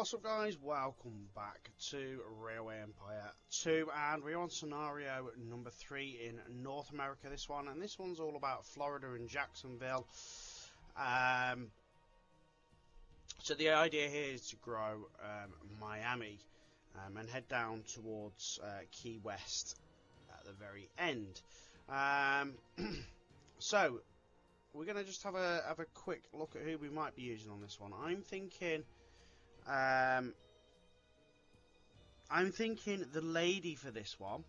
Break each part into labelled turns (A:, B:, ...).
A: What's up guys, welcome back to Railway Empire 2 and we're on scenario number 3 in North America this one, and this one's all about Florida and Jacksonville. So the idea here is to grow Miami and head down towards Key West at the very end. So we're going to just have a quick look at who we might be using on this one. I'm thinking the lady for this one,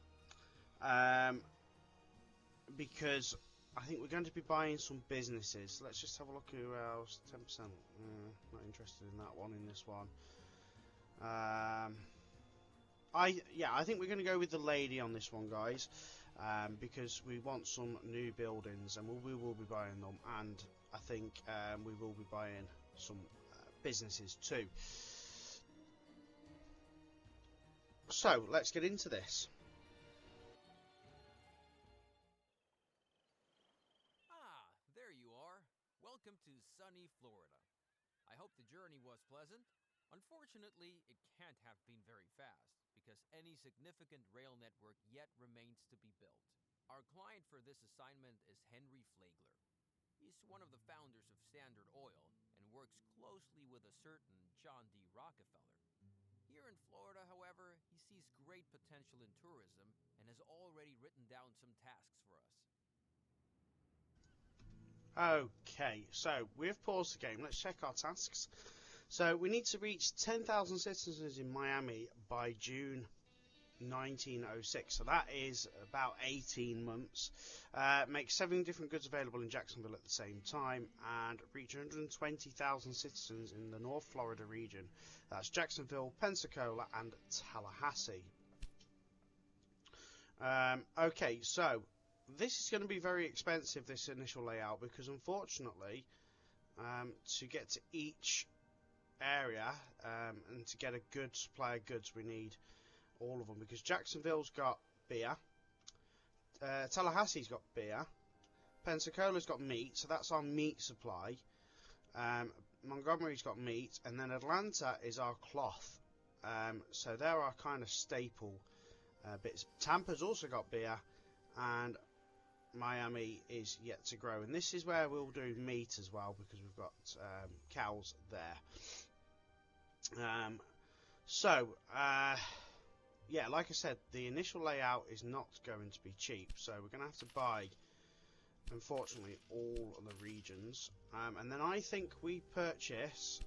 A: because I think we're going to be buying some businesses. Let's just have a look who else. 10%. Not interested in that one. In this one, I think we're going to go with the lady on this one, guys, because we want some new buildings, and we will be buying them, and I think we will be buying some businesses too. So let's get into this.
B: Ah, there you are. Welcome to sunny Florida. I hope the journey was pleasant. Unfortunately, it can't have been very fast because any significant rail network yet remains to be built. Our client for this assignment is Henry Flagler. He's one of the founders of Standard Oil and works closely with a certain John D. Rockefeller. Here in Florida, however, he sees great potential in tourism and has already written down some tasks for us.
A: Okay, so we've paused the game. Let's check our tasks. So we need to reach 10,000 citizens in Miami by June 1906, so that is about 18 months. Make 7 different goods available in Jacksonville at the same time, and reach 120,000 citizens in the North Florida region. That's Jacksonville, Pensacola, and Tallahassee. Okay, so this is going to be very expensive, this initial layout, because unfortunately, to get to each area and to get a good supply of goods, we need all of them, because Jacksonville's got beer, Tallahassee's got beer, Pensacola's got meat, so that's our meat supply, Montgomery's got meat, and then Atlanta is our cloth. So there are kind of staple bits. Tampa's also got beer, and Miami is yet to grow, and this is where we'll do meat as well, because we've got cows there. Yeah, like I said, the initial layout is not going to be cheap, so we're going to have to buy, unfortunately, all of the regions. And then I think we purchase,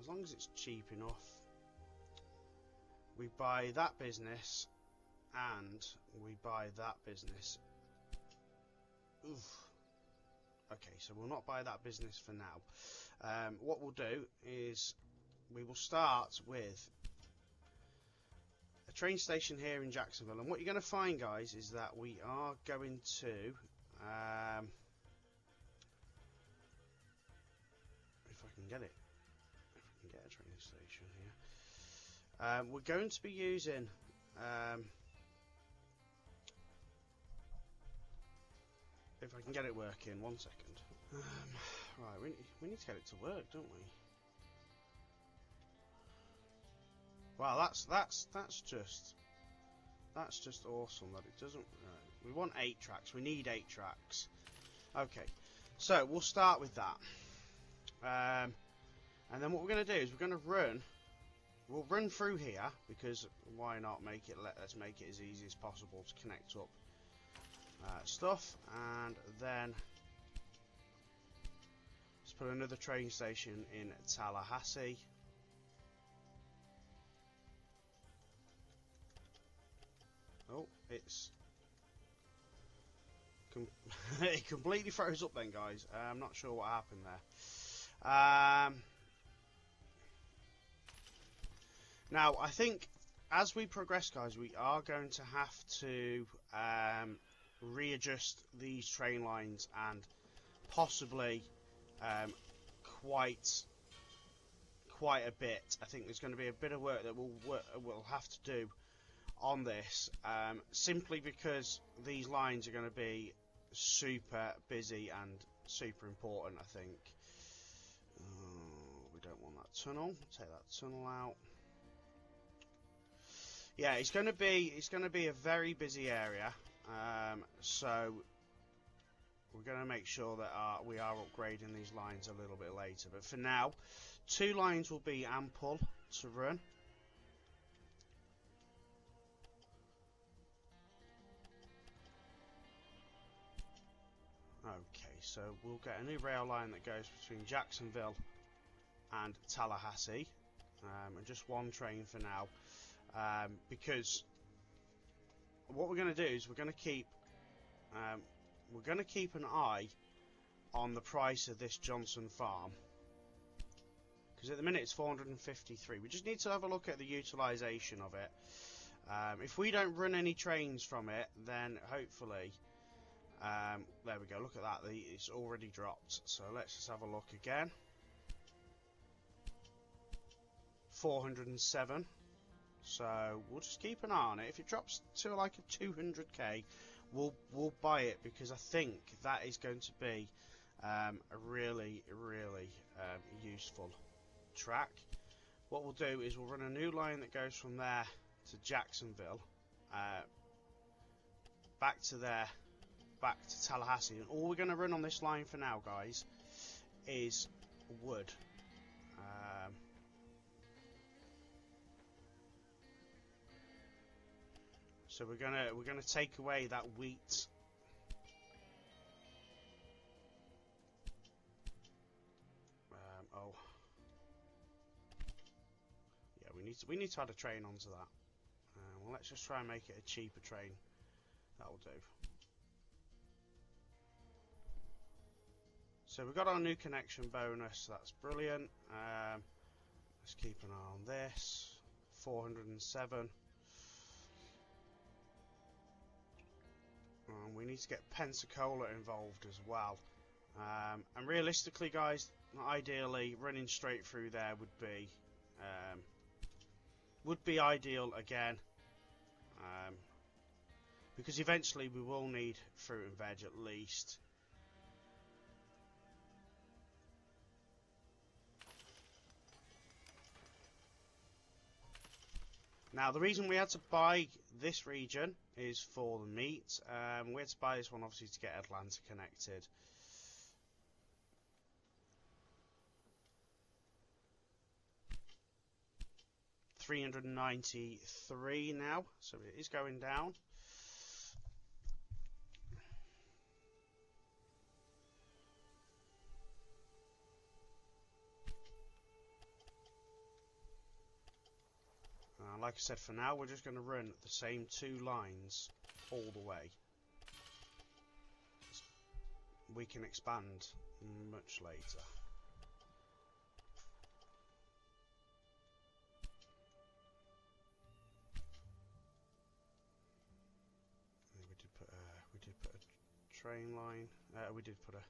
A: as long as it's cheap enough, we buy that business and we buy that business. Oof. Okay, so we'll not buy that business for now. What we'll do is we will start with a train station here in Jacksonville, and what you're going to find, guys, is that we are going to if I can get a train station here, we're going to be using if I can get it working. 1 second. Right, we need to get it to work, don't we? Wow, that's just awesome that it doesn't. We want 8 tracks. We need 8 tracks. Okay, so we'll start with that, and then what we're going to do is we're going to run. We'll run through here, because why not make it? Let's make it as easy as possible to connect up stuff, and then let's put another train station in Tallahassee. Oh, it completely froze up then, guys. I'm not sure what happened there. Now, I think as we progress, guys, we are going to have to readjust these train lines, and possibly quite a bit. I think there's going to be a bit of work that we'll have to do on this, simply because these lines are going to be super busy and super important, I think. We don't want that tunnel. Take that tunnel out. Yeah, it's going to be a very busy area. So we're going to make sure that we are upgrading these lines a little bit later. But for now, 2 lines will be ample to run. Okay, so we'll get a new rail line that goes between Jacksonville and Tallahassee, and just 1 train for now, because what we're going to do is we're going to keep an eye on the price of this Johnson farm, because at the minute it's 453. We just need to have a look at the utilization of it. If we don't run any trains from it, then hopefully, there we go, look at that, it's already dropped. So let's just have a look again. 407. So we'll just keep an eye on it. If it drops to like a 200k, we'll buy it, because I think that is going to be a really useful track. What we'll do is we'll run a new line that goes from there to Jacksonville, back to there, back to Tallahassee, and all we're going to run on this line for now, guys, is wood. So we're gonna take away that wheat. Yeah, we need to add a train onto that. Well, let's just try and make it a cheaper train. That'll do. So we've got our new connection bonus. That's brilliant. Let's keep an eye on this. 407. We need to get Pensacola involved as well, and realistically, guys, ideally running straight through there would be ideal again, because eventually we will need fruit and veg at least. Now, the reason we had to buy this region is for the meat. We had to buy this one, obviously, to get Atlanta connected. $393 now, so it is going down. Like I said, for now we're just going to run the same 2 lines all the way. We can expand much later. We did put a train line. We did put a.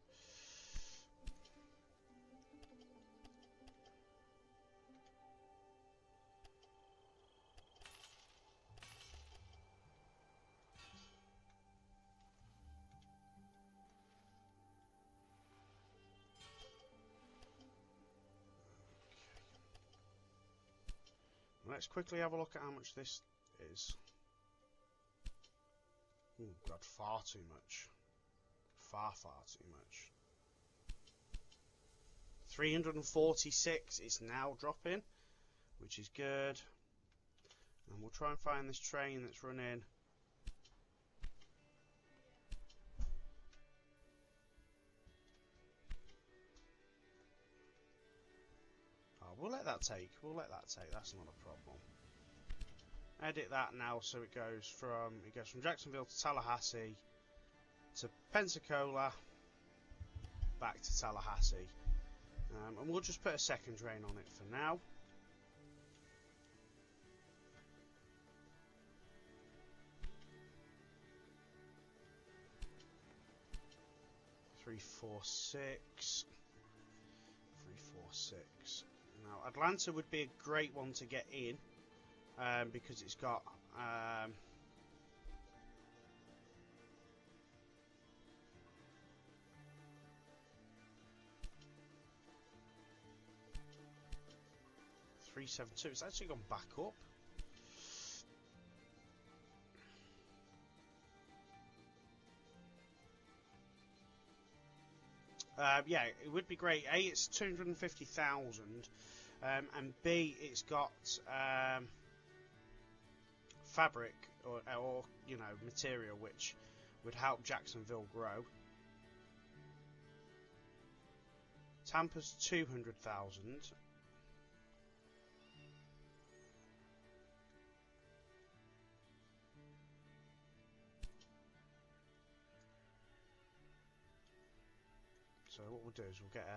A: Let's quickly have a look at how much this is. Oh God, far too much. Far too much. 346 is now dropping, which is good. And we'll try and find this train that's running. We'll let that take. That's not a problem. Edit that now so it goes from Jacksonville to Tallahassee to Pensacola back to Tallahassee. And we'll just put a second train on it for now. Three, four, six. Now, Atlanta would be a great one to get in, because it's got $372. It's actually gone back up. Yeah, it would be great. A, it's 250,000, and B, it's got fabric or you know, material which would help Jacksonville grow. Tampa's 200,000. So what we'll do is we'll get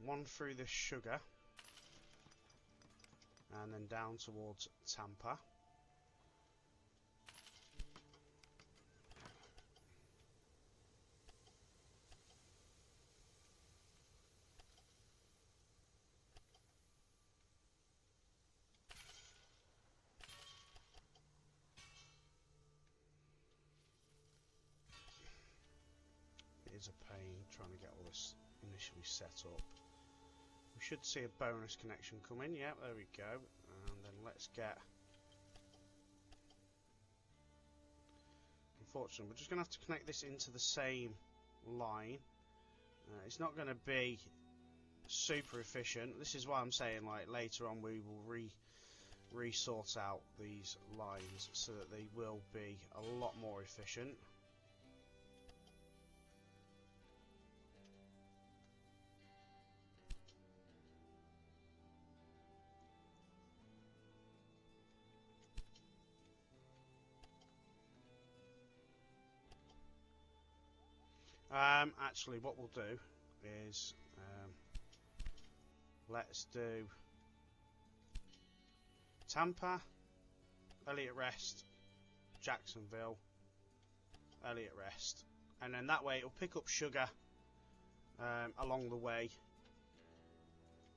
A: one through this sugar and then down towards Tampa. It is a pain trying to get all this initially set up. We should see a bonus connection come in. Yeah, there we go. And then let's get... Unfortunately, we're just going to have to connect this into the same line. It's not going to be super efficient. This is why I'm saying, like, later on we will re-sort out these lines so that they will be a lot more efficient. Actually, what we'll do is let's do Tampa, Elliott Rest, Jacksonville, Elliott Rest, and then that way it'll pick up sugar along the way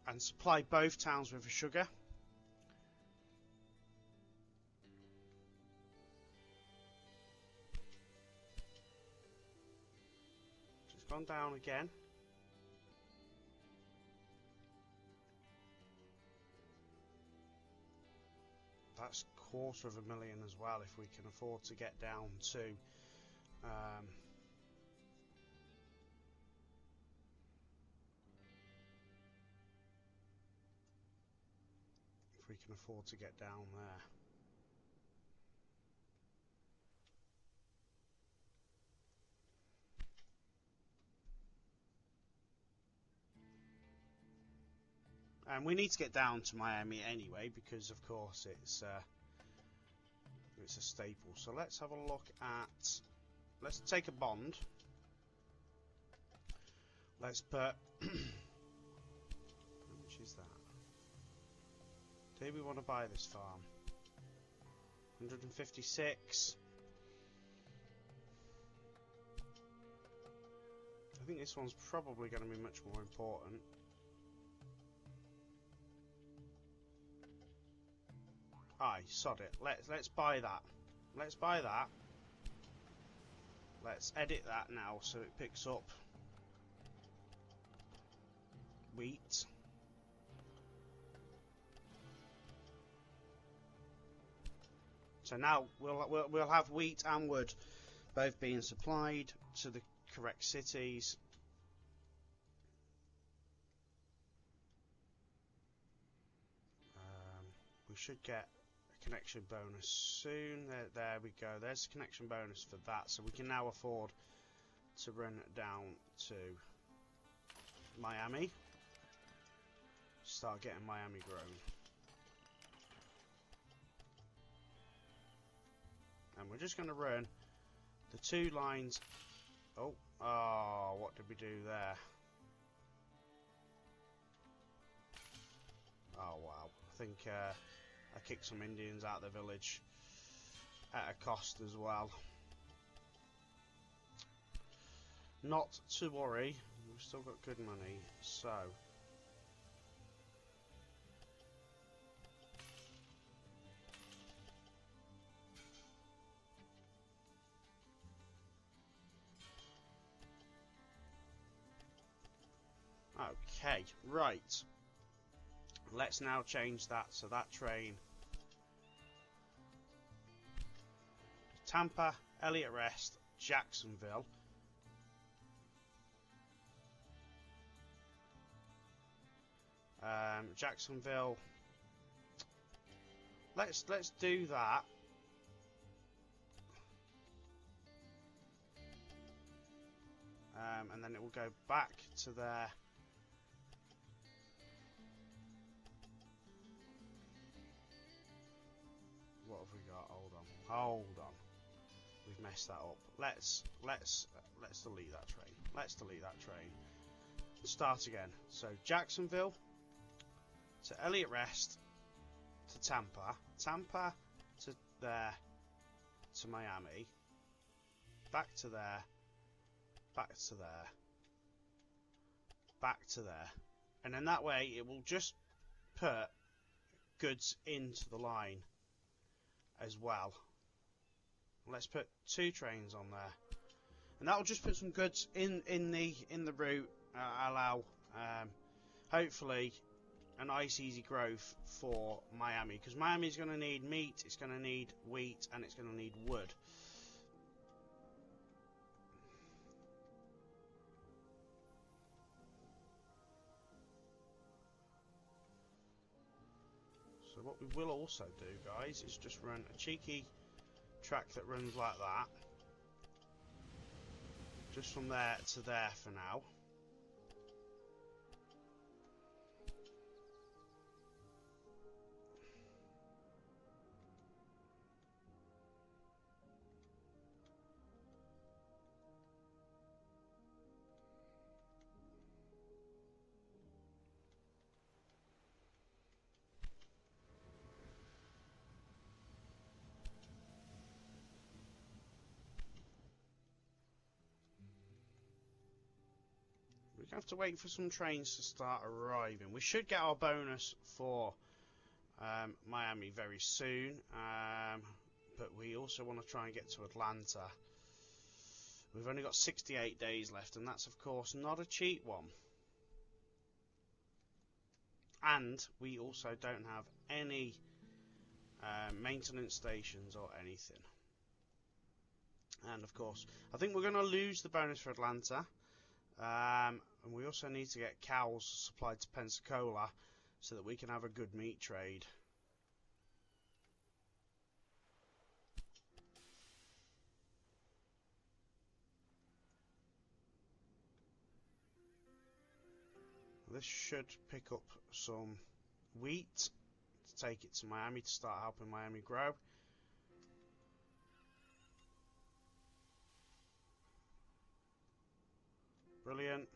A: and supply both towns with the sugar. Gone down again. That's $250,000 as well if we can afford to get down to if we can afford to get down there. And we need to get down to Miami anyway, because of course it's a staple. So let's have a look at. Let's take a bond. Let's put. How much is that? Do we want to buy this farm? 156. I think this one's probably going to be much more important. Aye, sod it. Let's buy that. Let's buy that. Let's edit that now so it picks up wheat. So now we'll have wheat and wood both being supplied to the correct cities. We should get connection bonus soon. There we go. There's a connection bonus for that, so we can now afford to run down to Miami. Start getting Miami grown. And we're just going to run the two lines. Oh, what did we do there? Oh wow, I think I kicked some Indians out of the village at a cost as well. Not to worry, we've still got good money, so okay, right. Let's now change that, so that train Tampa, Elliott Rest, Jacksonville. Jacksonville. Let's do that. And then it will go back to there. What have we got? Hold on. We've messed that up. Let's delete that train. Let's delete that train. Start again. So Jacksonville to Elliott Rest to Tampa. Tampa to there to Miami. Back to there. Back to there. Back to there. And then that way it will just put goods into the line as well. Let's put 2 trains on there. And that will just put some goods in the route, allow hopefully a nice easy growth for Miami, because Miami is going to need meat, it's going to need wheat, and it's going to need wood. So what we will also do, guys, is just run a cheeky track that runs like that, just from there to there for now. We have to wait for some trains to start arriving. We should get our bonus for Miami very soon, but we also want to try and get to Atlanta. We've only got 68 days left, and that's of course not a cheap one. And we also don't have any maintenance stations or anything. And of course, I think we're going to lose the bonus for Atlanta. And we also need to get cows supplied to Pensacola so that we can have a good meat trade. This should pick up some wheat to take it to Miami to start helping Miami grow. Brilliant.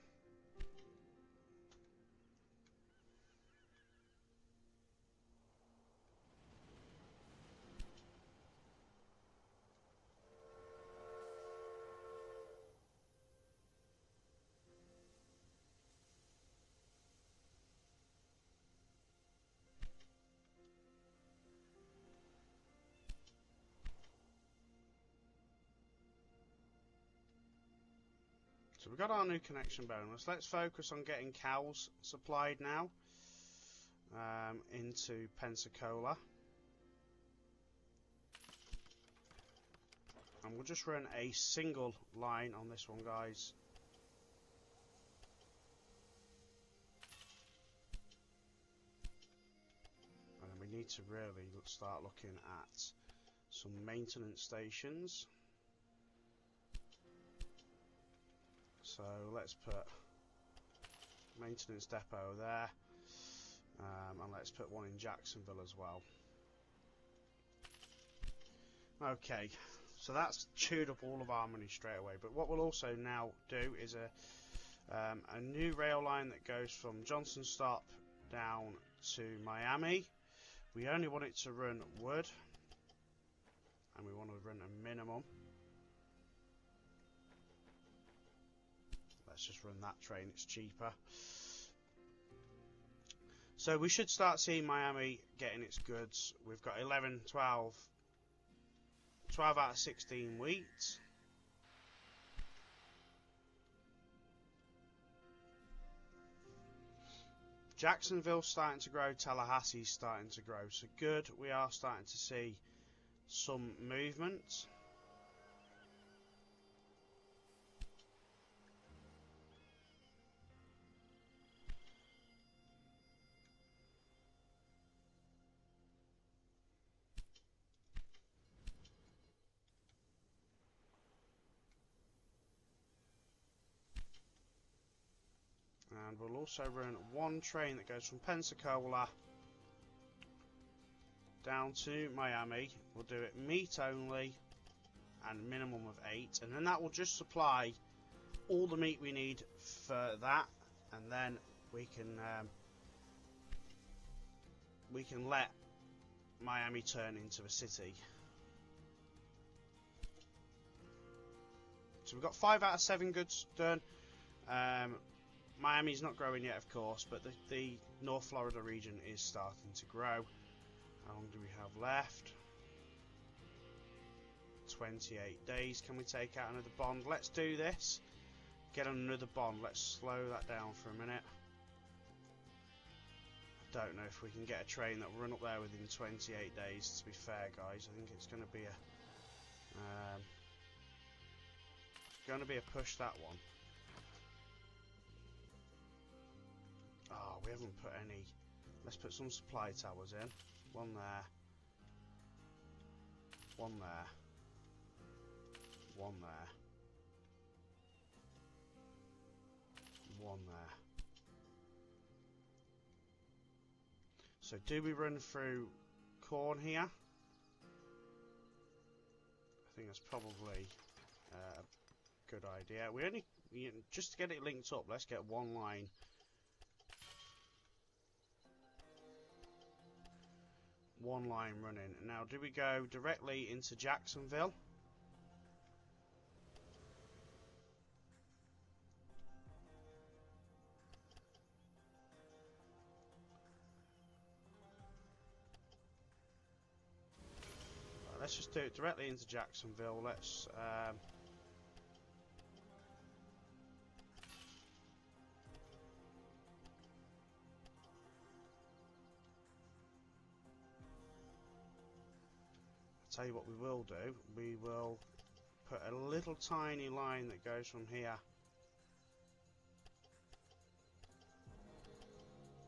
A: So we've got our new connection bonus. Let's focus on getting cows supplied now into Pensacola. And we'll just run a single line on this one, guys. And then we need to really start looking at some maintenance stations. So let's put maintenance depot there, and let's put one in Jacksonville as well. Okay, so that's chewed up all of our money straight away. But what we'll also now do is a new rail line that goes from Johnson Stop down to Miami. We only want it to run wood, and we want to run a minimum. Let's just run that train, it's cheaper. So we should start seeing Miami getting its goods. We've got 11, 12 out of 16 wheat. Jacksonville's starting to grow, Tallahassee's starting to grow. So good, we are starting to see some movement. And we'll also run one train that goes from Pensacola down to Miami. We'll do it meat only and minimum of 8, and then that will just supply all the meat we need for that, and then we can let Miami turn into a city. So we've got 5 out of 7 goods done. Miami's not growing yet, of course, but the North Florida region is starting to grow. How long do we have left? 28 days. Can we take out another bond? Let's do this. Get another bond. Let's slow that down for a minute. I don't know if we can get a train that will run up there within 28 days, to be fair, guys. I think it's going to be a push, that one. Oh, we haven't put any. Let's put some supply towers in. One there. One there. One there. One there. So do we run through corn here? I think that's probably a good idea. Just to get it linked up, let's get one line. One line running. Now, do we go directly into Jacksonville? Let's just do it directly into Jacksonville. Let's tell you what we will do. We will put a little tiny line that goes from here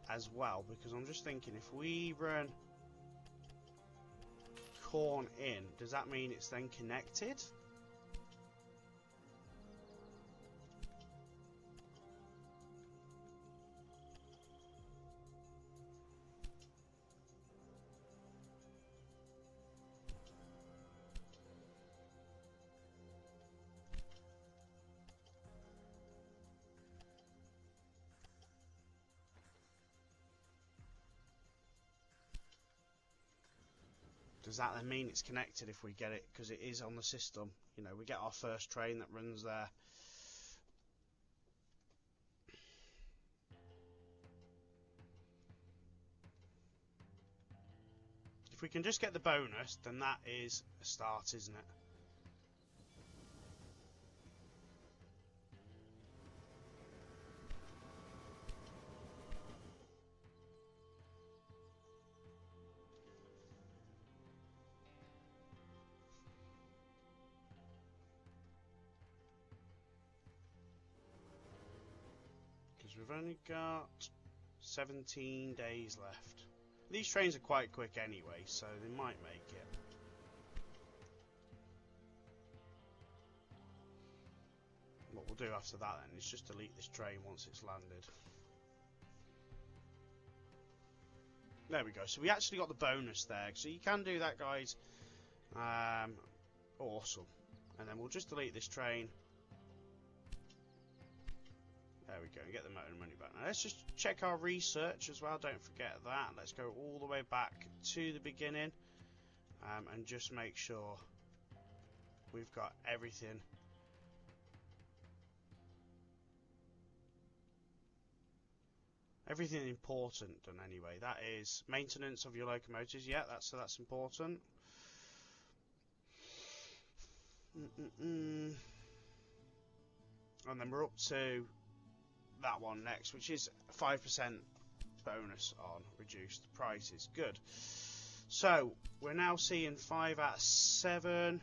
A: as well, because I'm just thinking, if we run corn in, does that mean it's then connected? Does that then mean it's connected if we get it, because it is on the system? You know, we get our first train that runs there. If we can just get the bonus, then that is a start, isn't it? We've only got 17 days left. These trains are quite quick anyway, so they might make it. What we'll do after that then is just delete this train once it's landed. There we go. So we actually got the bonus there. So you can do that, guys. Awesome. And then we'll just delete this train. There we go, and get the motor money back. Now let's just check our research as well, don't forget that. Let's go all the way back to the beginning and just make sure we've got everything. Everything important done anyway. That is maintenance of your locomotives. Yeah, that's important. And then we're up to that one next, which is 5% bonus on reduced prices. Good. So we're now seeing 5 out of 7.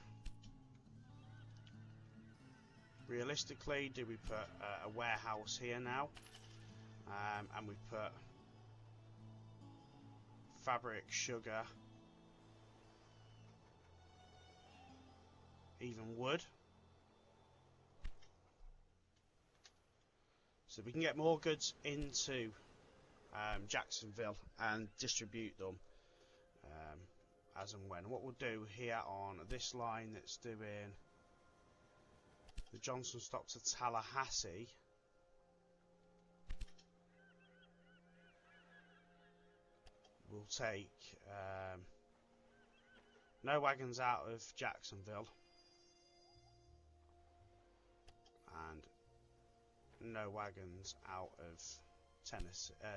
A: Realistically, do we put a warehouse here now? And we put fabric, sugar, even wood. so we can get more goods into Jacksonville and distribute them as and when. What we'll do here on this line that's doing the Johnson stop to Tallahassee, we'll take no wagons out of Jacksonville and no wagons out of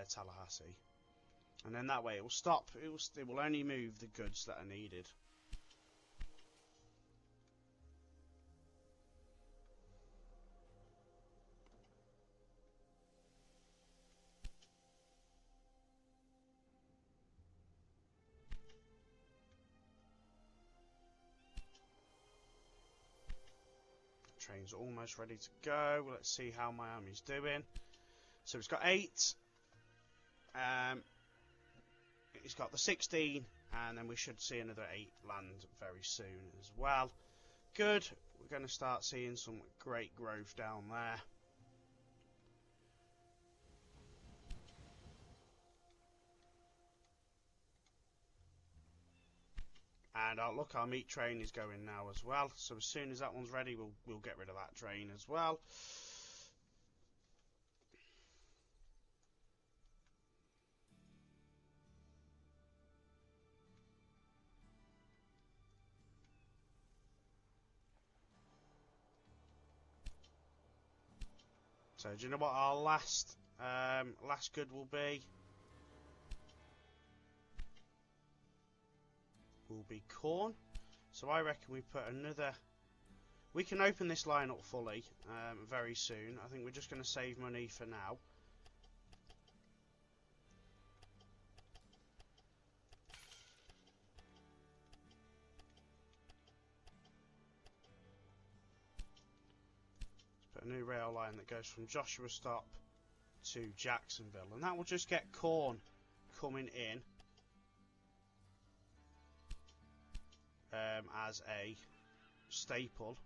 A: Tallahassee, and then that way it will stop. It will only move the goods that are needed. Train's almost ready to go. Let's see how Miami's doing. So it's got 8. It's got the 16, and then we should see another 8 land very soon as well. Good. We're going to start seeing some great growth down there. And look, our meat train is going now as well. So as soon as that one's ready, we'll get rid of that train as well. So do you know what our last good will be? Will be corn. So I reckon we put another. We can open this line up fully very soon. I think we're just going to save money for now. Let's put a new rail line that goes from Joshua Stop to Jacksonville, and that will just get corn coming in as a staple.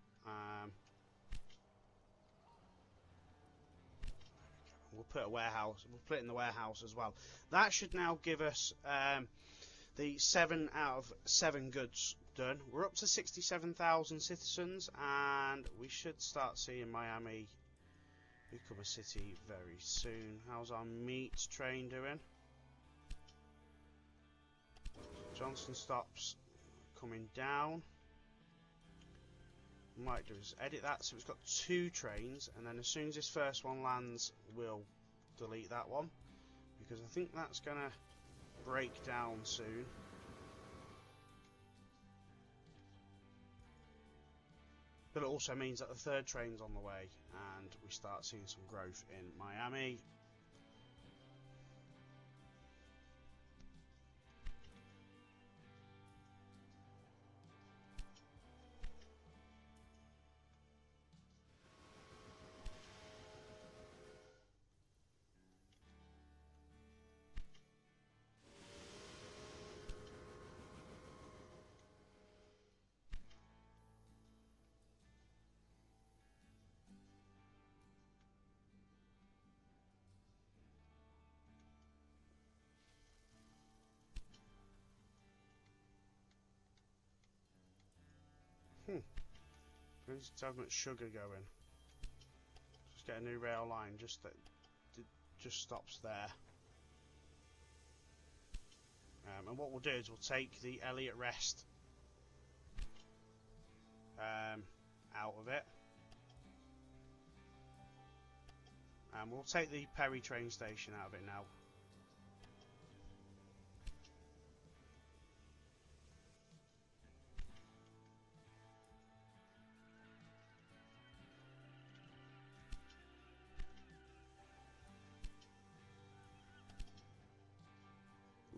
A: We'll put a warehouse. We'll put it in the warehouse as well. That should now give us the 7 out of 7 goods done. We're up to 67,000 citizens, and we should start seeing Miami become a city very soon. How's our meat train doing? Johnson stops coming down. What I might do is edit that so it's got 2 trains, and then as soon as this first one lands, we'll delete that one because I think that's gonna break down soon. But it also means that the 3rd train's on the way, and we start seeing some growth in Miami. Just have much sugar going. Just get a new rail line just that just stops there. And what we'll do is we'll take the Elliott Rest out of it, and we'll take the Perry train station out of it now.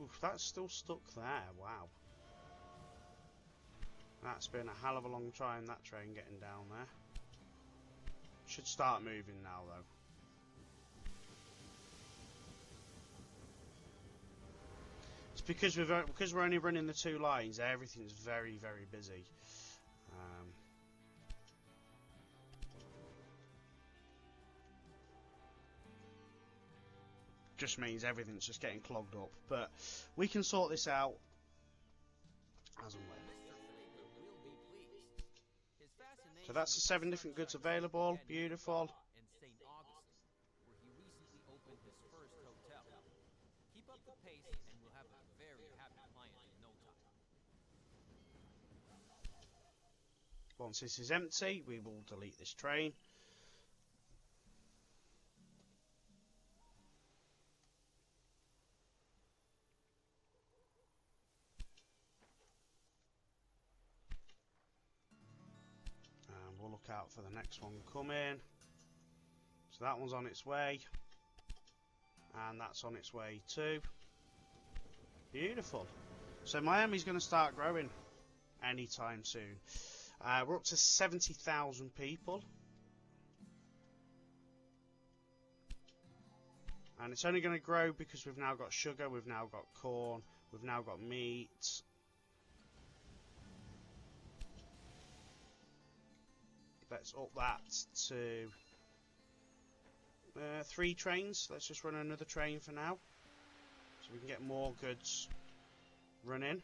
A: Oof, that's still stuck there. Wow. That's been a hell of a long time, that train getting down there. Should start moving now though. It's because we're only running the 2 lines, everything's very, very busy. just means everything's just getting clogged up. But we can sort this out as and when. So that's the 7 different goods available. Beautiful.
B: Keep up the pace and we'll have a very happy client in no time.
A: Once this is empty, we will delete this train. And we'll look out for the next one coming. So that one's on its way. And that's on its way too. Beautiful. So Miami's going to start growing anytime soon. We're up to 70,000 people. And it's only going to grow because we've now got sugar, we've now got corn, we've now got meat. Let's up that to 3 trains. Let's just run another train for now, so we can get more goods running.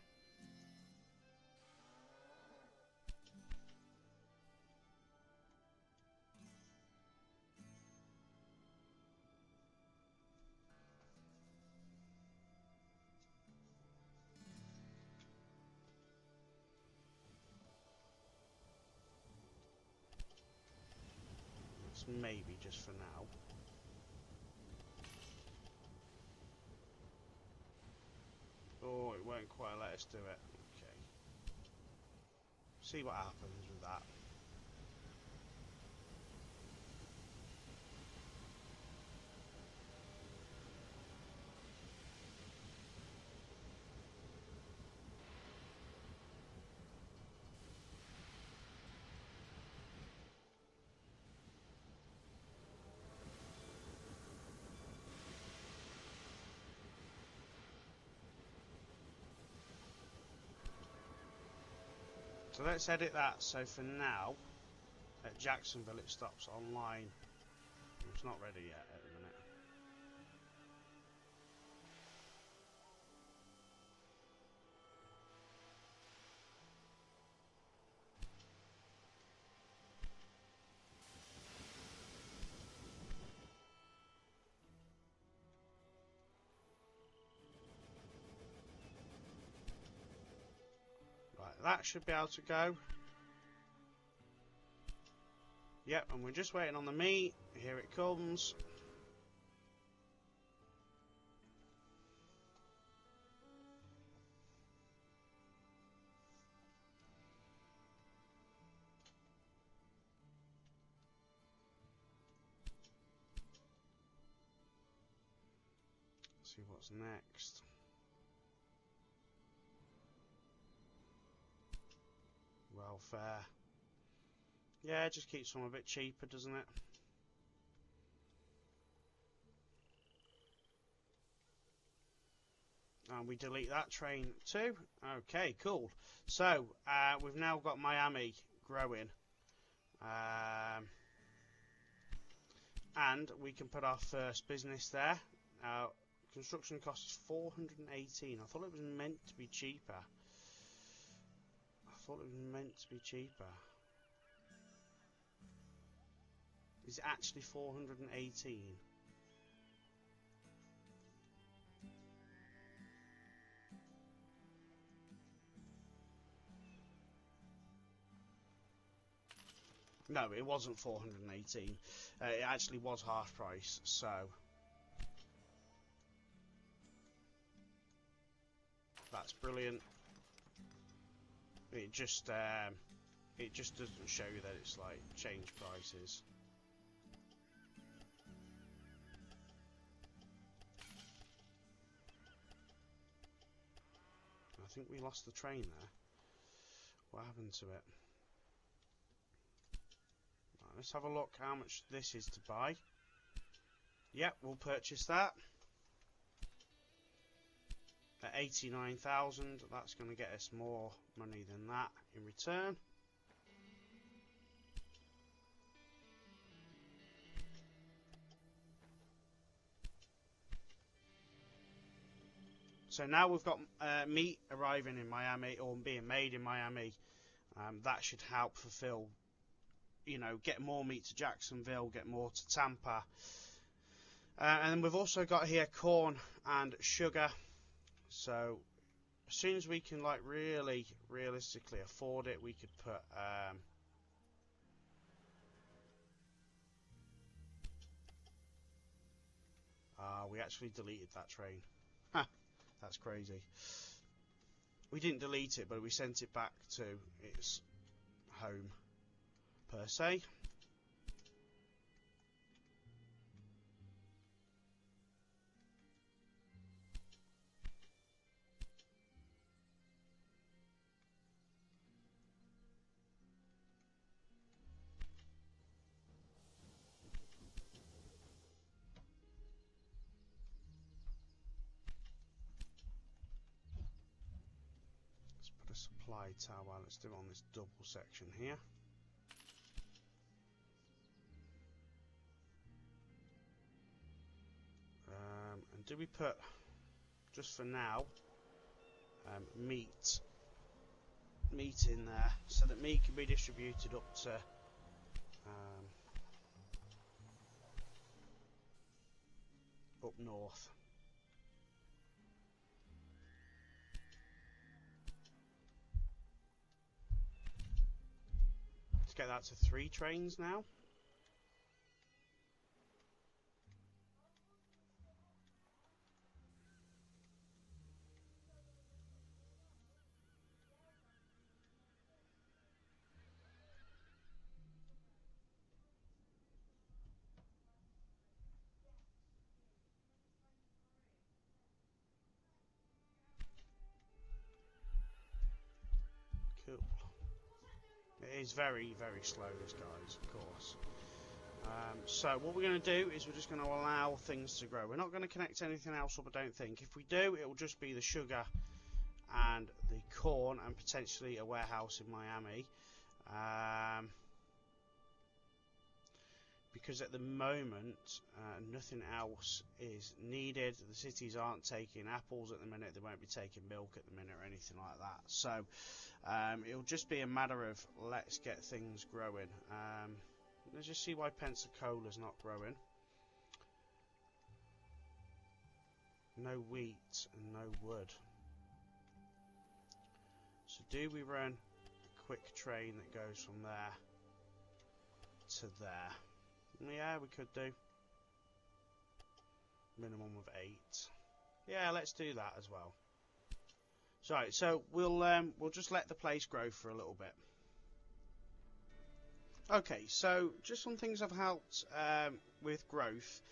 A: That's maybe just for now. Oh, it won't quite let us do it. Okay. See what happens with that. So let's edit that. So for now, at Jacksonville it stops online. It's not ready yet at the minute. That should be able to go. Yep, and we're just waiting on the meat. Here it comes. Let's see what's next. Welfare. Yeah, it just keeps them a bit cheaper, doesn't it? And we delete that train too. Okay, cool. So, we've now got Miami growing. And we can put our first business there. Construction cost is 418. I thought it was meant to be cheaper. Is it actually 418? No, it wasn't 418. It actually was half price, so that's brilliant. It just doesn't show you that it's like change prices. I think we lost the train there. What happened to it? Right, let's have a look how much this is to buy. Yep, we'll purchase that. At 89,000, that's going to get us more money than that in return. So now we've got meat arriving in Miami, or being made in Miami. That should help fulfill, you know, get more meat to Jacksonville, get more to Tampa. And then we've also got here corn and sugar. So as soon as we can, like, really realistically afford it, we could put we actually deleted that train. Ha, that's crazy. We didn't delete it, but we sent it back to its home, per se. Let's put a supply tower. Let's do it on this double section here. And do we put, just for now, meat in there, so that meat can be distributed up to up north. Let's get that to 3 trains now. Cool. It is very, very slow, this, guys, of course. So what we're going to do is we're just going to allow things to grow. We're not going to connect anything else up, I don't think. If we do, it will just be the sugar and the corn and potentially a warehouse in Miami. Because at the moment, nothing else is needed. The cities aren't taking apples at the minute. They won't be taking milk at the minute or anything like that. So it'll just be a matter of let's get things growing. Let's just see why Pensacola's not growing. No wheat and no wood. So do we run a quick train that goes from there to there? Yeah, we could do. Minimum of 8. Yeah, let's do that as well. So we'll just let the place grow for a little bit. Okay, so just some things have helped with growth.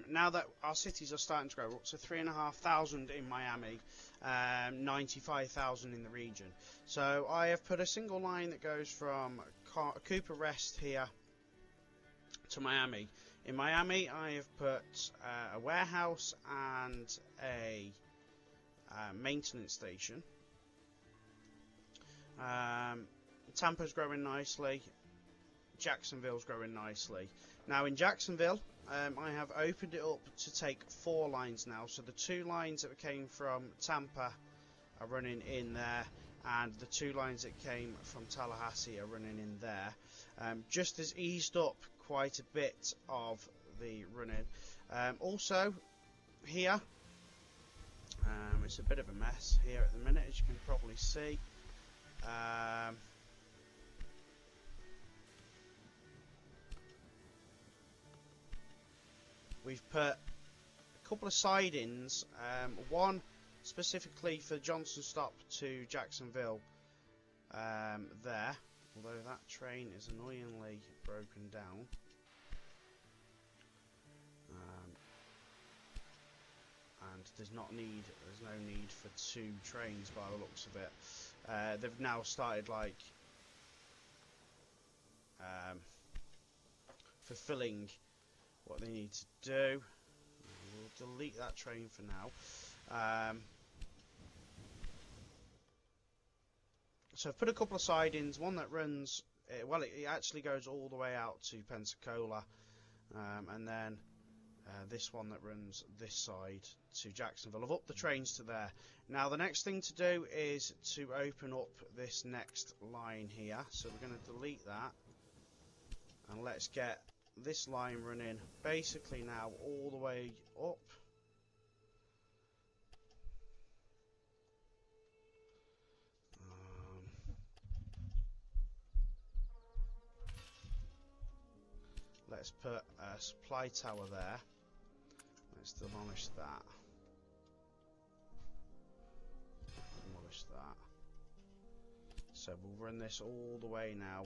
A: Now that our cities are starting to grow, we're up to 3,500 in Miami, 95,000 in the region. So I have put a single line that goes from Cooper Rest here to Miami. In Miami, I have put a warehouse and a maintenance station. Tampa's growing nicely. Jacksonville's growing nicely. Now in Jacksonville, I have opened it up to take 4 lines now. So the 2 lines that came from Tampa are running in there, and the 2 lines that came from Tallahassee are running in there. Just has eased up quite a bit of the running. Also here, it's a bit of a mess here at the minute, as you can probably see. We've put a couple of sidings, one specifically for Johnson Stop to Jacksonville there, although that train is annoyingly broken down. And there's no need for 2 trains by the looks of it. They've now started like fulfilling what they need to do. We'll delete that train for now. So I've put a couple of sidings, one that runs, well, it actually goes all the way out to Pensacola, and then this one that runs this side to Jacksonville. I've upped the trains to there. Now the next thing to do is to open up this next line here. So we're going to delete that. And let's get this line running basically now all the way up. Let's put a supply tower there. Let's demolish that. Demolish that. So we'll run this all the way now.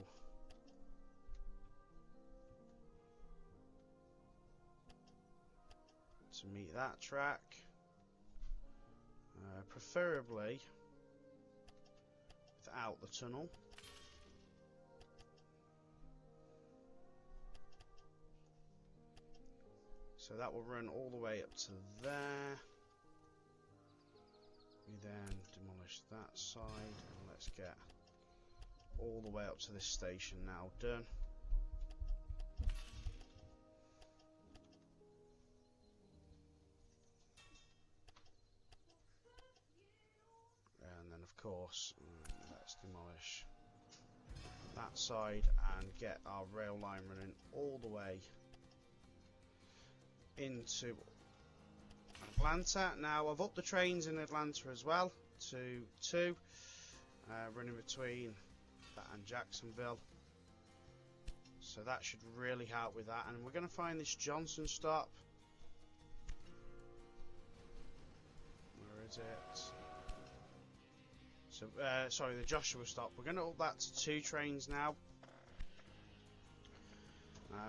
A: To meet that track. Preferably without the tunnel. So that will run all the way up to there. We then demolish that side, and let's get all the way up to this station now done. And then of course, let's demolish that side and get our rail line running all the way into Atlanta. Now I've upped the trains in Atlanta as well to 2, running between that and Jacksonville, so that should really help with that. And we're going to find this Johnson stop. Where is it? So sorry, the Joshua stop. We're going to up that to 2 trains now.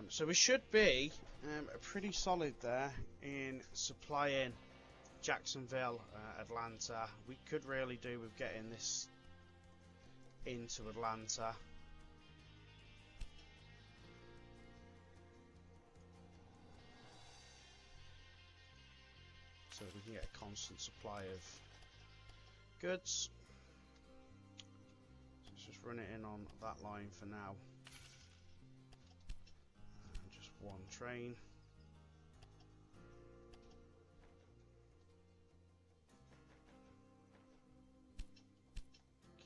A: So we should be pretty solid there in supplying Jacksonville, Atlanta. We could really do with getting this into Atlanta. So we can get a constant supply of goods. So let's just run it in on that line for now. One train.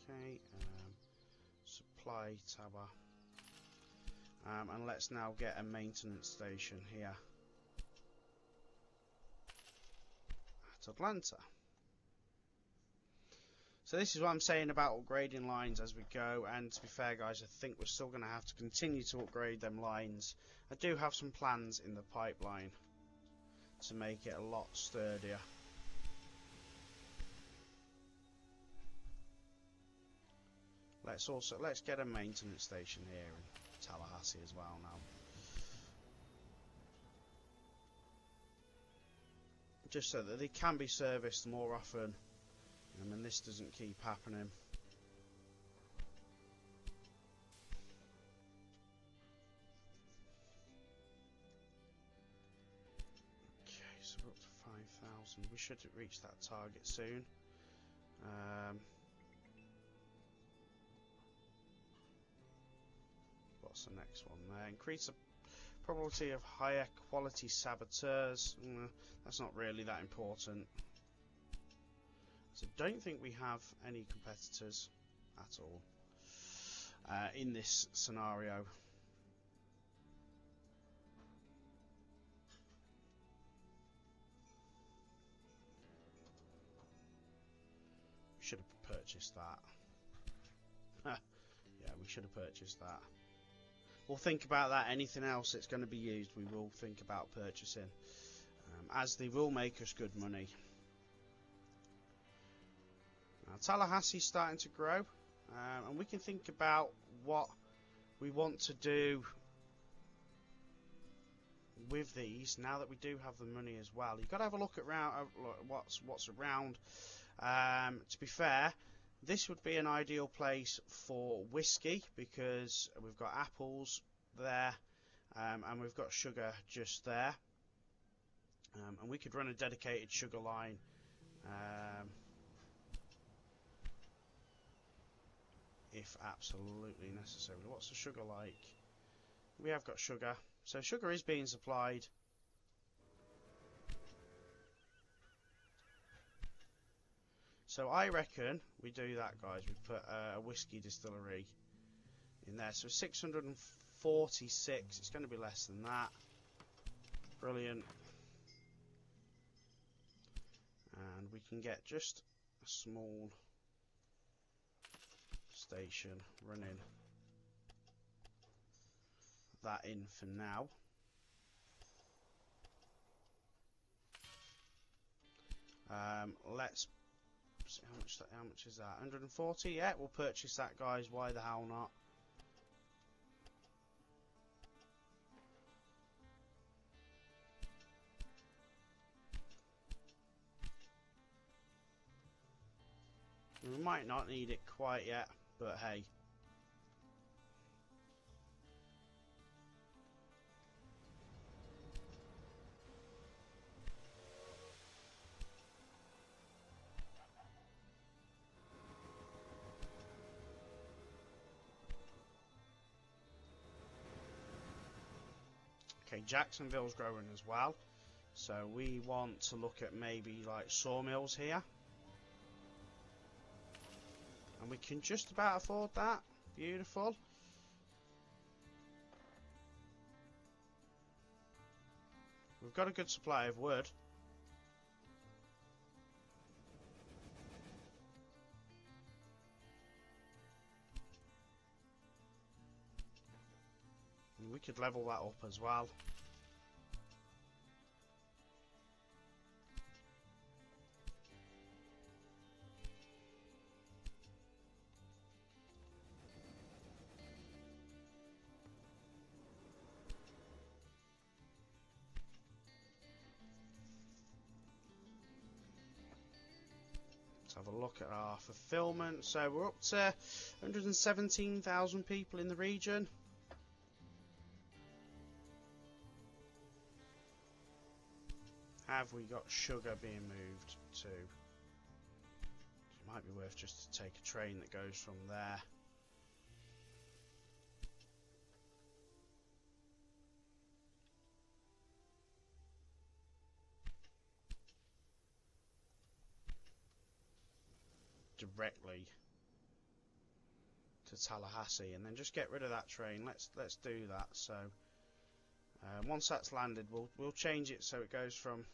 A: Okay, supply tower. And let's now get a maintenance station here at Atlanta. So this is what I'm saying about upgrading lines as we go, and to be fair guys, I think we're still going to have to continue to upgrade them lines. I do have some plans in the pipeline to make it a lot sturdier. Let's get a maintenance station here in Tallahassee as well now. Just so that they can be serviced more often. And this doesn't keep happening. Okay, so we're up to 5,000. We should reach that target soon. What's the next one there? Increase the probability of higher quality saboteurs. That's not really that important. So don't think we have any competitors at all in this scenario. We should have purchased that. Yeah, we should have purchased that. We'll think about that. Anything else that's going to be used, we will think about purchasing, as they will make us good money. Now, Tallahassee's starting to grow, and we can think about what we want to do with these now that we do have the money as well. You've got to have a look at what's around. To be fair, this would be an ideal place for whiskey because we've got apples there, and we've got sugar just there, and we could run a dedicated sugar line. If absolutely necessary. What's the sugar like? We have got sugar, so sugar is being supplied. So I reckon we do that, guys. We put a whiskey distillery in there. So 646. It's going to be less than that. Brilliant. And we can get just a small station running that in for now. Let's see how much is that? 140. Yeah, we'll purchase that, guys. Why the hell not? We might not need it quite yet, but hey. Okay, Jacksonville's growing as well, so we want to look at maybe like sawmills here, and we can just about afford that. Beautiful. We've got a good supply of wood. And we could level that up as well. Let's have a look at our fulfillment. So we're up to 117,000 people in the region. Have we got sugar being moved to? It might be worth just to take a train that goes from there. Directly to Tallahassee, and then just get rid of that train. Let's do that. So once that's landed, we'll change it so it goes from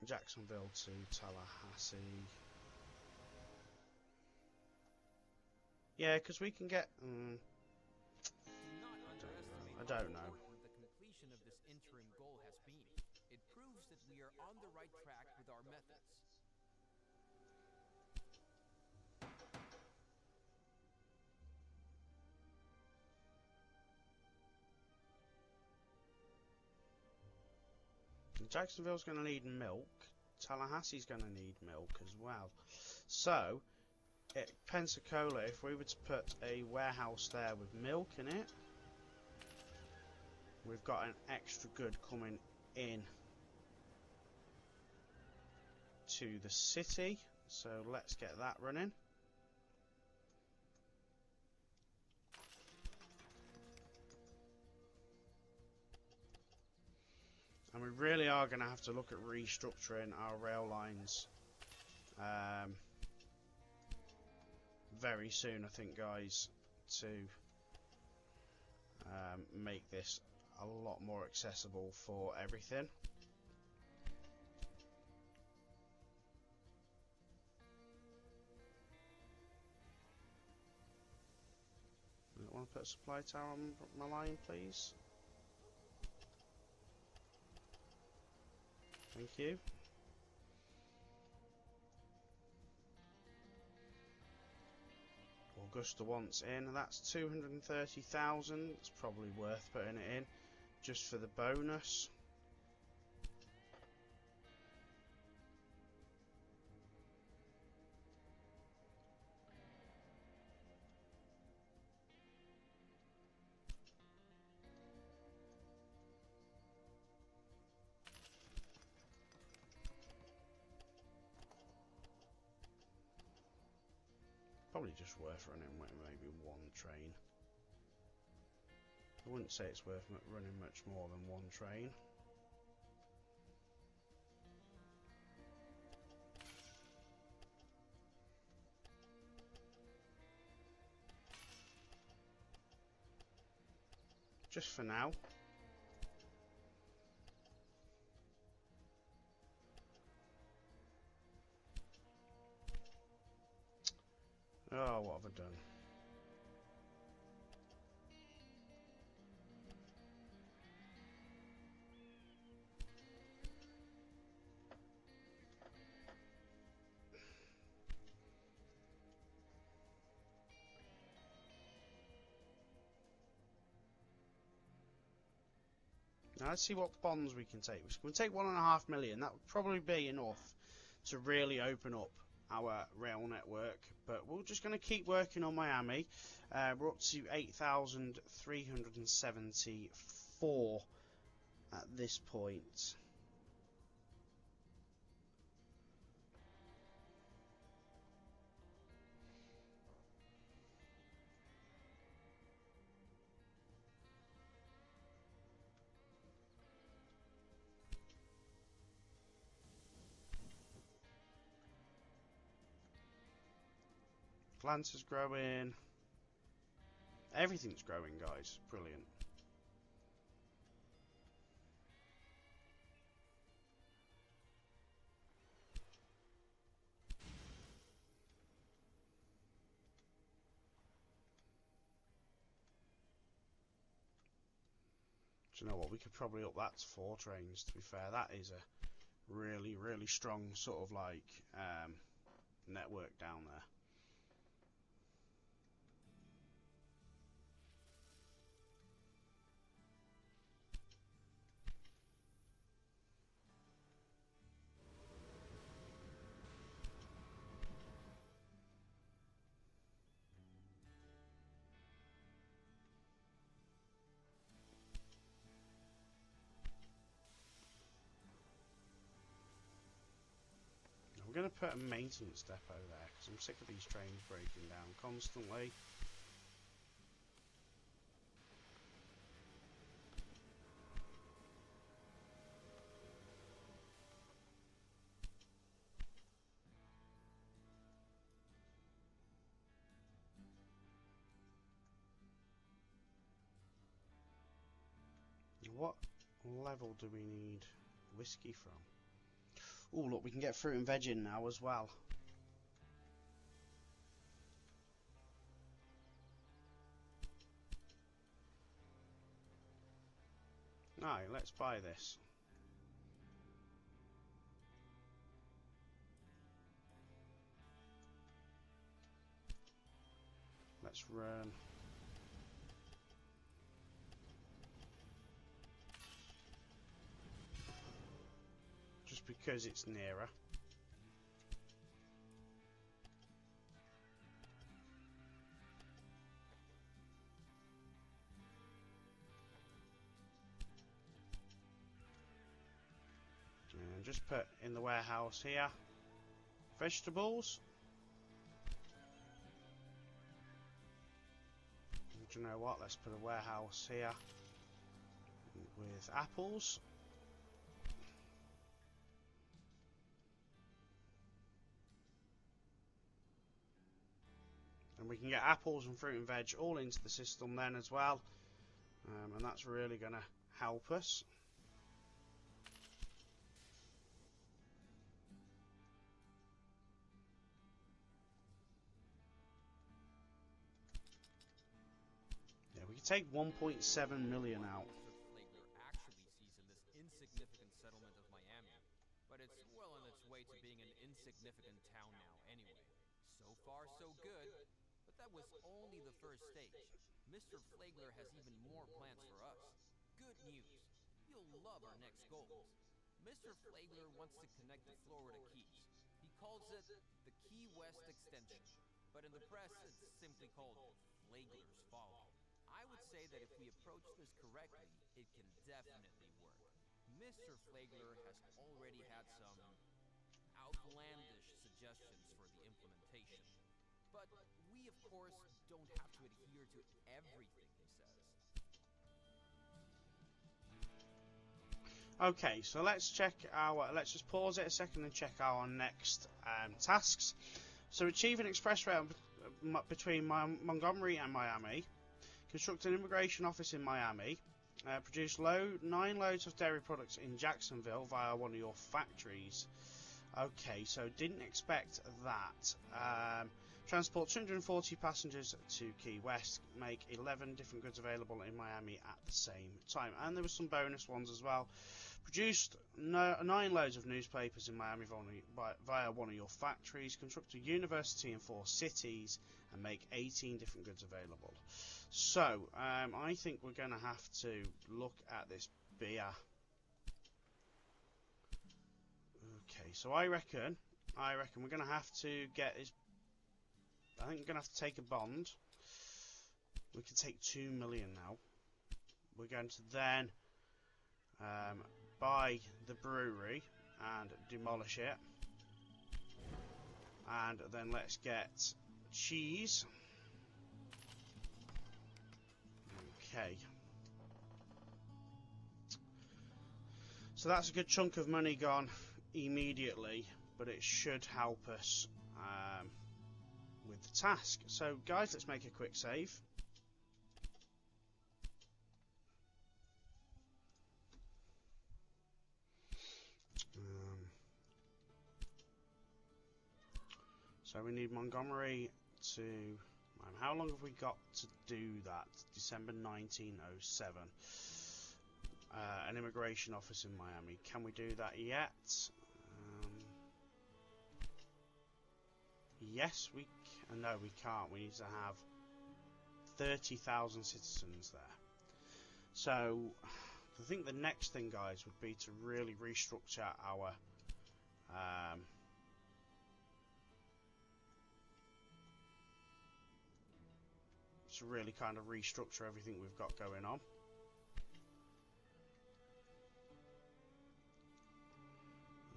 A: Jacksonville to Tallahassee. Yeah, because we can get. I don't know.
B: The completion of this interim goal has been. It proves that we are on the right track with our methods.
A: Jacksonville's going to need milk. Tallahassee's going to need milk as well. So, at Pensacola, if we were to put a warehouse there with milk in it, we've got an extra good coming in to the city. So let's get that running. And we really are going to have to look at restructuring our rail lines very soon, I think, guys, to make this a lot more accessible for everything. I want to put a supply tower on my line, please. Thank you. Augusta wants in, and that's 230,000. It's probably worth putting it in just for the bonus. Probably just worth running maybe one train. I wouldn't say it's worth running much more than one train. just for now. Oh, what have I done? Now let's see what bonds we can take. We can take 1.5 million. That would probably be enough to really open up our rail network. But we're just going to keep working on Miami. We're up to 8,374 at this point. Atlanta's growing. Everything's growing, guys. Brilliant. Do you know what? We could probably up that to 4 trains, to be fair. That is a really, really strong sort of like network down there. I'm going to put a maintenance depot there because I'm sick of these trains breaking down constantly. What level do we need whiskey from? Oh, look, we can get fruit and veg in now as well. Alright, let's buy this. Let's run. Just because it's nearer. And just put in the warehouse here. Vegetables. Do you know what? Let's put a warehouse here with apples. And we can get apples and fruit and veg all into the system then as well. And that's really going to help us. Yeah, we can take 1.7 million out.
B: Flagler actually sees in this insignificant settlement of Miami, but it's well on its way to being an insignificant town now anyway. So far, so good. But that was only the first stage. Mr. Flagler has even more plans for us. Good news. You'll love our next goals. Mr. Flagler wants to connect the Florida Keys. He calls it the Key West Extension, but in the press it's simply called Flagler's Folly. I would say that if we approach this correctly, it can definitely work. Mr. Flagler has already had some outlandish suggestions for the implementation. But we, of course, don't have to adhere to everything he says.
A: Okay, so let's just pause it a second and check our next tasks. So achieve an express rail between Montgomery and Miami. Construct an immigration office in Miami. Produce 9 loads of dairy products in Jacksonville via one of your factories. Okay, so didn't expect that. Transport 240 passengers to Key West. Make 11 different goods available in Miami at the same time. And there were some bonus ones as well. Produced 9 loads of newspapers in Miami via one of your factories. Construct a university in 4 cities and make 18 different goods available. So, I think we're going to have to look at this beer. Okay, so I reckon we're going to have to get this. I think we're going to have to take a bond. We can take 2 million now. We're going to then buy the brewery and demolish it. And then let's get cheese. Okay. So that's a good chunk of money gone immediately, but it should help us with the task. So guys, let's make a quick save. So we need Montgomery to... How long have we got to do that? December 1907. An immigration office in Miami. Can we do that yet? Yes, we can. No, we can't. We need to have 30,000 citizens there. So, I think the next thing, guys, would be to really restructure our... to really kind of restructure everything we've got going on.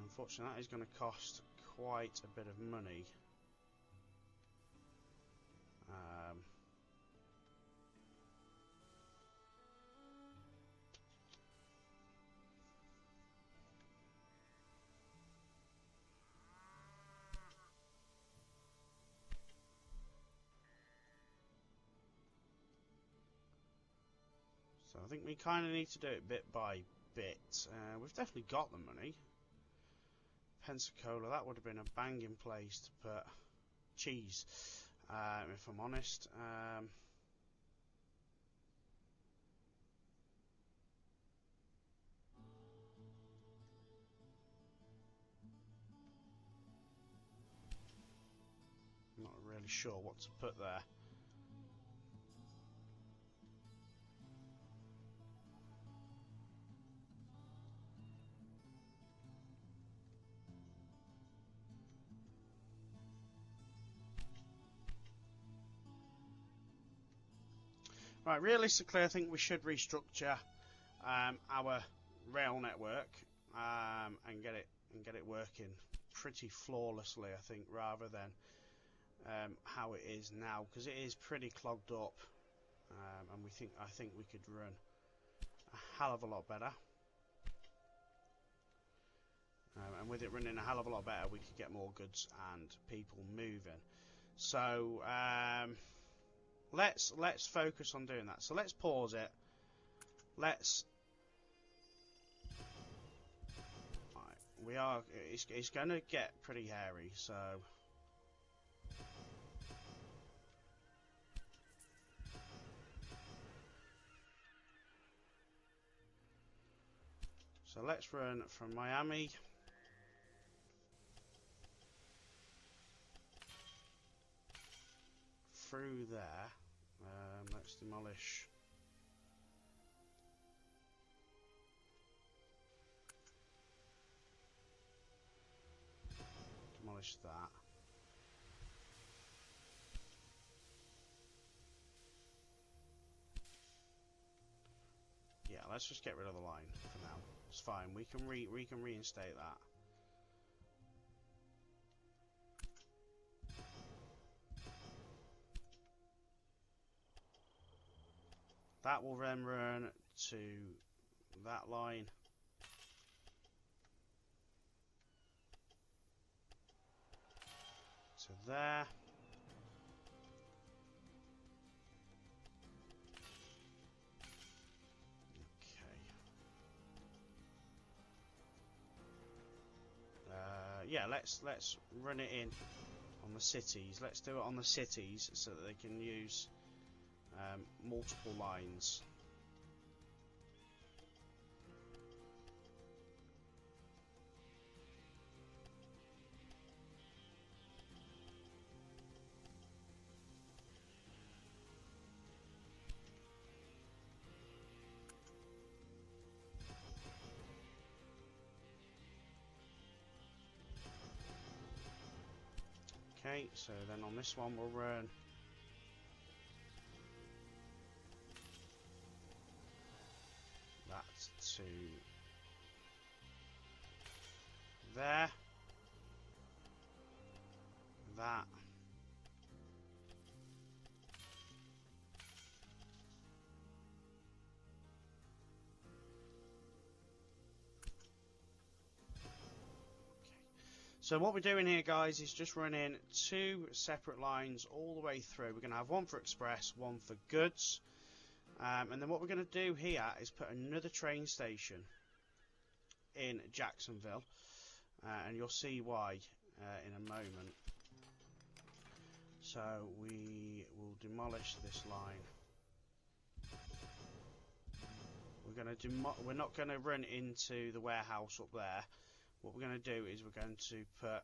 A: Unfortunately, that is going to cost quite a bit of money. So I think we kind of need to do it bit by bit. We've definitely got the money. Pensacola, that would have been a banging place to put cheese, if I'm honest. I'm not really sure what to put there. Right, realistically, I think we should restructure our rail network and get it working pretty flawlessly. I think, rather than how it is now, because it is pretty clogged up, and I think we could run a hell of a lot better. And with it running a hell of a lot better, we could get more goods and people moving. So. Let's focus on doing that. So let's pause it. Right, it's going to get pretty hairy, so let's run from Miami through there. Let's demolish that. Yeah, let's just get rid of the line for now. It's fine. We can reinstate that. That will then run to that line. To there. yeah, let's run it in on the cities. Let's do it on the cities so that they can use multiple lines. Okay, so then on this one we'll run that to there, that, so what we're doing here, guys, is just running 2 separate lines all the way through. We're going to have one for express, one for goods. And then what we're going to do here is put another train station in Jacksonville. And you'll see why in a moment. So we will demolish this line. We're not going to run into the warehouse up there. What we're going to do is we're going to put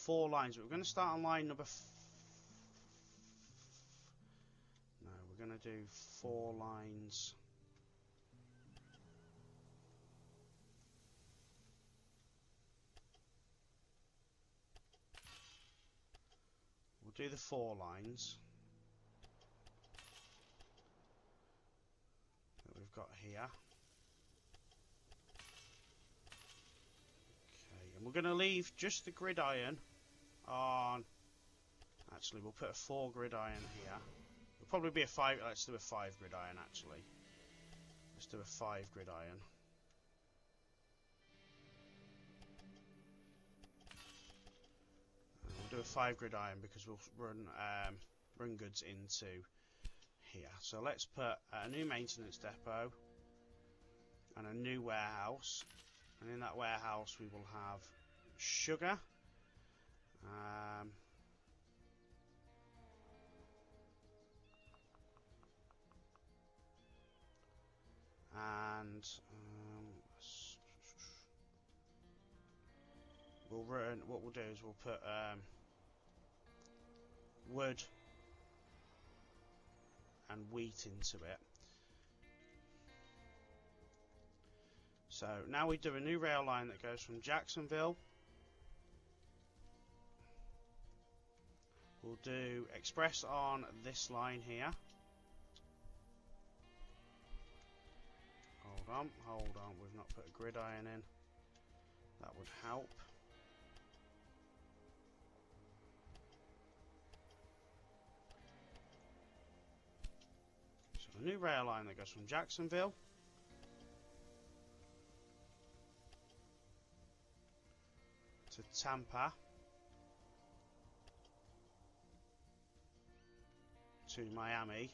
A: 4 lines. We're going to start on line number no, we're going to do 4 lines. We'll do the 4 lines that we've got here. Okay, and we're going to leave just the gridiron on. Actually, we'll put a 4 gridiron here. It'll probably be a 5. Let's do a 5 gridiron actually. Let's do a 5 gridiron. We'll do a 5 gridiron because we'll run goods into here. So let's put a new maintenance depot and a new warehouse, and in that warehouse we will have sugar, and we'll run. What we'll do is we'll put wood and wheat into it. So now we do a new rail line that goes from Jacksonville. We'll do express on this line here. Hold on, we've not put a gridiron in. That would help. So a new rail line that goes from Jacksonville to Tampa to Miami,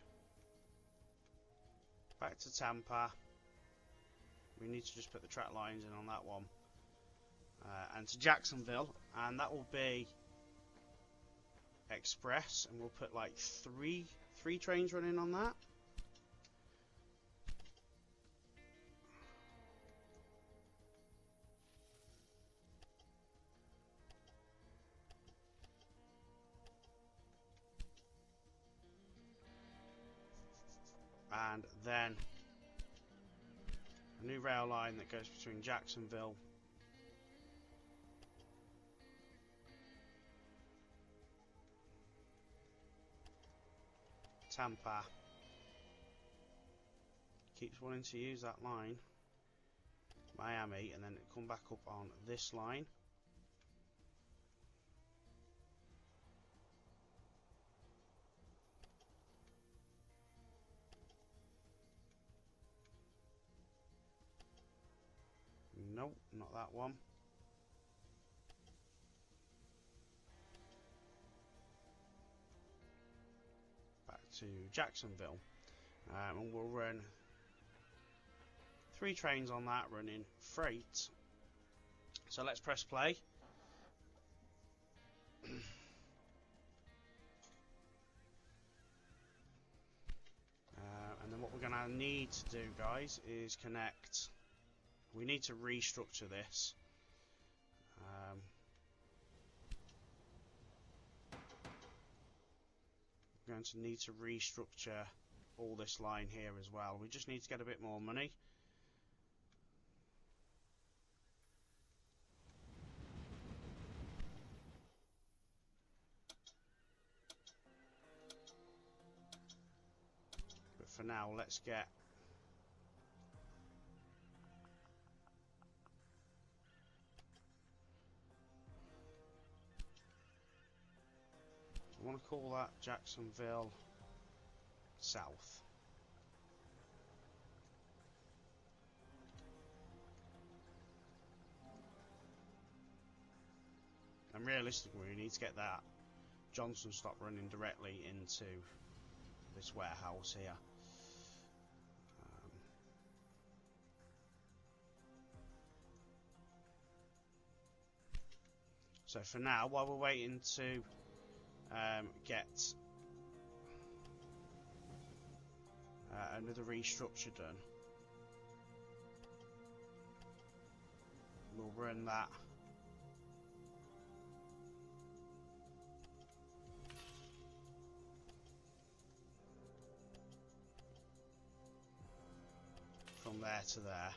A: back to Tampa. We need to just put the track lines in on that one, and to Jacksonville, and that will be express, and we'll put like three trains running on that. And then a new rail line that goes between Jacksonville Tampa. Keeps wanting to use that line. Miami, and then come back up on this line. Nope, not that one. Back to Jacksonville, and we'll run 3 trains on that running freight. So let's press play. And then what we're going to need to do, guys, is connect. We need to restructure this. We're going to need to restructure all this line here as well. We just need to get a bit more money. But for now, let's get I want to call that Jacksonville South. And realistically, we need to get that Johnson stop running directly into this warehouse here. So for now, while we're waiting to get another restructure done, we'll run that from there to there.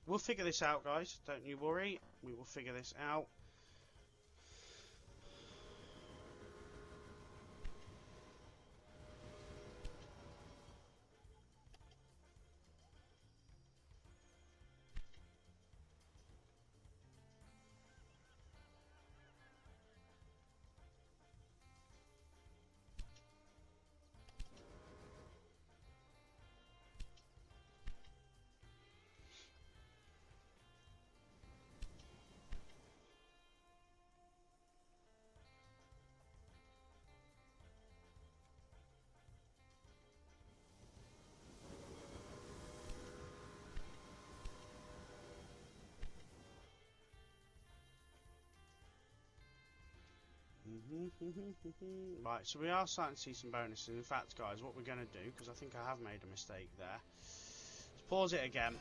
A: We'll figure this out, guys. Don't you worry. We will figure this out. Right, so we are starting to see some bonuses. In fact, guys, what we're going to do, because I think I have made a mistake there, let's pause it again.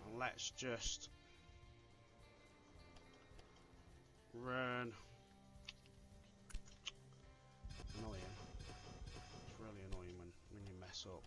A: And let's just run. Annoying. It's really annoying when you mess up.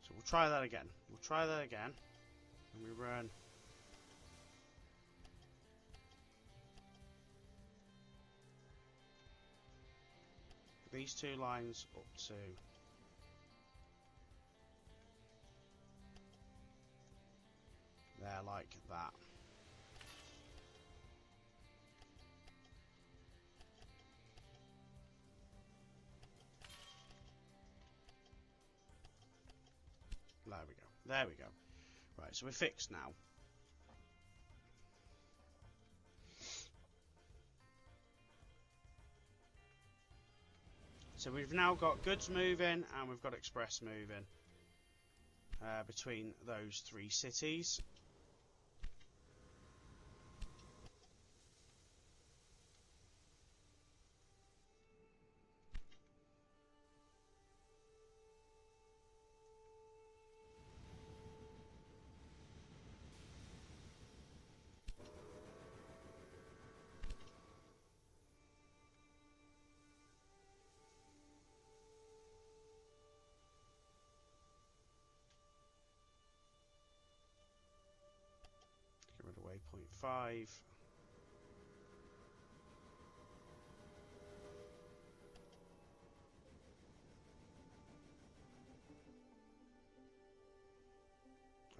A: So we'll try that again. We'll try that again. And we run. These two lines up to there, like that. There we go. There we go. Right, so we're fixed now. So we've now got goods moving and we've got express moving between those 3 cities. 1.5.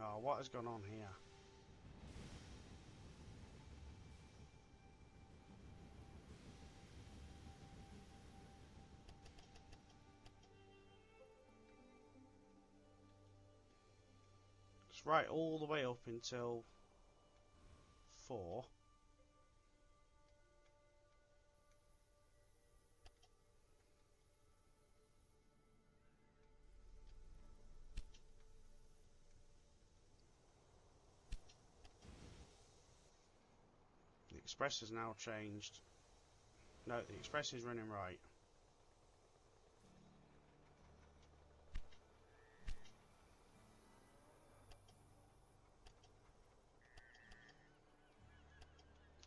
A: Oh, what has gone on here? It's right all the way up until 4. The express has now changed. No, the express is running right.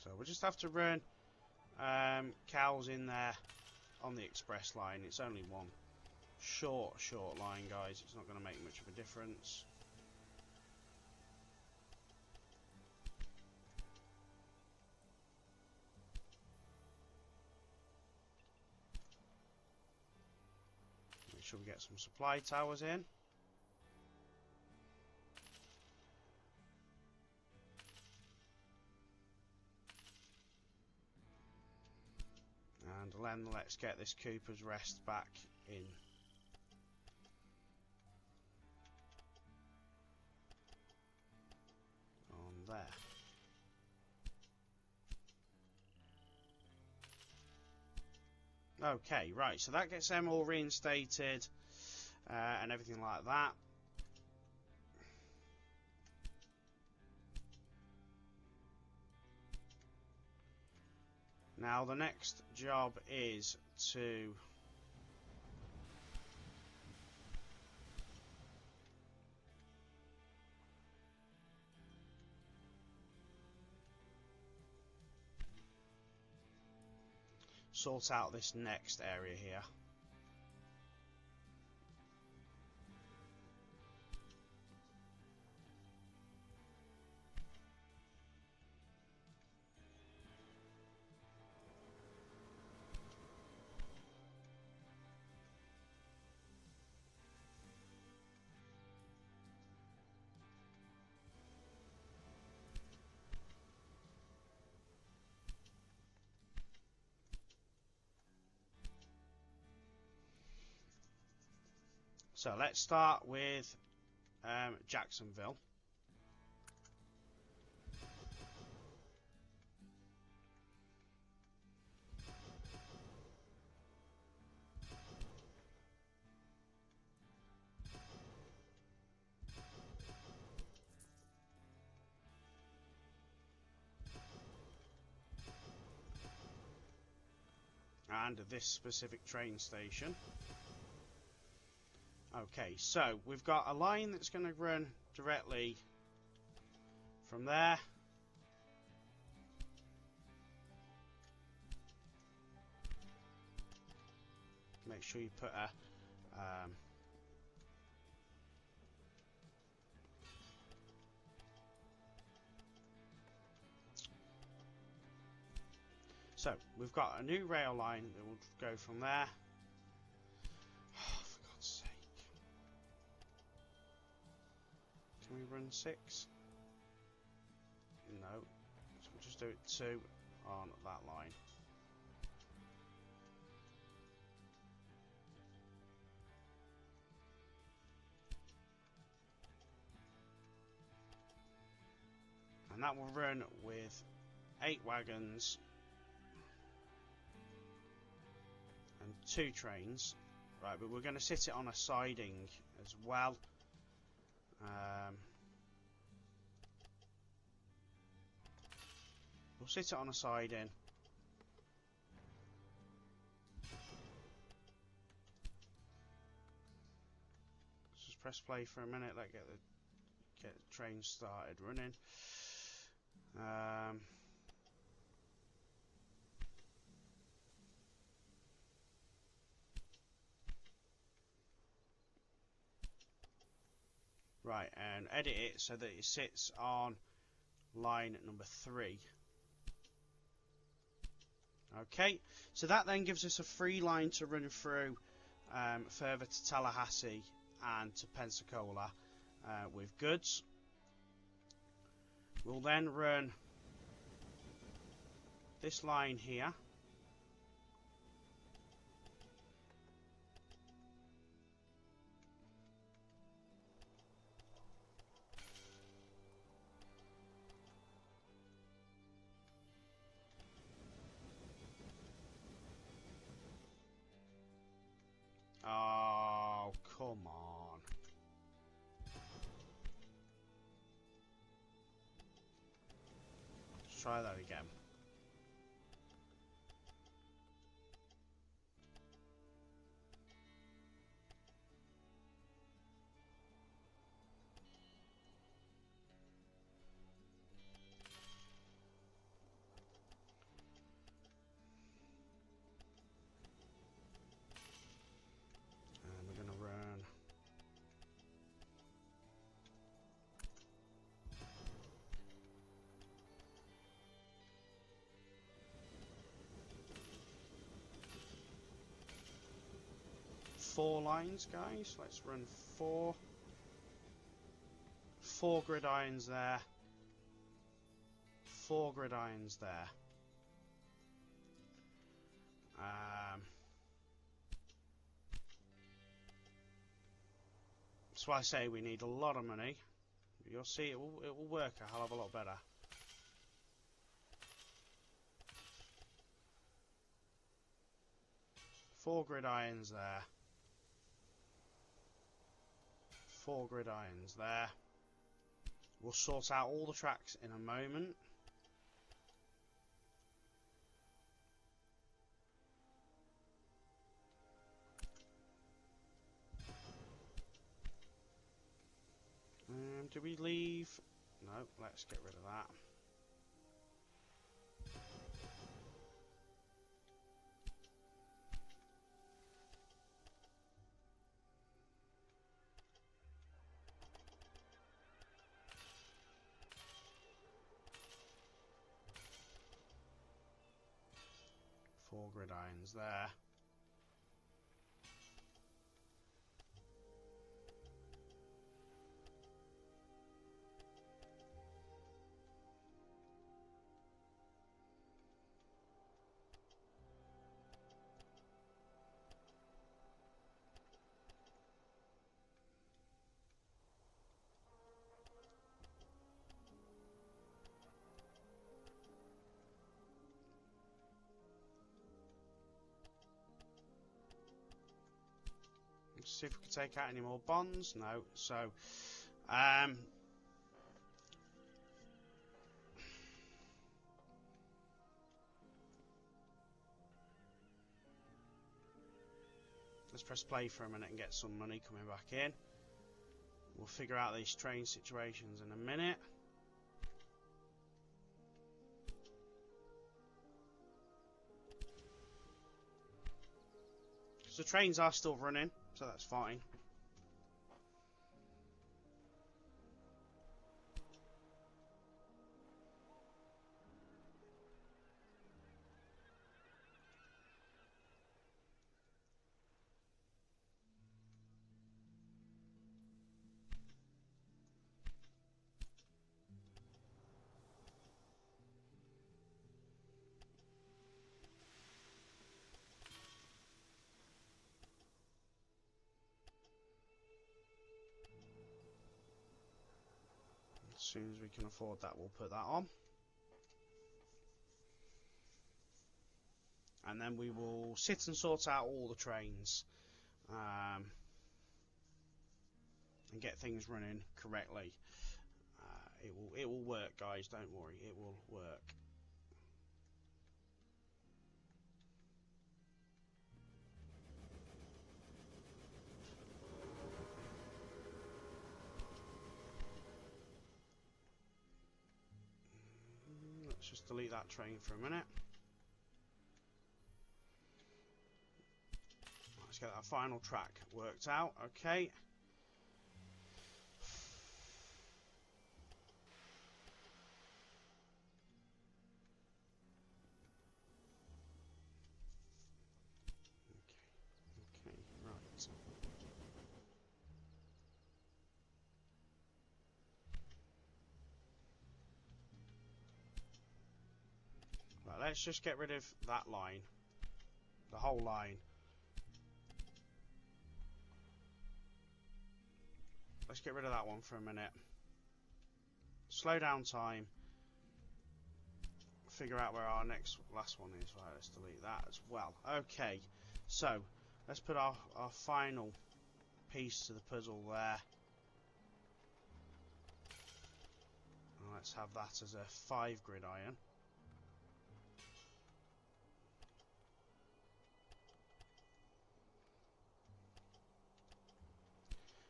A: So we'll just have to run cows in there on the express line. It's only one short line, guys. It's not going to make much of a difference. Make sure we get some supply towers in. And then let's get this Cooper's Rest back in. On there. Okay, right, so that gets them all reinstated and everything like that. Now the next job is to sort out this next area here. So let's start with Jacksonville. And this specific train station. Okay, so we've got a line that's going to run directly from there. Make sure you put a so we've got a new rail line that will go from there. Oh, for God's sake. Can we run 6? No. So we'll just do it 2 on that line. And that will run with 8 wagons and 2 trains. Right, but we're going to sit it on a siding as well. We'll sit it on a siding. Let's just press play for a minute. Let's get the train started running. Right, and edit it so that it sits on line at number 3. Okay, so that then gives us a free line to run through further to Tallahassee and to Pensacola with goods. We'll then run this line here. Oh, come on. Let's try that again. And we're going to run 4 lines, guys. Let's run 4 gridirons there, 4 gridirons there. That's why I say we need a lot of money. You'll see it will work a hell of a lot better. Four gridirons there. 4 gridirons there. We'll sort out all the tracks in a moment. Do we leave? No, let's get rid of that. Four gridirons there. See if we can take out any more bonds. No. So, let's press play for a minute and get some money coming back in. We'll figure out these train situations in a minute. So the trains are still running, so that's fine. As soon as we can afford that, we'll put that on. And then we will sit and sort out all the trains and get things running correctly. It will work, guys, don't worry, it will work. Let's just delete that train for a minute. Let's get that final track worked out. Okay. let's just get rid of that line. The whole line. Let's get rid of that one for a minute. Slow down time. Figure out where our last one is. Right, let's delete that as well. Okay, so let's put our final piece to the puzzle there. And let's have that as a 5 grid iron.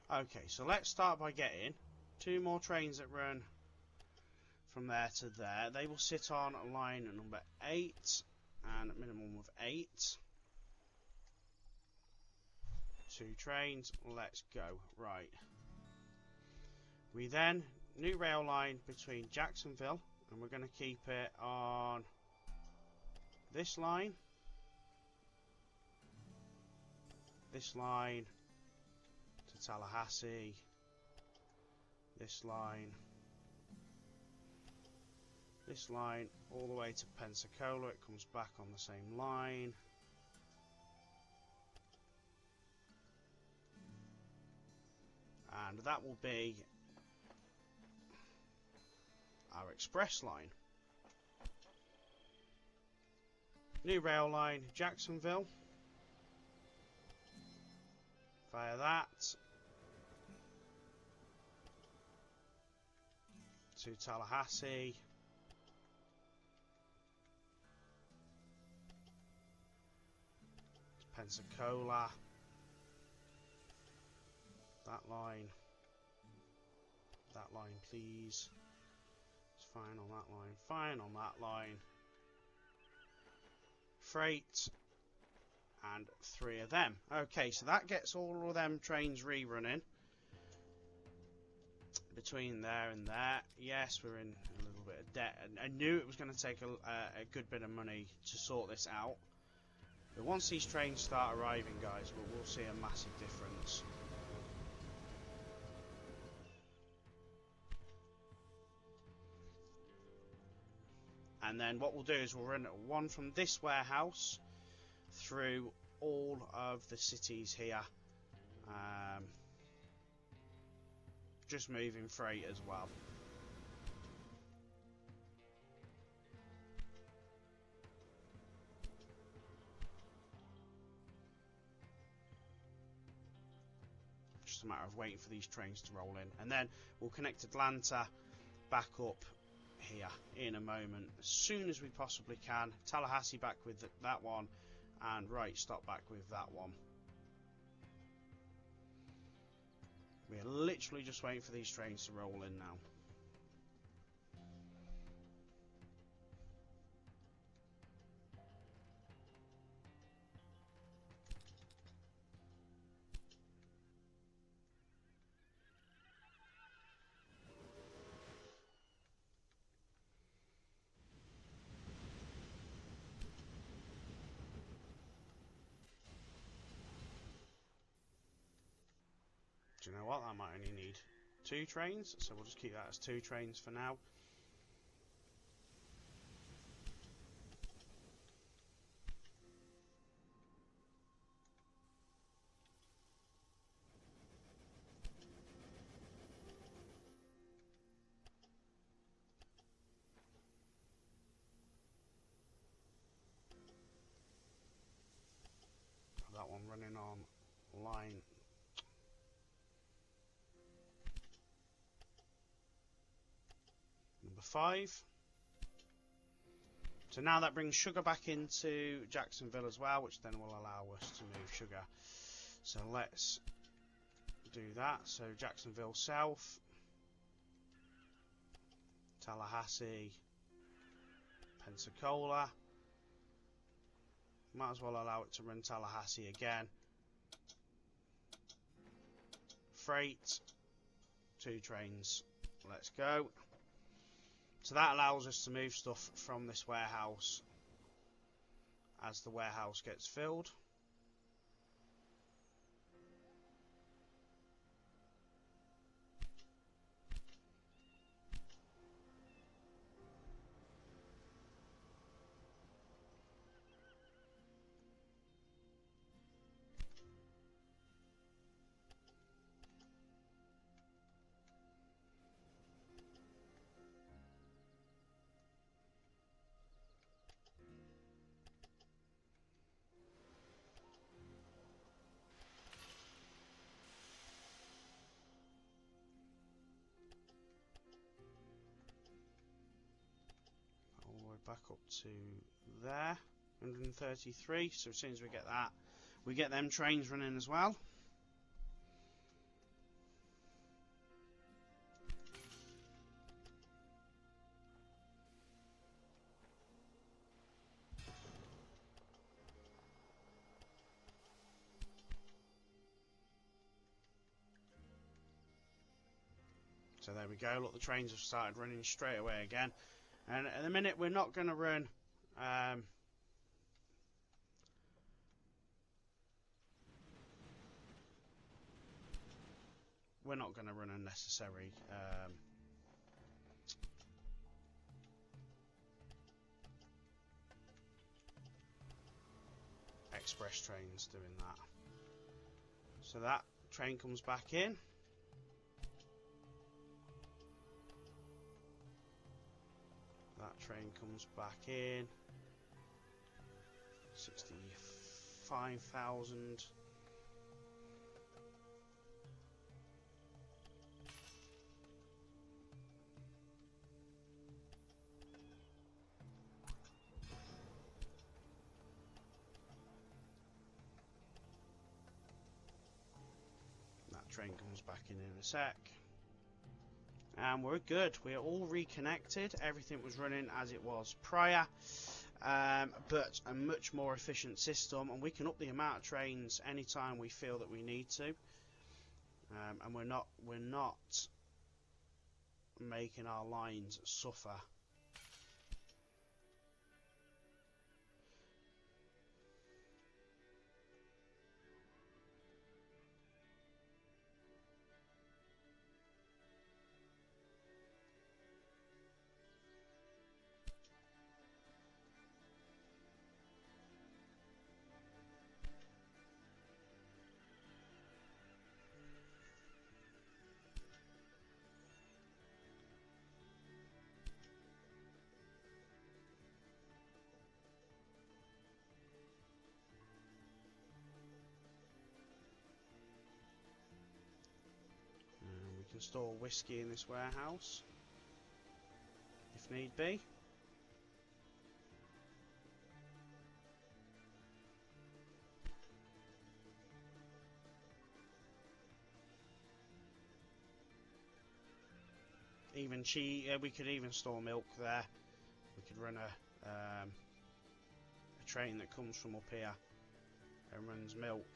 A: Okay, so let's start by getting 2 more trains that run from there to there. They will sit on line number 8 and a minimum of 8. 2 trains, let's go. Right. We then, new rail line between Jacksonville, and we're going to keep it on this line. This line to Tallahassee. This line all the way to Pensacola. It comes back on the same line. And that will be our express line. New rail line, Jacksonville. Via that to Tallahassee. To Pensacola. That line, please. It's fine on that line, fine on that line. Freight, and 3 of them. Okay, so that gets all of them trains rerunning between there and there. Yes, we're in a little bit of debt, and I knew it was going to take a good bit of money to sort this out. But once these trains start arriving, guys, we'll see a massive difference. And then what we'll do is we'll run one from this warehouse through all of the cities here. Just moving freight as well. Just a matter of waiting for these trains to roll in. And then we'll connect Atlanta back up here in a moment, as soon as we possibly can. Tallahassee back with that one, and Wright stop back with that one. We're literally just waiting for these trains to roll in now. Do you know what? That might only need 2 trains, so we'll just keep that as 2 trains for now. That one running on line number 5. So now that brings sugar back into Jacksonville as well, which then will allow us to move sugar. So let's do that. So Jacksonville South, Tallahassee, Pensacola. Might as well allow it to run Tallahassee again. Freight, 2 trains. Let's go. So that allows us to move stuff from this warehouse as the warehouse gets filled. back up to there, 133. So as soon as we get that, we get them trains running as well. So there we go, look, the trains have started running straight away again. And at the minute we're not going to run unnecessary express trains doing that. So that train comes back in. That train comes back in. 65,000. That train comes back in a sec. And we're good. We're all reconnected. Everything was running as it was prior, but a much more efficient system, and we can up the amount of trains anytime we feel that we need to. And we're not making our lines suffer. We can store whiskey in this warehouse if need be. Even we could even store milk there. We could run a train that comes from up here and runs milk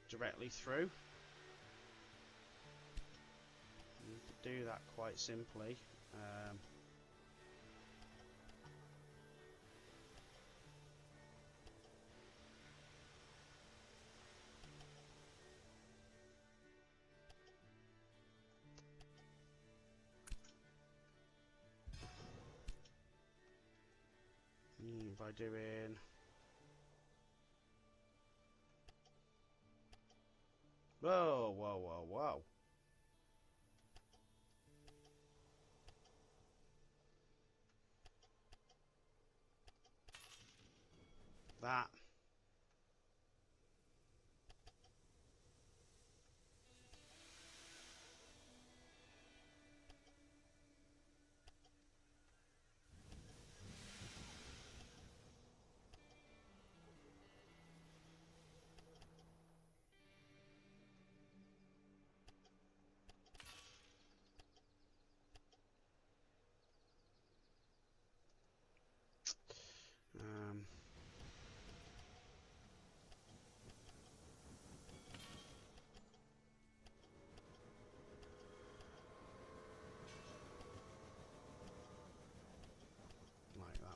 A: directly through. You could do that quite simply. By doing whoa. That.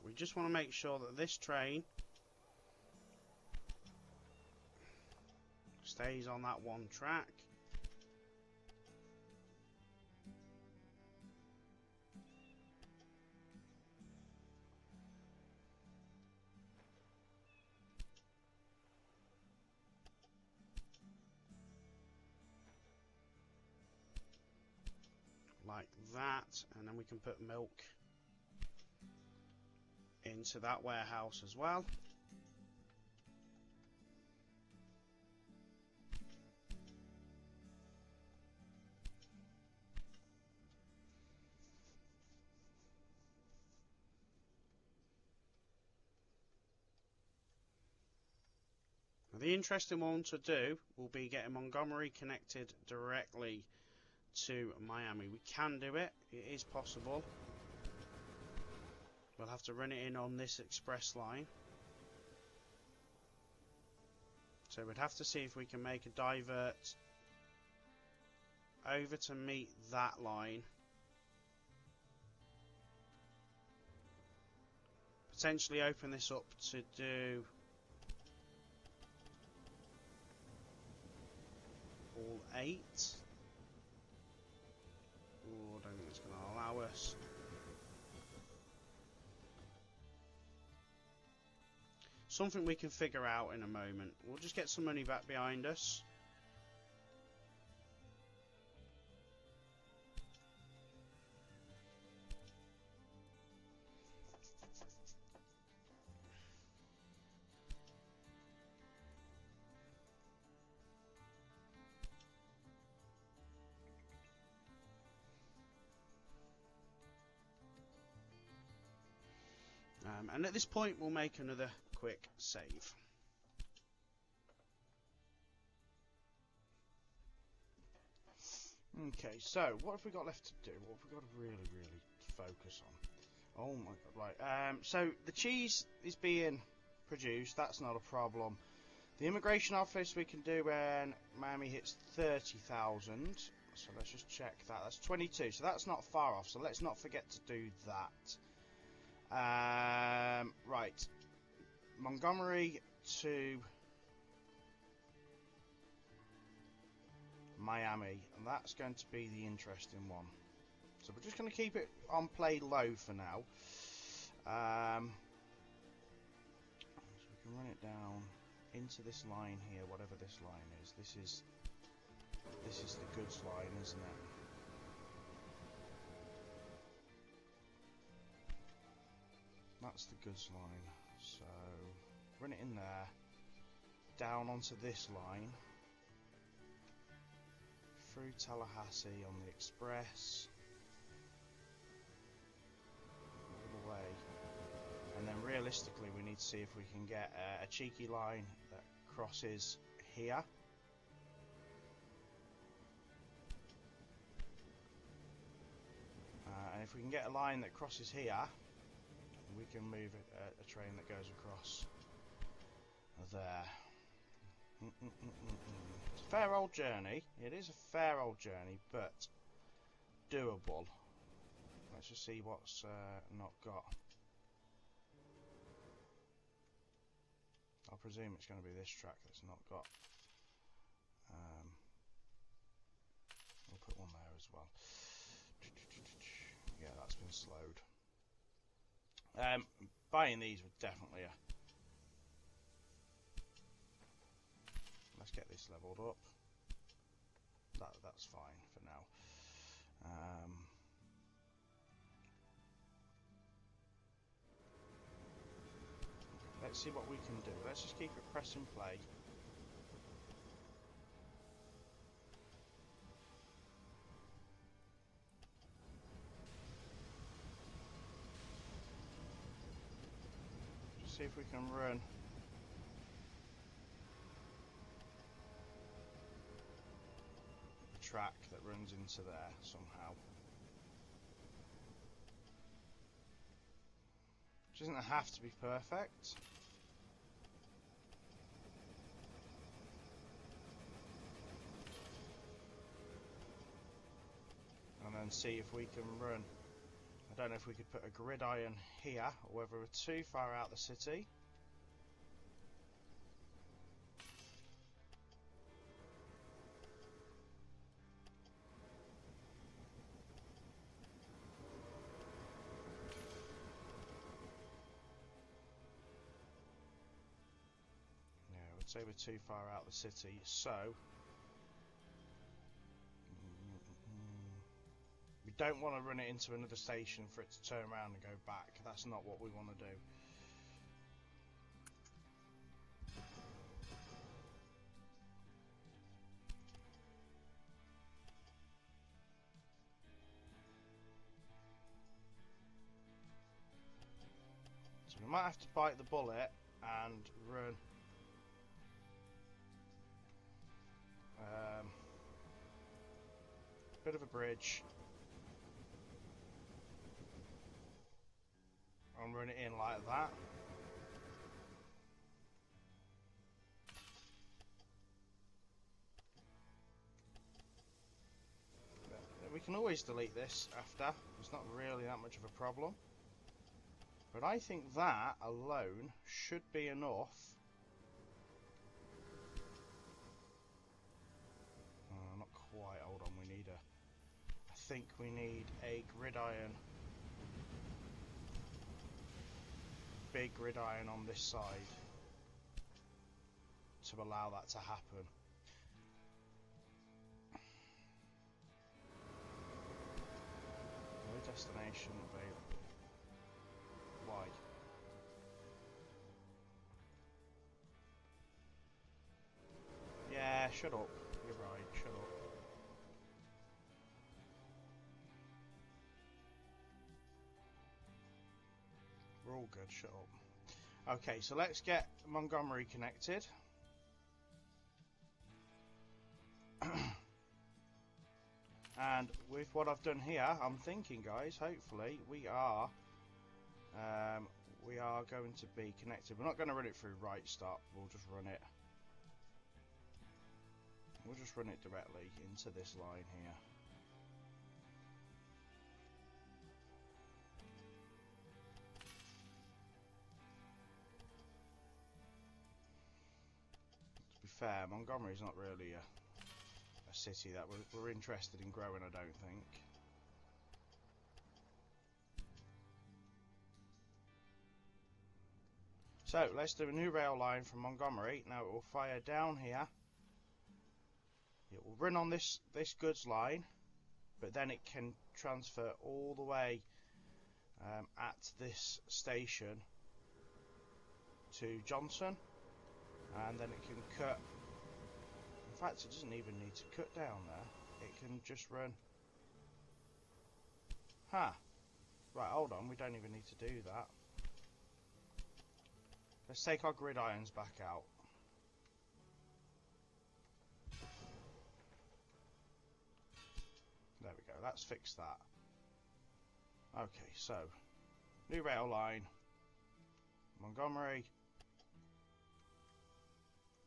A: We just want to make sure that this train stays on that one track. Like that, and then we can put milk into that warehouse as well. the interesting one to do will be getting Montgomery connected directly to Miami. We can do it. It is possible. We'll have to run it in on this express line. So we'd have to see if we can make a divert over to meet that line. Potentially open this up to do all 8. Oh, I don't think it's going to allow us. Something we can figure out in a moment. We'll just get some money back behind us. And at this point, we'll make another quick save. Okay, so what have we got left to do? What have we got to really focus on? Oh my god, right. So the cheese is being produced. That's not a problem. The immigration office we can do when Miami hits 30,000. So let's just check that. That's 22. So that's not far off. So let's not forget to do that. Right, Montgomery to Miami, and that's going to be the interesting one. So we're just going to keep it on play low for now. So we can run it down into this line here, whatever this line is. This is the goods line, isn't it? That's the goods line, so run it in there, down onto this line, through Tallahassee on the express, all the way, and then realistically we need to see if we can get a cheeky line that crosses here. And if we can get a line that crosses here, we can move a train that goes across there. It's a fair old journey. It is a fair old journey, but doable. Let's just see what's not got. I presume it's going to be this track that's not got. We'll put one there as well. Yeah, that's been slowed. Buying these would definitely let's get this leveled up. That's fine for now. Let's see what we can do. Let's just keep it press and play. See if we can run the track that runs into there somehow. Which doesn't have to be perfect. And then see if we can run. I don't know if we could put a gridiron here, or whether we're too far out the city. Yeah, I would say we're too far out the city, so we don't want to run it into another station for it to turn around and go back. That's not what we want to do. So we might have to bite the bullet and run Bit of a bridge. And run it in like that. We can always delete this after. It's not really that much of a problem. But I think that alone should be enough. Oh, not quite. Hold on. We need a... I think we need a gridiron. Big gridiron on this side to allow that to happen. No destination available. Why? Yeah, shut up. You're right, shut up. We're all good, shut up. Okay, so let's get Montgomery connected. And with what I've done here, I'm thinking, guys, hopefully we are going to be connected. We're not going to run it through right stop. We'll just run it. We'll just run it directly into this line here. To be fair, Montgomery's not really a city that we're interested in growing, I don't think. So let's do a new rail line from Montgomery. Now it will fire down here. It will run on this goods line, but then it can transfer all the way at this station to Johnson, and then it can cut. In fact, it doesn't even need to cut down there. It can just run. Huh. Right, hold on. We don't even need to do that. Let's take our gridirons back out. There we go. That's fixed that. Okay, so new rail line. Montgomery.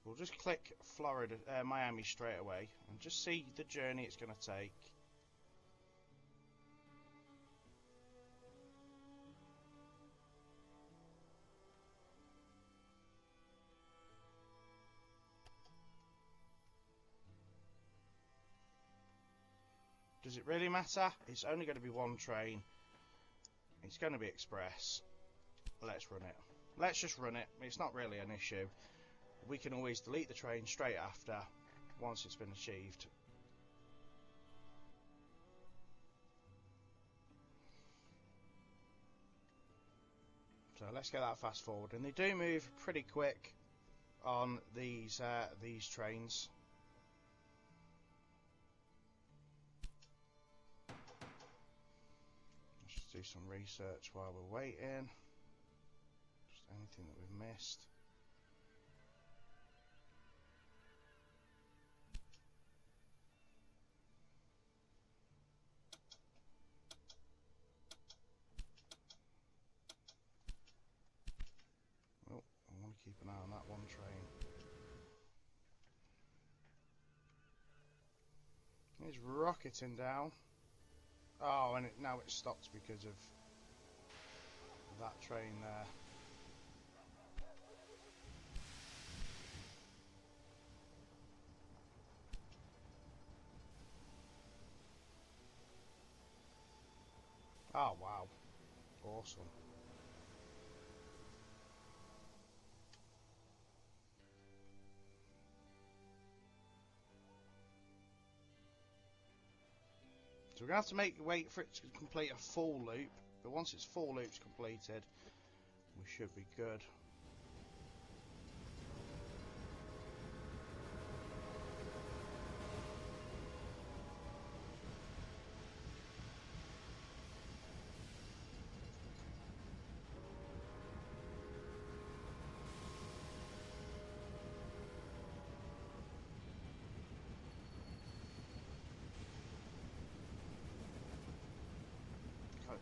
A: We'll just click Miami straight away and just see the journey it's going to take. Does it really matter? It's only going to be one train. It's going to be express. Let's run it. Let's just run it. It's not really an issue. We can always delete the train straight after, once it's been achieved. So let's get that fast forward. And they do move pretty quick on these trains. Let's just do some research while we're waiting. Just anything that we've missed. Keep an eye on that one train. It's rocketing down. Oh, and now it stopped because of that train there. Oh, wow. Awesome. So we're going to have to wait for it to complete a full loop, but once its full loop's completed, we should be good.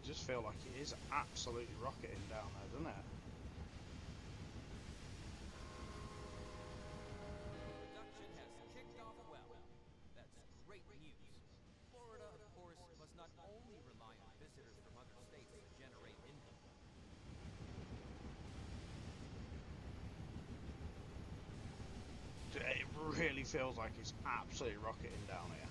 A: just feel like it is absolutely rocketing down there, doesn't it?
B: Production has kicked off well. That's great news. Florida, of course, must not only rely on visitors from other states to generate income.
A: It really feels like it's absolutely rocketing down here.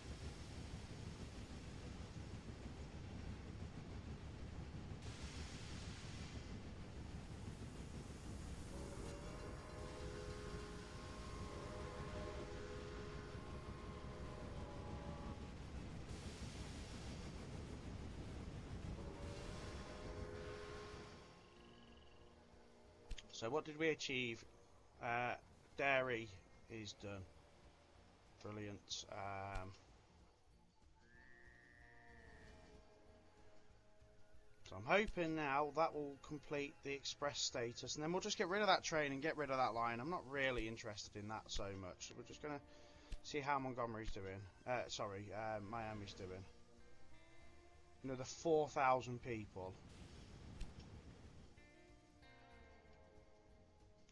A: So what did we achieve? Dairy is done. Brilliant. So I'm hoping now that will complete the express status, and then we'll just get rid of that train and get rid of that line. I'm not really interested in that so much. So we're just going to see how Montgomery's doing. Miami's doing. Another 4,000 people.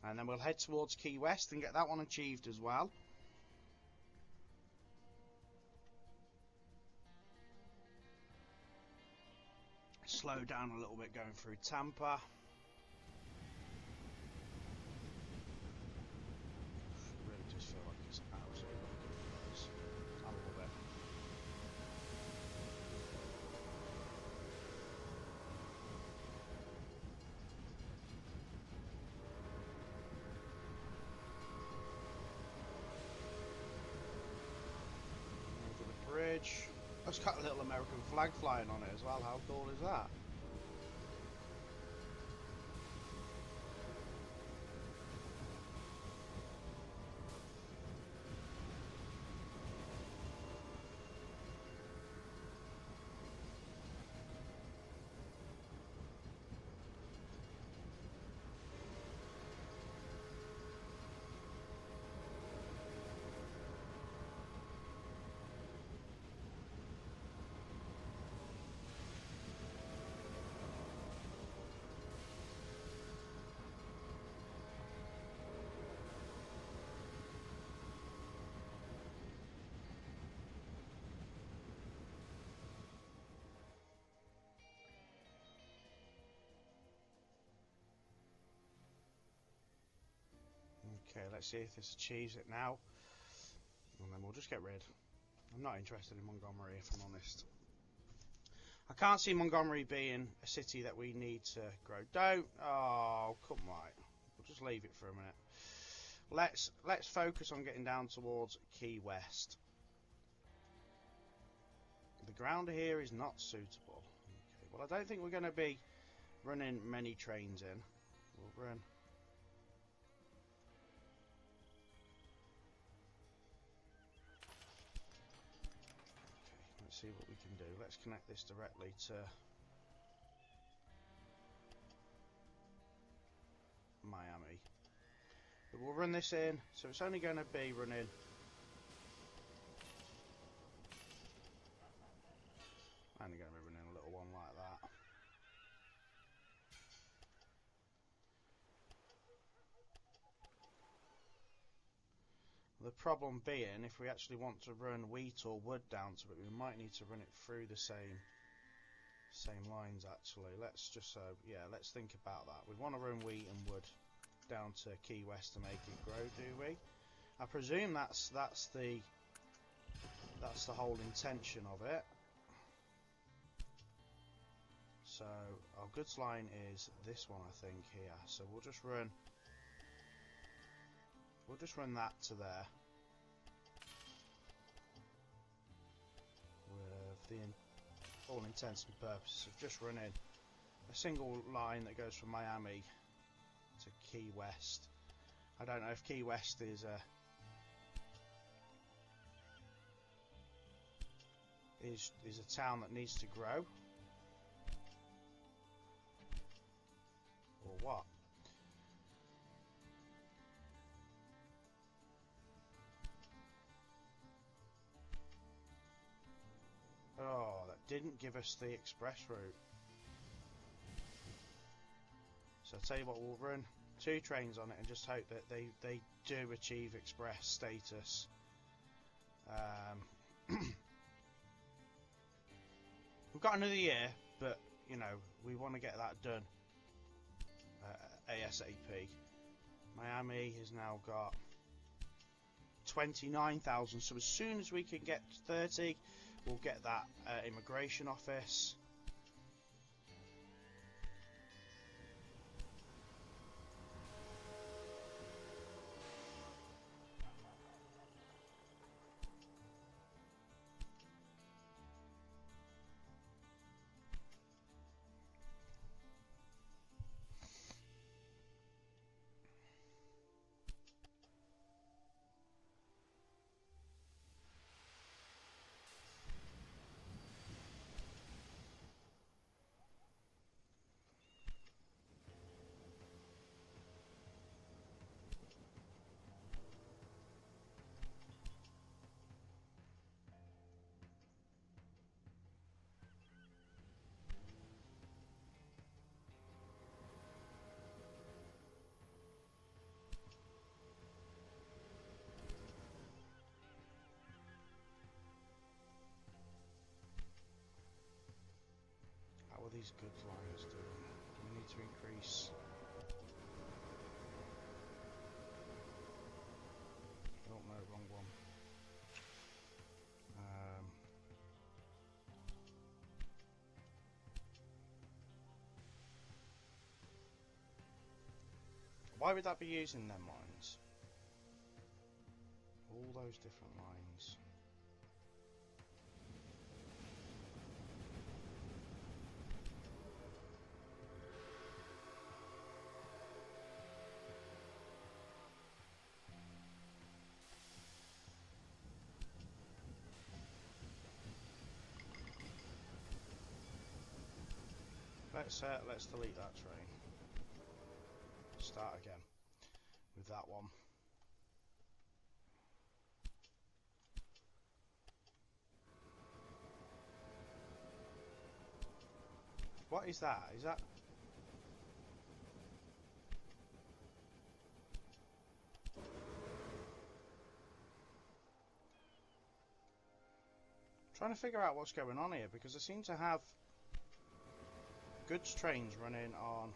A: And then we'll head towards Key West and get that one achieved as well. Slow down a little bit going through Tampa. Really just feel like it's absolutely ridiculous. A little bit. Over the bridge. It's got a little American flag flying on it as well. How cool is that? Okay, let's see if this achieves it now. And then we'll just get rid. I'm not interested in Montgomery, if I'm honest. I can't see Montgomery being a city that we need to grow. Don't. Oh, come on. We'll just leave it for a minute. Let's focus on getting down towards Key West. The ground here is not suitable. Okay, well, I don't think we're going to be running many trains in. We'll run. See what we can do. Let's connect this directly to Miami. But we'll run this in, so it's only going to be running only going to be running a little one like that. The problem being, if we actually want to run wheat or wood down to it, we might need to run it through the same lines actually. Let's just let's think about that. We want to run wheat and wood down to Key West to make it grow, do we? I presume that's the whole intention of it. So our goods line is this one, I think, here. So we'll just run that to there. With the all intents and purposes of just running a single line that goes from Miami to Key West. I don't know if Key West is a town that needs to grow or what. Oh, that didn't give us the express route. So I'll tell you what, we'll run 2 trains on it and just hope that they do achieve express status. We've got another year, but you know, we want to get that done ASAP. Miami has now got 29,000, so as soon as we can get 30, we'll get that immigration office. How are these goods lines doing? Do we need to increase? Oh no, wrong one. Why would that be using them lines? All those different lines. Let's delete that train. Start again with that one. What is that? Is that... Trying to figure out what's going on here, because I seem to have goods trains running on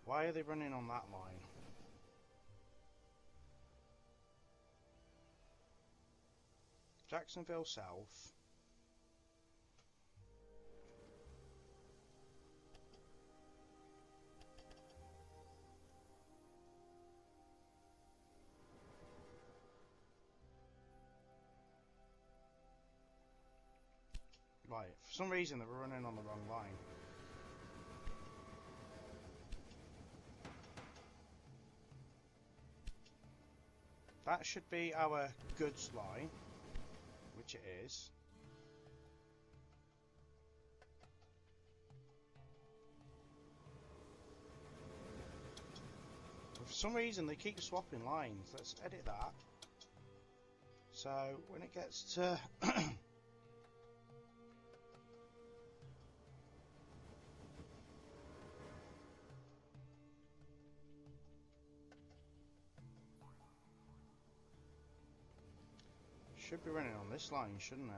A: why are they running on that line? Jacksonville South. Right, for some reason they were running on the wrong line. That should be our goods line, which it is. But for some reason they keep swapping lines. Let's edit that. So when it gets to should be running on this line, shouldn't it?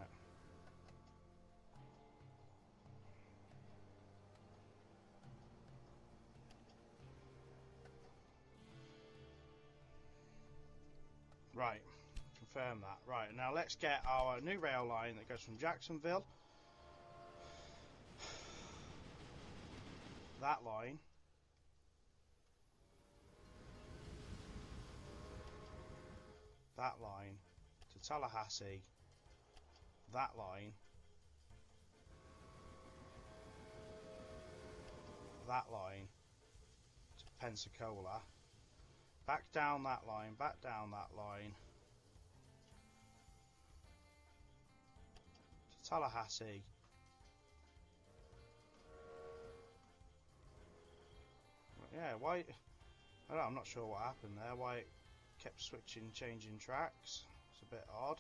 A: Right, confirm that. Right, now let's get our new rail line that goes from Jacksonville. That line. That line. To Tallahassee, that line, that line to Pensacola, back down that line, back down that line to Tallahassee. Yeah, why? I'm not sure what happened there. Why it kept changing tracks. It's a bit odd.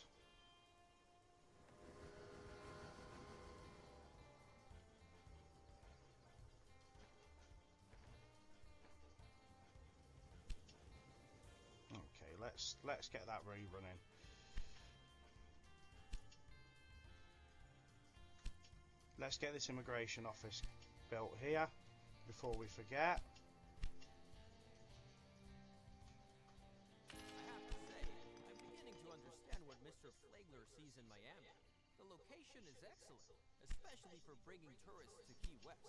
A: Okay, let's get that rerunning. Let's get this immigration office built here before we forget.
B: I have to say, I'm beginning to understand what Mr. Flagler sees in Miami. The location is excellent, especially for bringing tourists to Key West.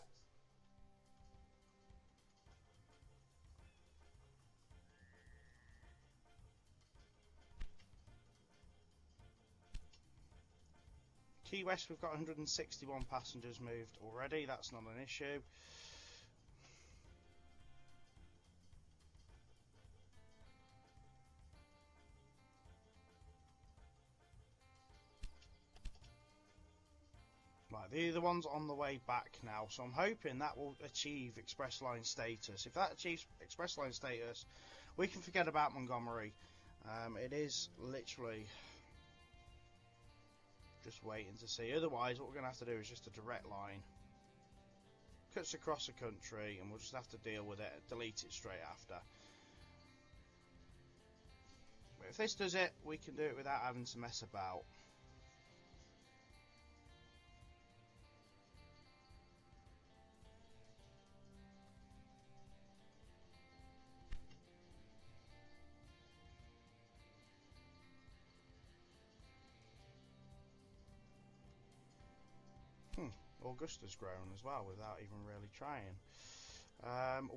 A: Key West, we've got 161 passengers moved already. That's not an issue. Right, they're the ones on the way back now, so I'm hoping that will achieve express line status. If that achieves express line status, we can forget about Montgomery. It is literally just waiting to see. Otherwise, what we're going to have to do is just a direct line. Cuts across the country, and we'll just have to deal with it, delete it straight after. But if this does it, we can do it without having to mess about. Augusta's grown as well without even really trying.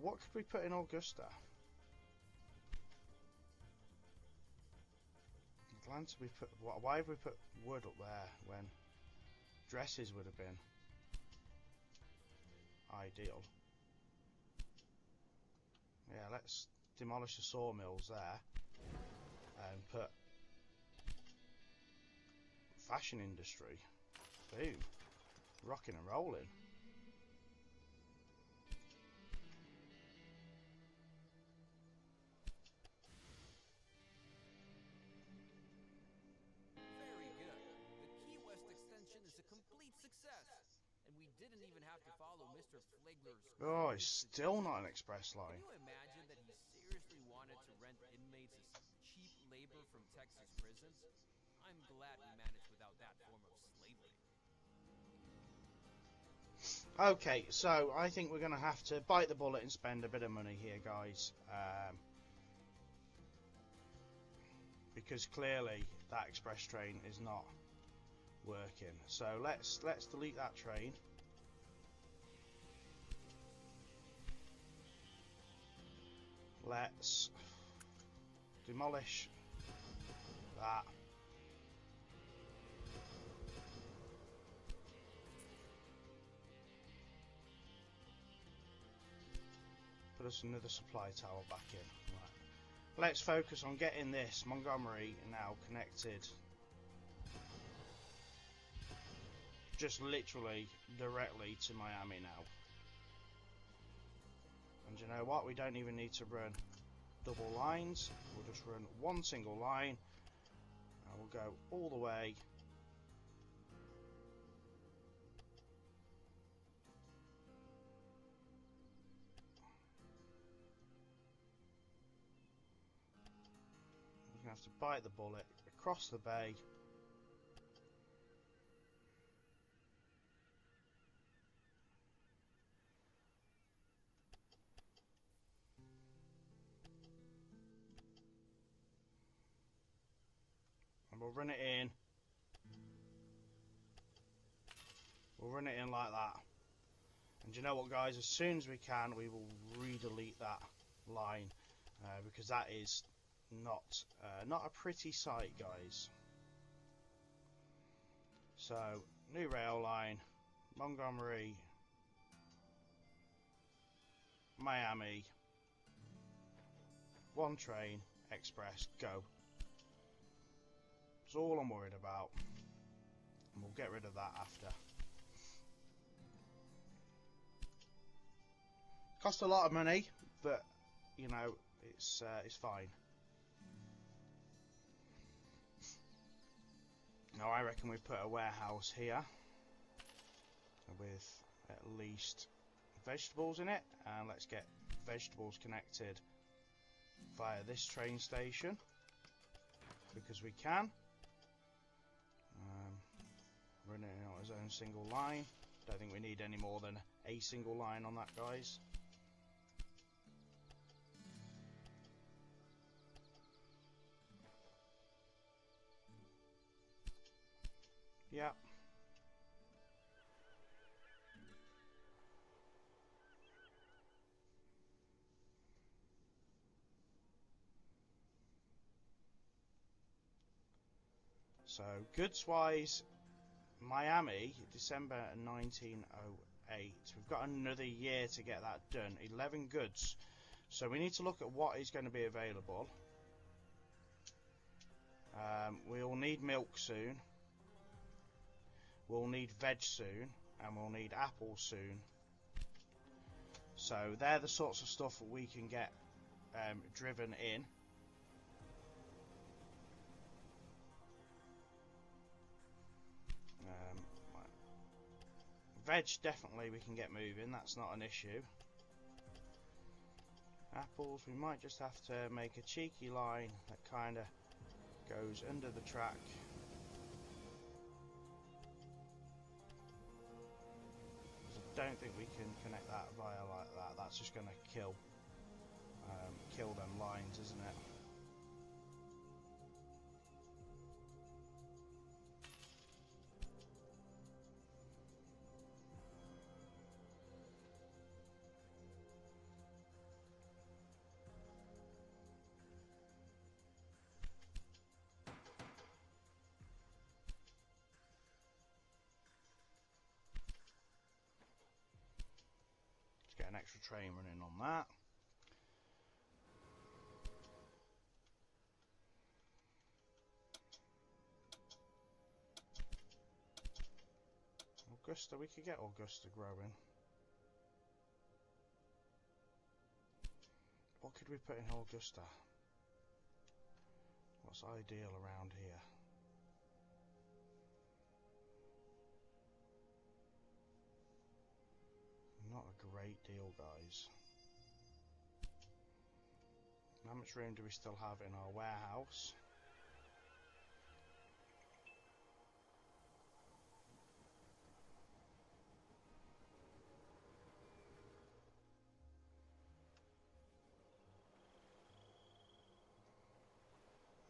A: What could we put in Augusta? Atlanta, we put. Why have we put wood up there when dresses would have been ideal? Yeah, let's demolish the sawmills there and put fashion industry. Boom. Rocking and rolling.
B: Very good. The Key West extension is a complete success. And we didn't even have to follow Mr. Flagler's...
A: Oh, it's still not an express line.
B: Can you imagine that he seriously wanted to rent inmates as cheap labor from Texas prisons? I'm glad we managed without that form of slavery.
A: Okay, so I think we're going to have to bite the bullet and spend a bit of money here, guys. Because clearly that express train is not working. So let's delete that train. Let's demolish that. Put us another supply tower back in. Right. Let's focus on getting this Montgomery now connected. Just literally directly to Miami now. And you know what? We don't even need to run double lines. We'll just run one single line. And we'll go all the way. We're going to have to bite the bullet across the bay. And we'll run it in. We'll run it in like that. And you know what, guys? As soon as we can, we will re-delete that line because that is not a pretty sight, guys. So, new rail line, Montgomery, Miami, one train, express, go. That's all I'm worried about. And we'll get rid of that after. Cost a lot of money but you know, it's fine. Now I reckon we put a warehouse here with at least vegetables in it, and let's get vegetables connected via this train station because we can. Running it on its own single line. Don't think we need any more than a single line on that, guys. Yeah. So, goods-wise, Miami, December 1908. We've got another year to get that done. 11 goods. So we need to look at what is going to be available. We'll need milk soon. We'll need veg soon. And we'll need apples soon. So they're the sorts of stuff that we can get driven in. Veg, definitely we can get moving, that's not an issue. Apples, we might just have to make a cheeky line that kind of goes under the track. I don't think we can connect that via like that, that's just going to kill them lines, isn't it? Get an extra train running on that. Augusta, we could get Augusta growing. What could we put in Augusta? What's ideal around here? Not a great deal, guys. How much room do we still have in our warehouse?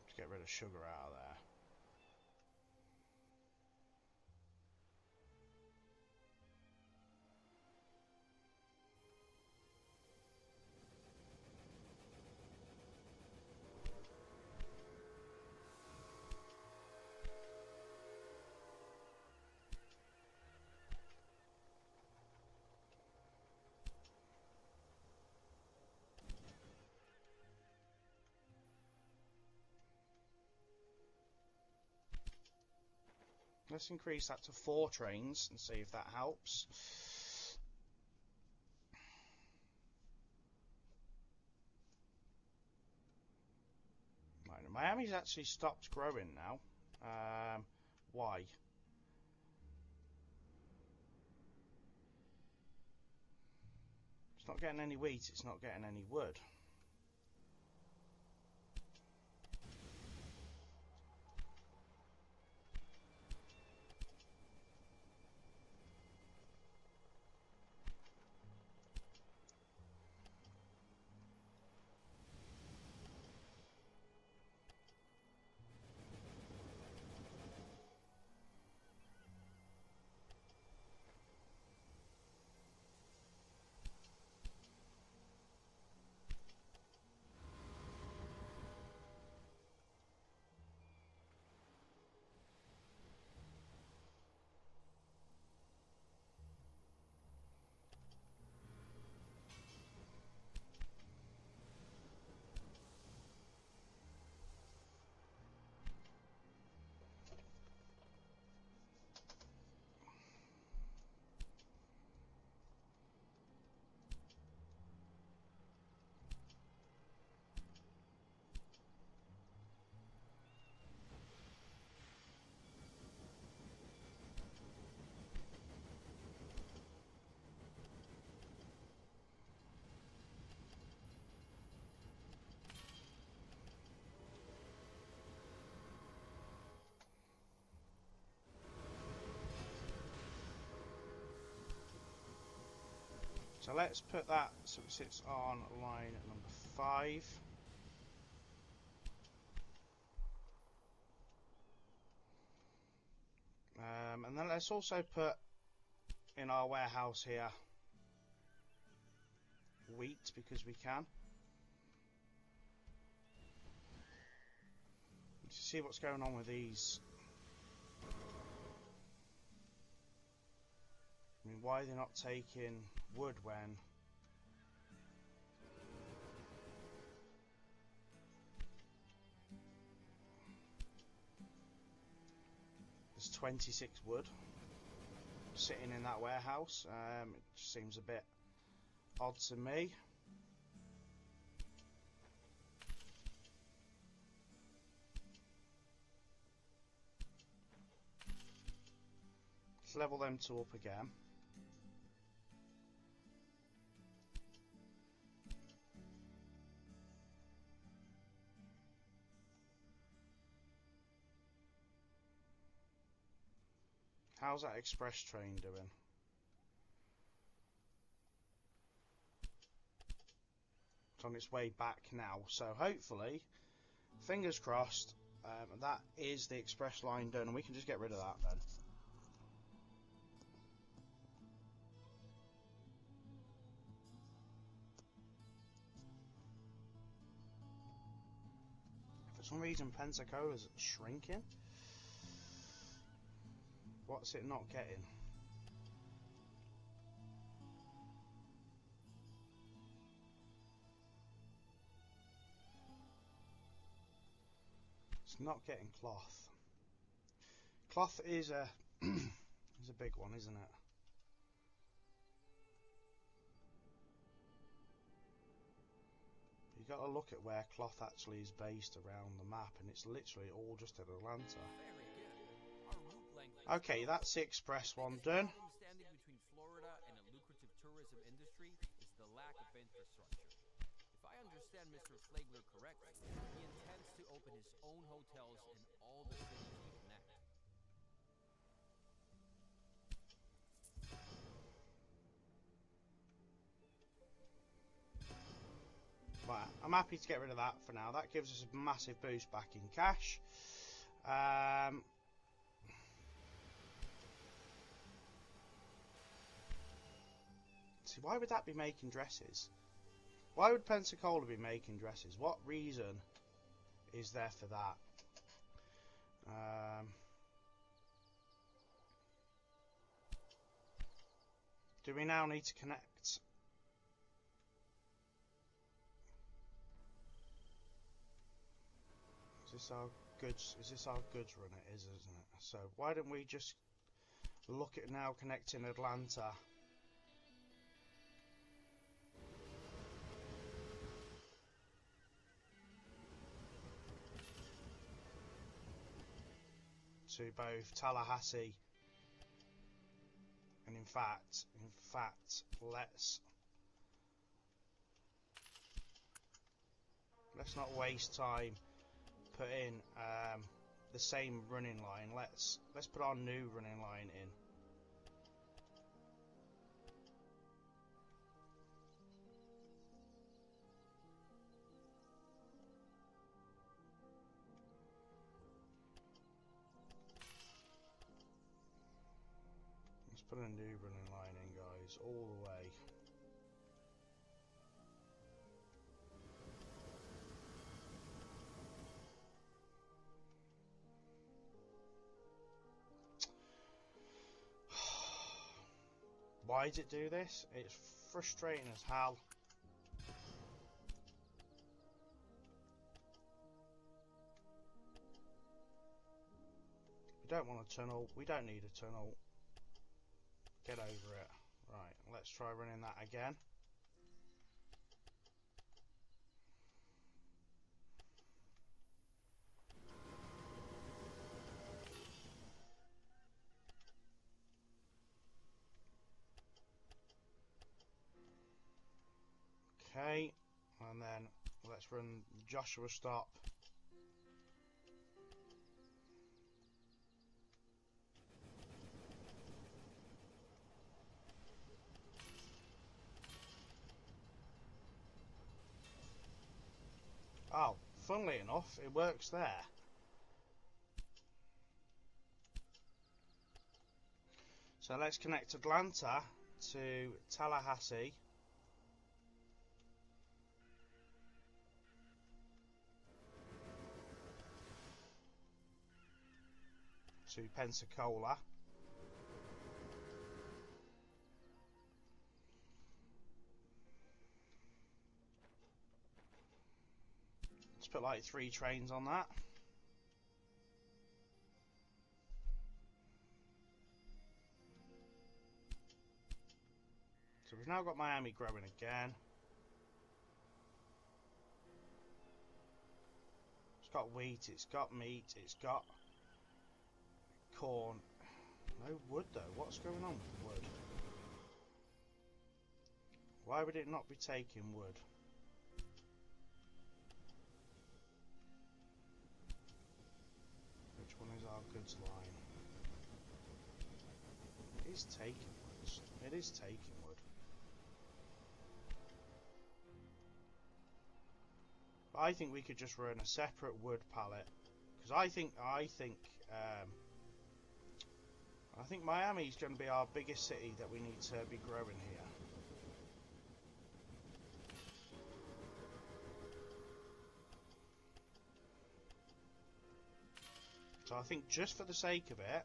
A: Let's get rid of sugar out of there. Let's increase that to 4 trains and see if that helps. Right, Miami's actually stopped growing now. Why? It's not getting any wheat, it's not getting any wood. So let's put that so it sits on line number 5. And then let's also put in our warehouse here wheat, because we can. Let's see what's going on with these. I mean, why are they not taking wood when... There's 26 wood sitting in that warehouse. It just seems a bit odd to me. Let's level them two up again. How's that express train doing? It's on its way back now, so hopefully, fingers crossed, that is the express line done, and we can just get rid of that then. For some reason, Pensacola's shrinking. What's it not getting? It's not getting cloth. Cloth is a is a big one, isn't it? You've got to look at where cloth actually is based around the map, and it's literally all just at Atlanta. Okay, that's the express one done.
B: Standing between Florida and a lucrative tourism industry is the lack of infrastructure. If I understand Mr. Flagler correctly, he intends to open his own hotels in all the cities we connect.
A: Right, I'm happy to get rid of that for now. That gives us a massive boost back in cash. See, why would that be making dresses? Why would Pensacola be making dresses? What reason is there for that? Do we now need to connect? Is this our goods? Is this our goods run? It is, isn't it? So why don't we just look at now connecting Atlanta? To both Tallahassee and in fact, let's not waste time putting the same running line. Let's put our new running line in. Let's put a new running line in, guys, all the way. Why does it do this? It's frustrating as hell. We don't want a tunnel. We don't need a tunnel. Get over it. Right, let's try running that again. Okay, and then let's run Joshua stop. Oh, funnily enough, it works there. So let's connect Atlanta to Tallahassee. To Pensacola. Let's put like 3 trains on that. So we've now got Miami growing again. It's got wheat, it's got meat, it's got corn. No wood though. What's going on with the wood? Why would it not be taking wood? Which one is our goods line? It is taking wood. It is taking wood. But I think we could just run a separate wood pallet, because I think Miami is going to be our biggest city that we need to be growing here. So I think just for the sake of it,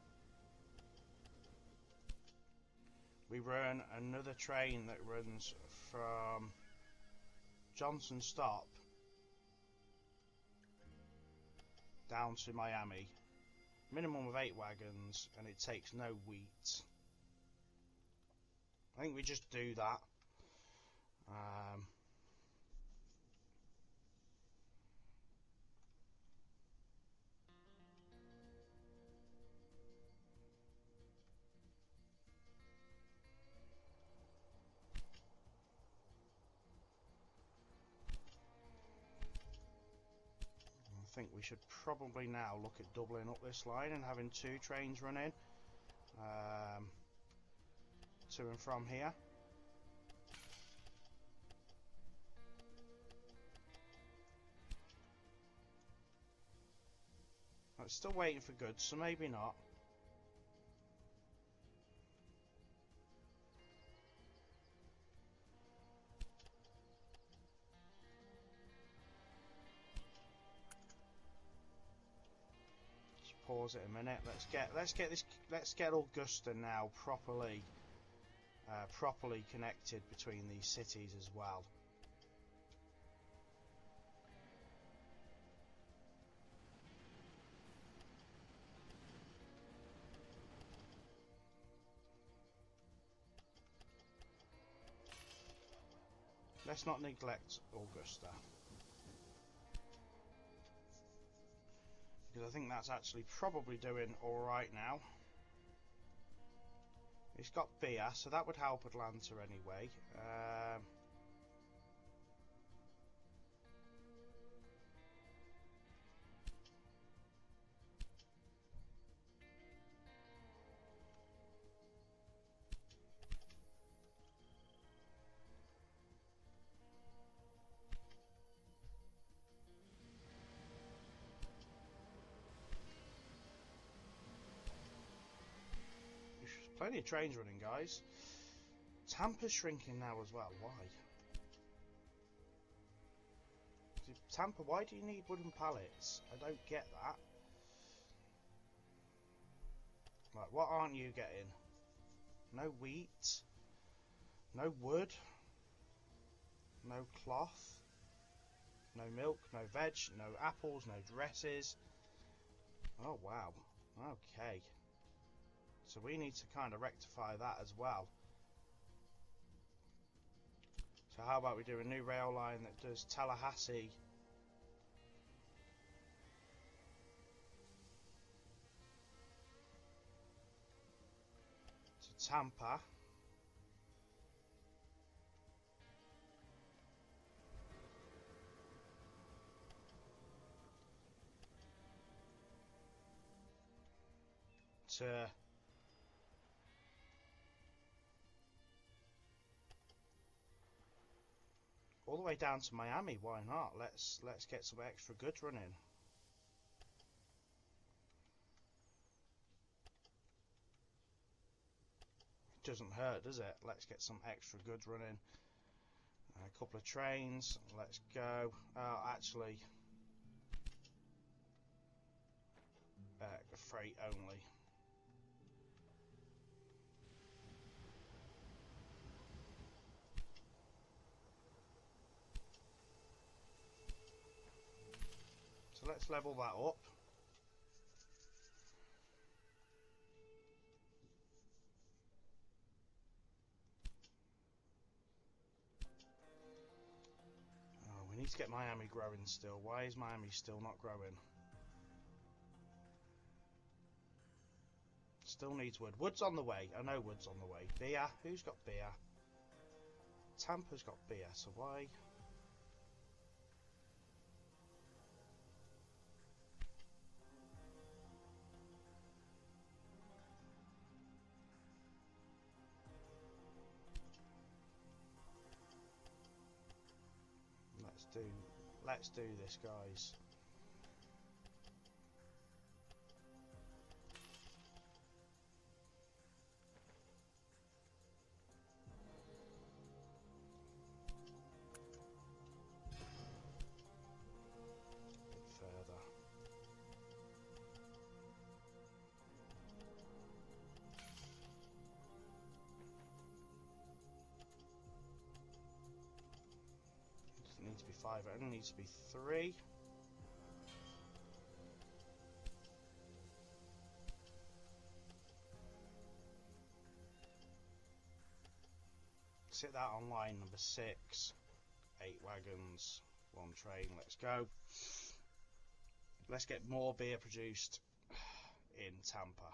A: we run another train that runs from Johnson Stop down to Miami. Minimum of 8 wagons, and it takes no wheat. I think we just do that. I think we should probably now look at doubling up this line and having 2 trains running to and from here. It's still waiting for goods, so maybe not. Pause it a minute. Let's get Augusta now properly connected between these cities as well. Let's not neglect Augusta, because I think that's actually probably doing alright now. It's got beer, so that would help Atlanta anyway. Plenty of trains running, guys. Tampa's shrinking now as well. Why? Tampa, why do you need wooden pallets? I don't get that. Right, what aren't you getting? No wheat. No wood. No cloth. No milk. No veg. No apples. No dresses. Oh, wow. Okay. So we need to kind of rectify that as well. So how about we do a new rail line that does Tallahassee to Tampa. To all the way down to Miami. Why not? Let's get some extra goods running. Doesn't hurt, does it? Let's get some extra goods running. A couple of trains. Let's go. Actually, freight only. So let's level that up. We need to get Miami growing still. Why is Miami still not growing? Still needs wood. Wood's on the way. I know wood's on the way. Beer. Who's got beer? Tampa's got beer, so why? Let's do this, guys. Need to be 5, it only needs to be 3. Sit that on line number 6. 8 wagons, 1 train. Let's go. Let's get more beer produced in Tampa.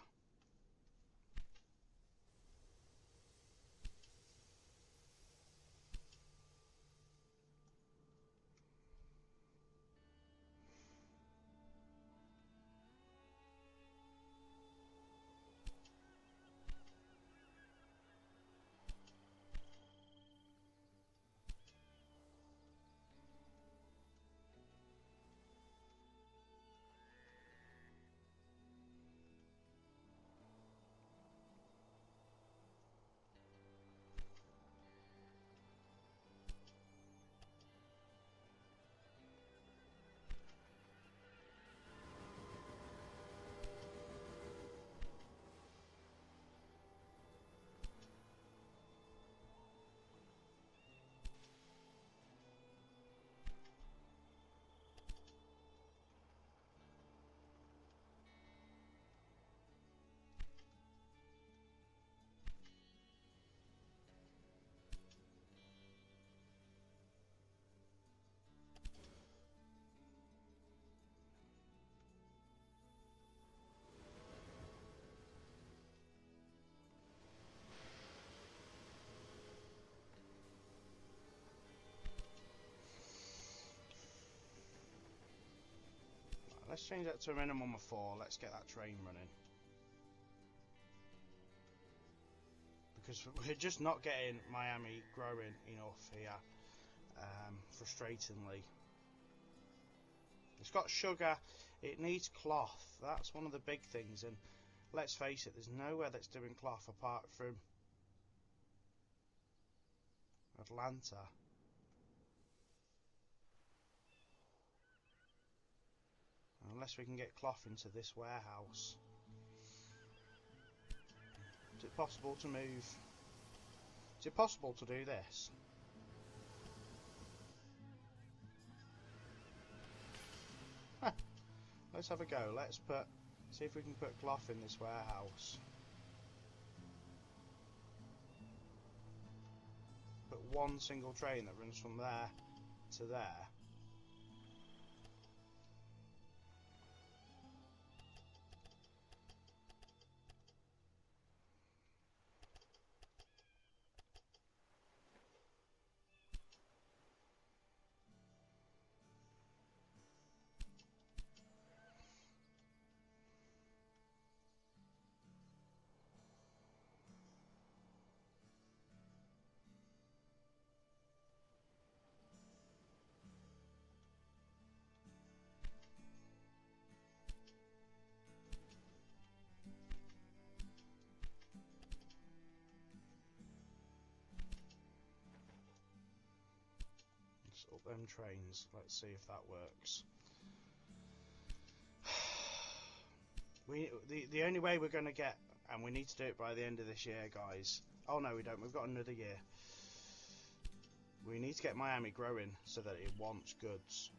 A: Let's change that to a minimum of 4. Let's get that train running. Because we're just not getting Miami growing enough here, frustratingly. It's got sugar, it needs cloth. That's one of the big things, and let's face it, there's nowhere that's doing cloth apart from Atlanta. Unless we can get cloth into this warehouse. Is it possible to move? Is it possible to do this? Huh. Let's have a go. Let's see if we can put cloth in this warehouse. Put one single train that runs from there to there. them trains. Let's see if that works. The only way we're going to get, and we need to do it by the end of this year, guys. Oh no, we don't. We've got another year. We need to get Miami growing so that it wants goods.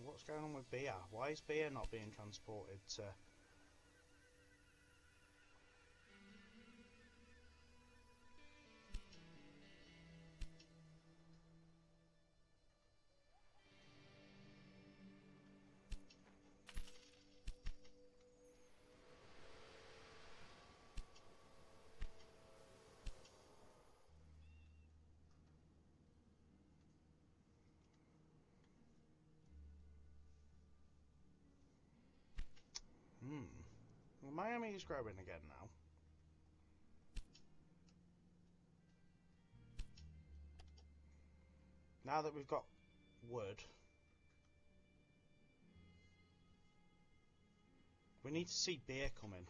A: What's going on with beer? Why is beer not being transported to... Well, Miami is growing again now. Now that we've got wood, we need to see beer coming.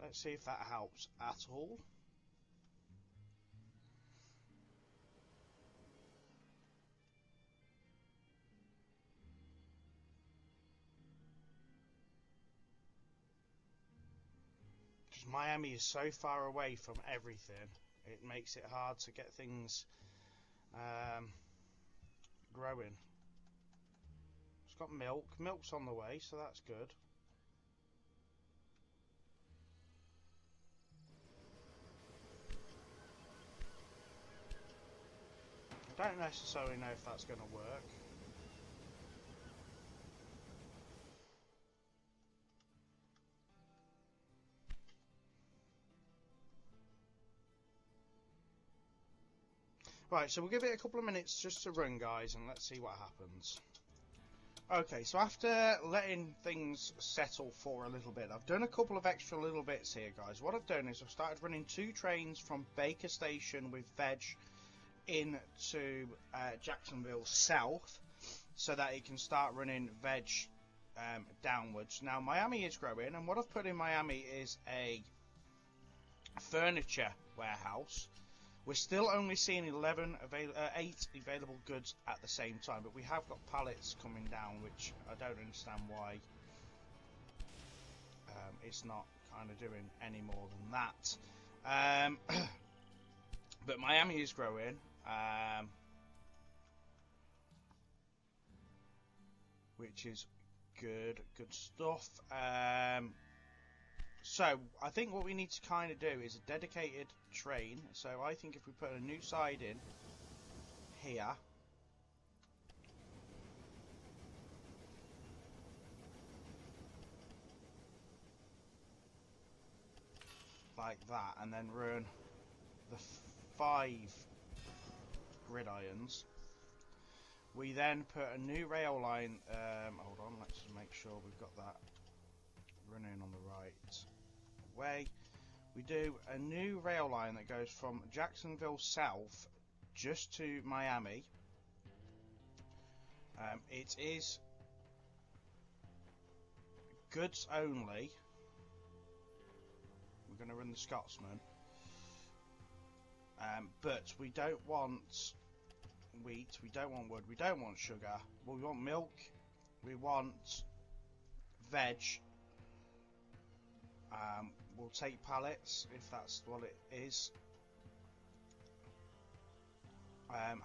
A: Let's see if that helps at all. Because Miami is so far away from everything, it makes it hard to get things growing. It's got milk. Milk's on the way, so that's good. I don't necessarily know if that's going to work. Right, so we'll give it a couple of minutes just to run, guys, and let's see what happens. Okay, so after letting things settle for a little bit, I've done a couple of extra little bits here, guys. What I've done is I've started running 2 trains from Baker Station with veg into Jacksonville south, so that it can start running veg downwards. Now, Miami is growing, and what I've put in Miami is a furniture warehouse. We're still only seeing 8 available goods at the same time, but we have got pallets coming down, which I don't understand why it's not kind of doing any more than that. But Miami is growing. Which is good stuff. So I think what we need to kind of do is a dedicated train. So I think if we put a new side in here, like that, and then run the 5 gridirons. We then put a new rail line. Hold on, let's just make sure we've got that running on the right way. We do a new rail line that goes from Jacksonville south just to Miami. It is goods only. We're going to run the Scotsman, but we don't want wheat, we don't want wood, we don't want sugar. Well, we want milk, we want veg, we'll take pallets if that's what it is.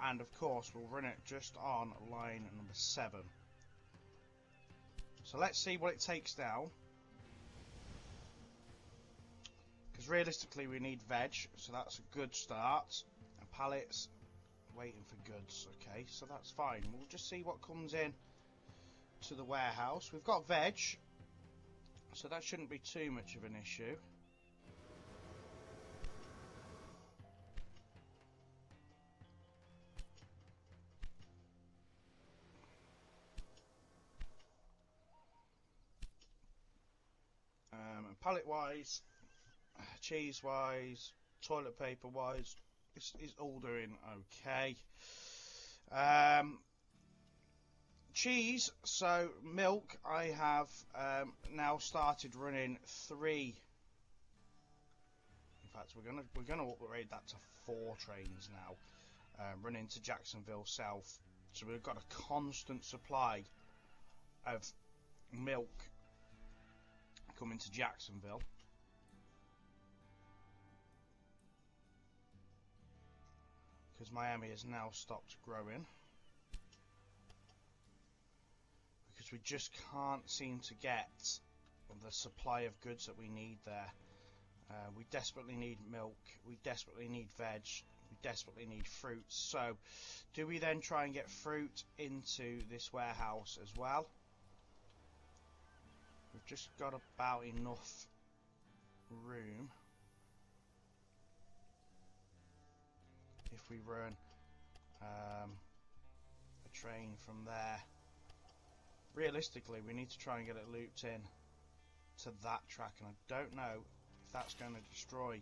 A: And of course we'll run it just on line number 7. So let's see what it takes now. Because realistically we need veg, so that's a good start. And pallets, waiting for goods. Okay, so that's fine. We'll just see what comes in to the warehouse. We've got veg, so that shouldn't be too much of an issue. And pallet wise, cheese wise, toilet paper wise, it's all doing okay. Cheese, so milk, I have now started running 3. In fact, we're gonna upgrade that to 4 trains now, running to Jacksonville South. So we've got a constant supply of milk coming to Jacksonville. Because Miami has now stopped growing. Because we just can't seem to get the supply of goods that we need there. We desperately need milk, we desperately need veg, we desperately need fruit. So, do we then try and get fruit into this warehouse as well? We've just got about enough room. If we run a train from there, realistically we need to try and get it looped in to that track, and I don't know if that's going to destroy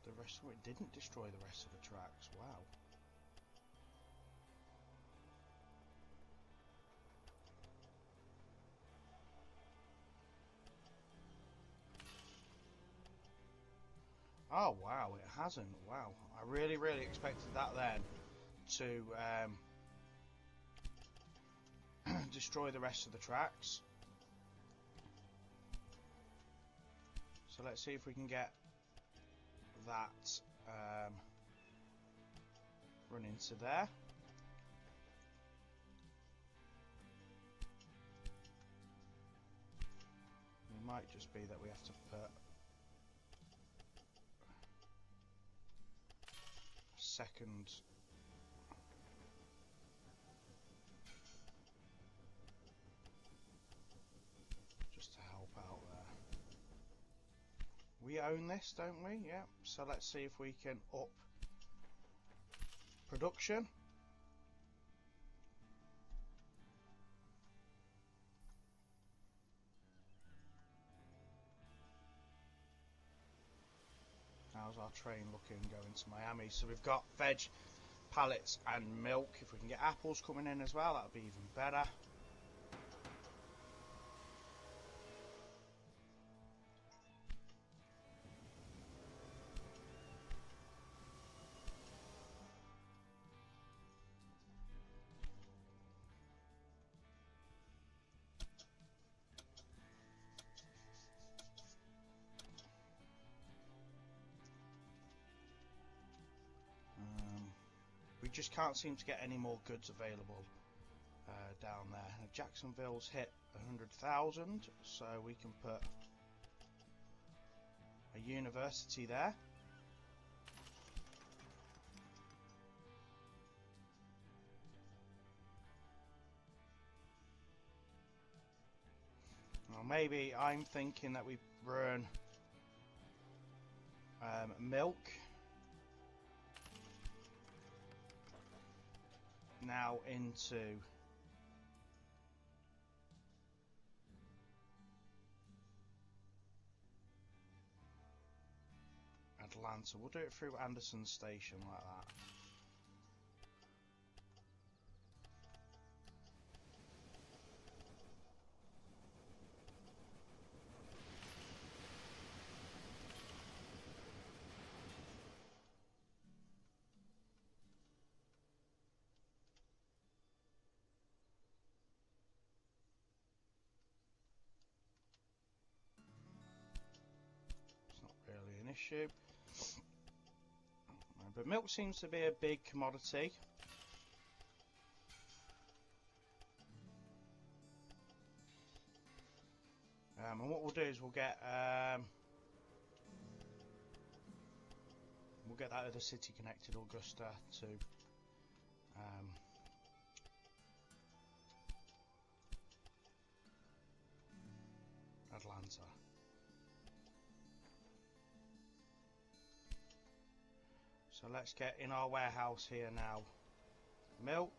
A: the rest of it. It didn't destroy the rest of the tracks. Wow. Oh wow, it hasn't. Wow, I really expected that then to destroy the rest of the tracks. So let's see if we can get that run into there. It might just be that we have to put a second just to help out there. We own this, don't we? Yeah. So let's see if we can up production. How's our train looking going to Miami? So we've got veg, pallets and milk. If we can get apples coming in as well, that would be even better. We just can't seem to get any more goods available down there. Jacksonville's hit 100,000, so we can put a university there. Well, maybe I'm thinking that we run milk now into Atlanta. We'll do it through Anderson Station like that.
C: issue. But milk seems to be a big commodity. And what we'll do is we'll get that other city connected, Augusta, to Atlanta. So let's get in our warehouse here now. Milk.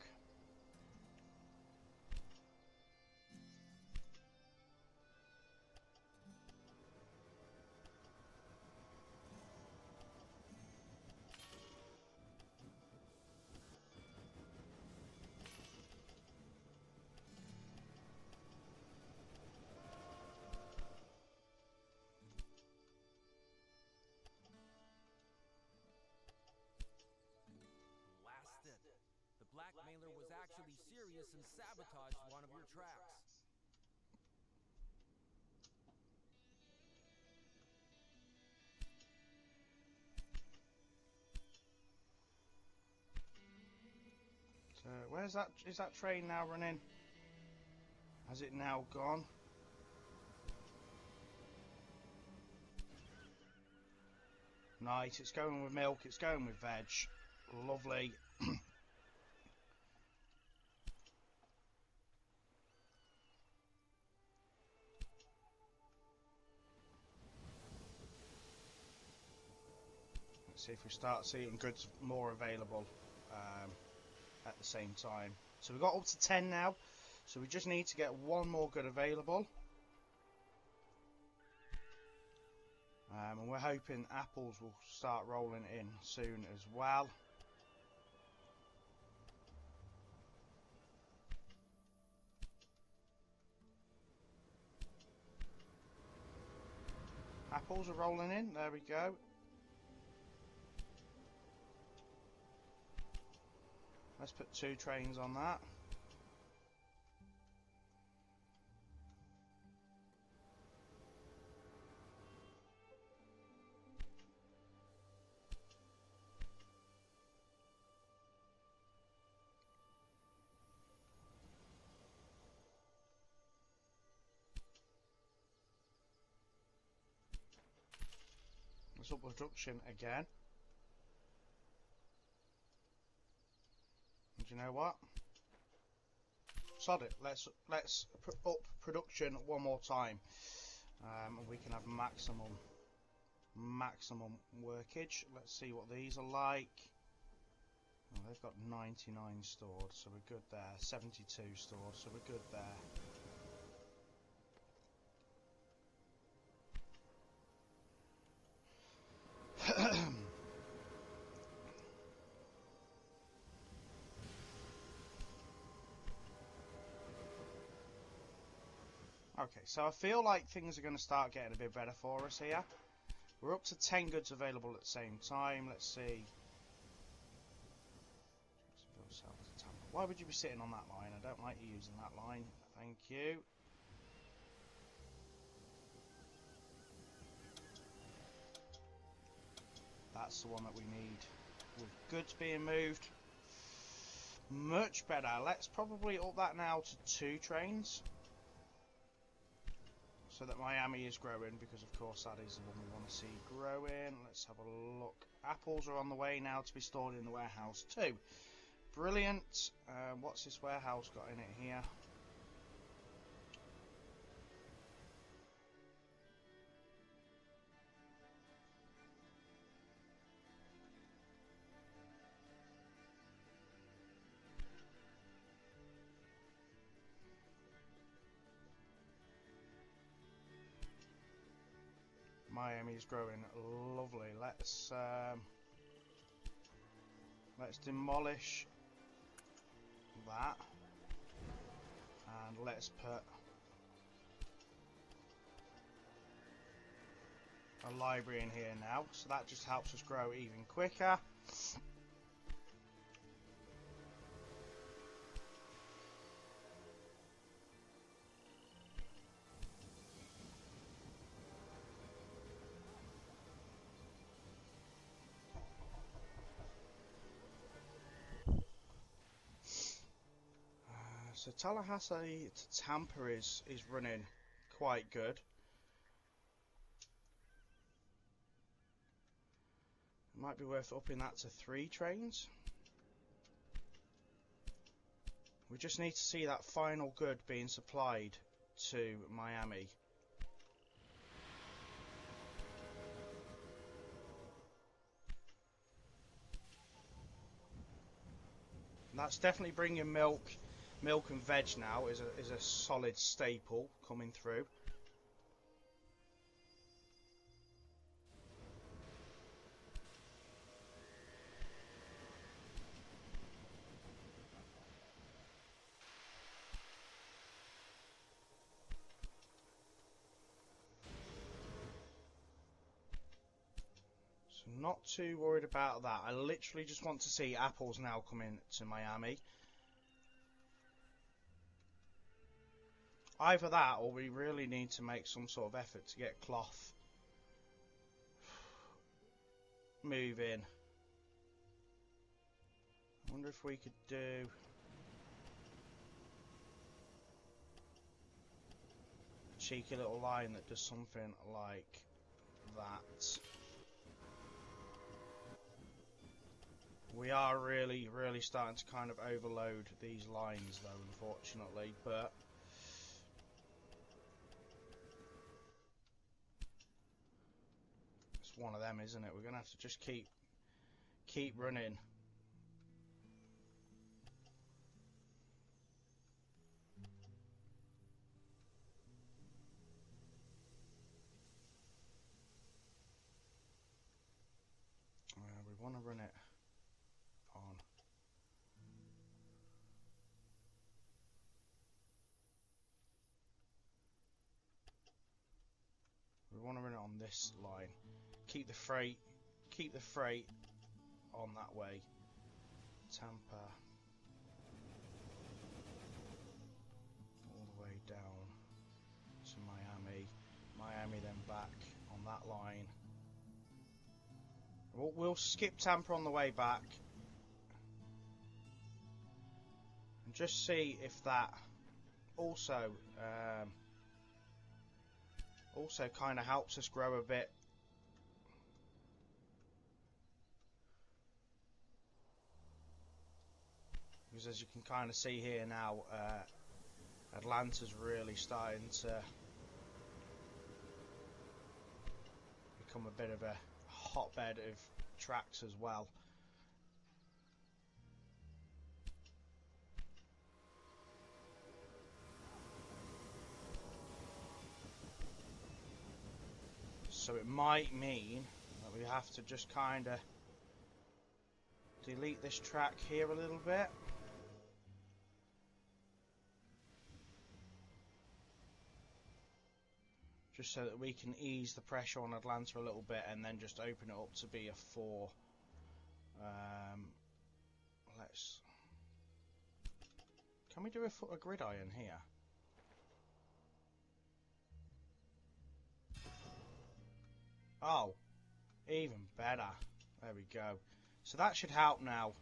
B: The blackmailer was actually serious and sabotaged one of your tracks.
C: So where's that? Is that train now running? Has it now gone? Nice, it's going with milk, it's going with veg. Lovely. Let's see if we start seeing goods more available at the same time. So we've got up to 10 now, so we just need to get one more good available. And we're hoping apples will start rolling in soon as well. Apples are rolling in, there we go. Let's put 2 trains on that. Let's up production again. And you know what? Sod it. Let's up production one more time, and we can have maximum workage. Let's see what these are like. Oh, they've got 99 stored, so we're good there. 72 stored, so we're good there. Okay, so I feel like things are going to start getting a bit better for us here. We're up to 10 goods available at the same time. Let's see. Why would you be sitting on that line? I don't like you using that line. Thank you. That's the one that we need. With goods being moved. Much better. Let's probably up that now to 2 trains. So that Miami is growing, because of course that is the one we want to see growing. Let's have a look. Apples are on the way now to be stored in the warehouse too. Brilliant. What's this warehouse got in it here? Miami's growing lovely. Let's demolish that, and let's put a library in here now, so that just helps us grow even quicker. So Tallahassee to Tampa is running quite good. It might be worth upping that to 3 trains. We just need to see that final good being supplied to Miami. And that's definitely bringing milk and veg now is a solid staple coming through. Not too worried about that. I literally just want to see apples now coming to Miami. Either that, or we really need to make some sort of effort to get cloth moving. I wonder if we could do... a cheeky little line that does something like that. We are really starting to kind of overload these lines though, unfortunately, but it's one of them, isn't it? We're going to have to just keep running. We want to run it on. We want to run it on this line. Keep the freight on that way. Tampa all the way down to Miami. Miami then back on that line. We'll skip Tampa on the way back and just see if that also kind of helps us grow a bit. Because as you can kind of see here now, Atlanta's really starting to become a bit of a hotbed of tracks as well. So it might mean that we have to just kind of delete this track here a little bit. Just so that we can ease the pressure on Atlanta a little bit and then just open it up to be a 4. Can we do a gridiron here? Oh, even better. There we go. So that should help now,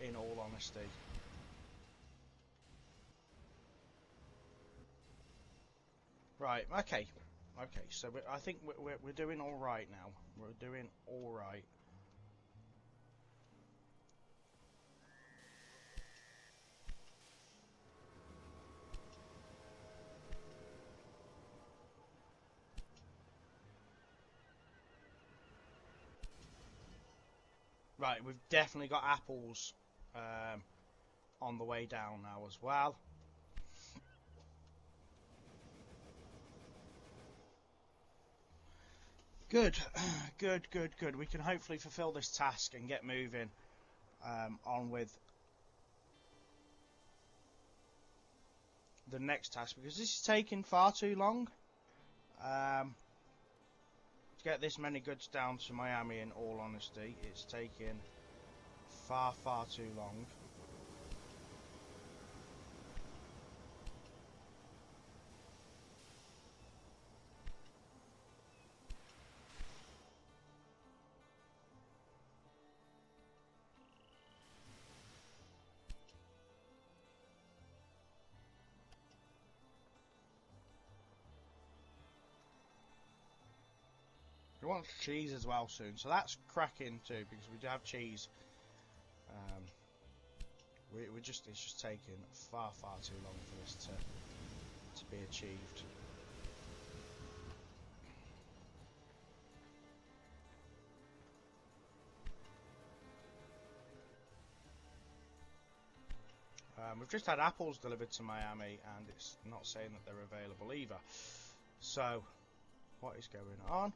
C: in all honesty. Right, okay, so I think we're doing all right now. We're doing all right. Right, we've definitely got apples on the way down now as well. Good. We can hopefully fulfill this task and get moving on with the next task, because this is taking far too long to get this many goods down to Miami. In all honesty, it's taking far too long. We want cheese as well soon, so that's cracking too, because we do have cheese. It's just taking far too long for this to be achieved. We've just had apples delivered to Miami, and it's not saying that they're available either. So, what is going on?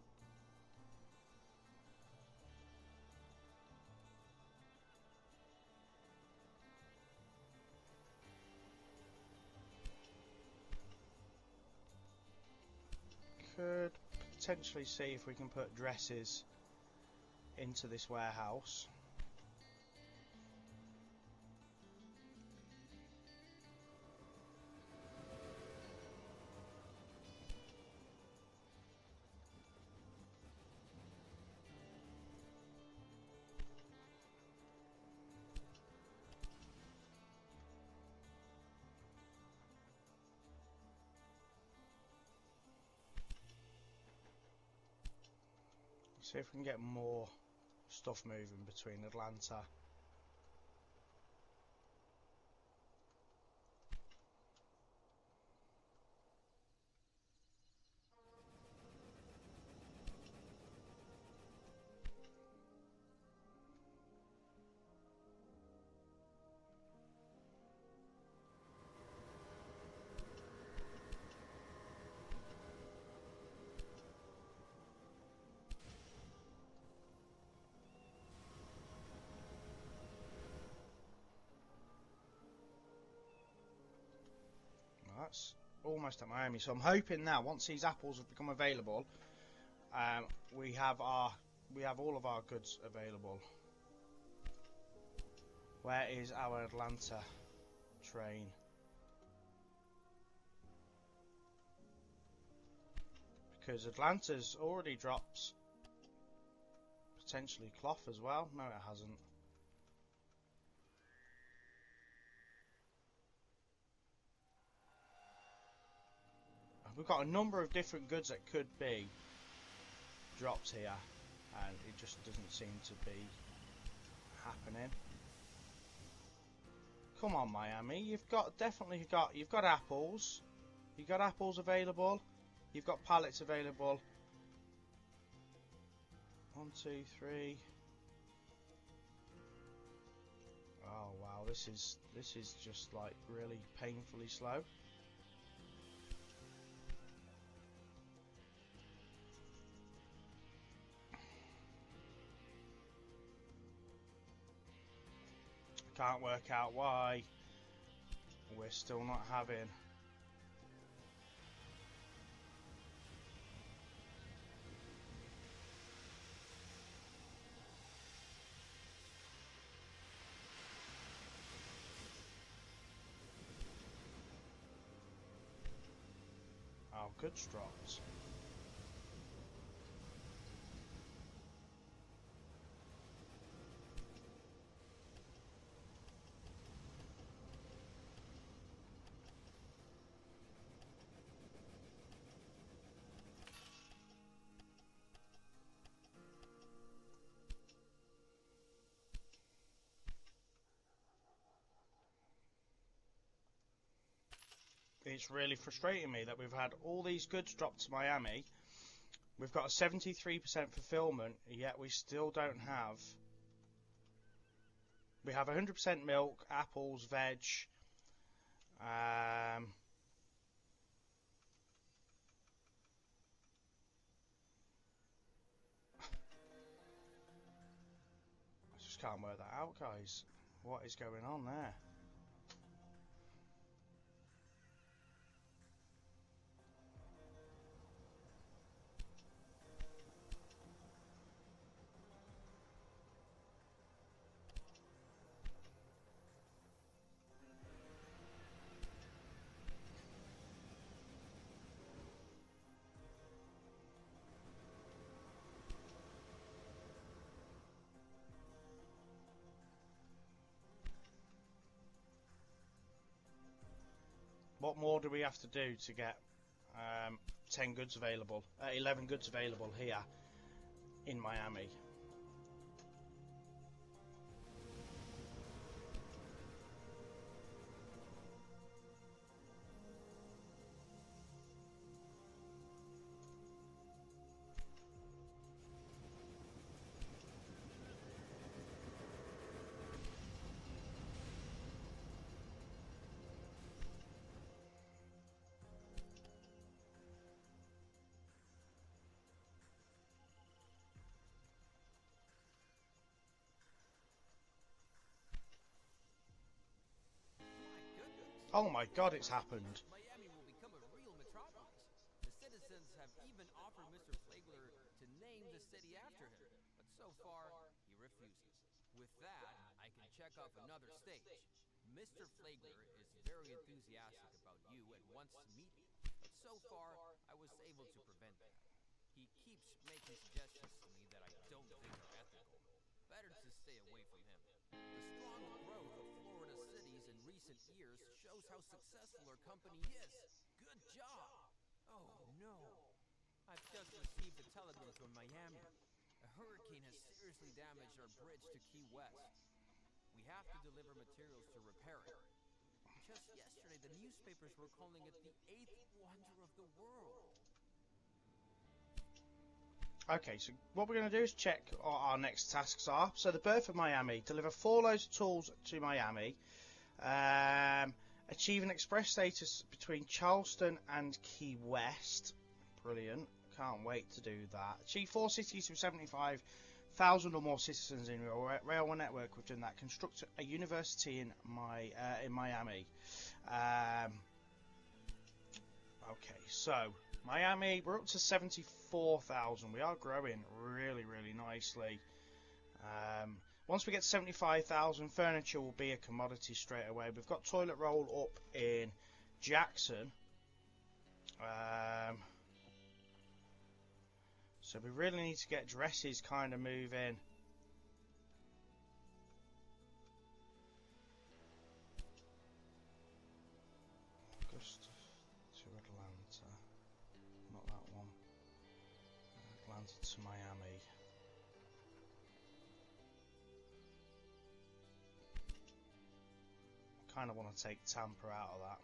C: Could potentially see if we can put dresses into this warehouse. See if we can get more stuff moving between Atlanta. That's almost at Miami, so I'm hoping now once these apples have become available, we have all of our goods available. Where is our Atlanta train? Because Atlanta's already dropped potentially cloth as well. No, it hasn't. We've got a number of different goods that could be dropped here, and it just doesn't seem to be happening. Come on, Miami, you've got apples. You've got apples available. You've got pallets available. 1, 2, 3. Oh wow, this is just like really painfully slow. Can't work out why we're still not having. Our goods dropped. It's really frustrating me that we've had all these goods dropped to Miami. We've got a 73% fulfillment, yet we still don't have. We have 100% milk, apples, veg. I just can't work that out, guys. What is going on there? What more do we have to do to get 10 goods available, 11 goods available here? in Miami. Oh my God, it's happened.
B: Miami will become a real metropolis. The citizens have even offered Mr. Flagler to name the city after him, but so far, he refuses. With that, I can check off another stage. Mr. Flagler is very enthusiastic about you and wants to meet you, but so far, I was able to prevent that. He keeps making suggestions to me that I don't think are ethical. Better to stay away from him. The strong growth of Florida cities in recent years shows how successful our company is. Good job! Oh no. I've just received a telegram from Miami. A hurricane has seriously damaged our bridge to Key West. We have to deliver materials to repair it. Just yesterday, the newspapers were calling it the 8th wonder of the world.
C: Okay, so what we're going to do is check what our next tasks are. So the birth of Miami, deliver 4 loads of tools to Miami, achieve an express status between Charleston and Key West. Brilliant, can't wait to do that. Achieve 4 cities with 75,000 or more citizens in your railway network within that. Construct a university in Miami. Okay, so Miami, we're up to 74,000. We are growing really, really nicely. Once we get to 75,000, furniture will be a commodity straight away. We've got toilet roll up in Jackson. So we really need to get dresses kind of moving. August to Atlanta. Not that one. Atlanta to Miami. Kind of want to take Tampa out of that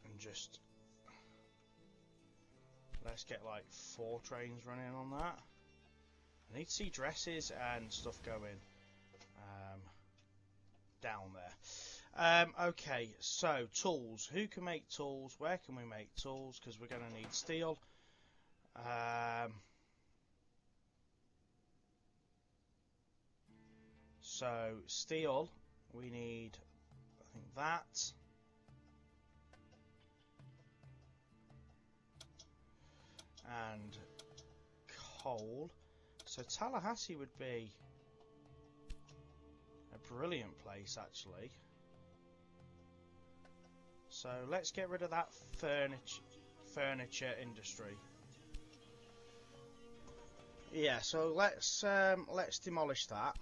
C: and just let's get like 4 trains running on that. I need to see dresses and stuff going down there. Okay, so tools. Who can make tools? Where can we make tools? Because we're going to need steel. So steel, we need, I think that. And coal. So Tallahassee would be a brilliant place actually. So let's get rid of that furniture industry. Yeah, so let's demolish that.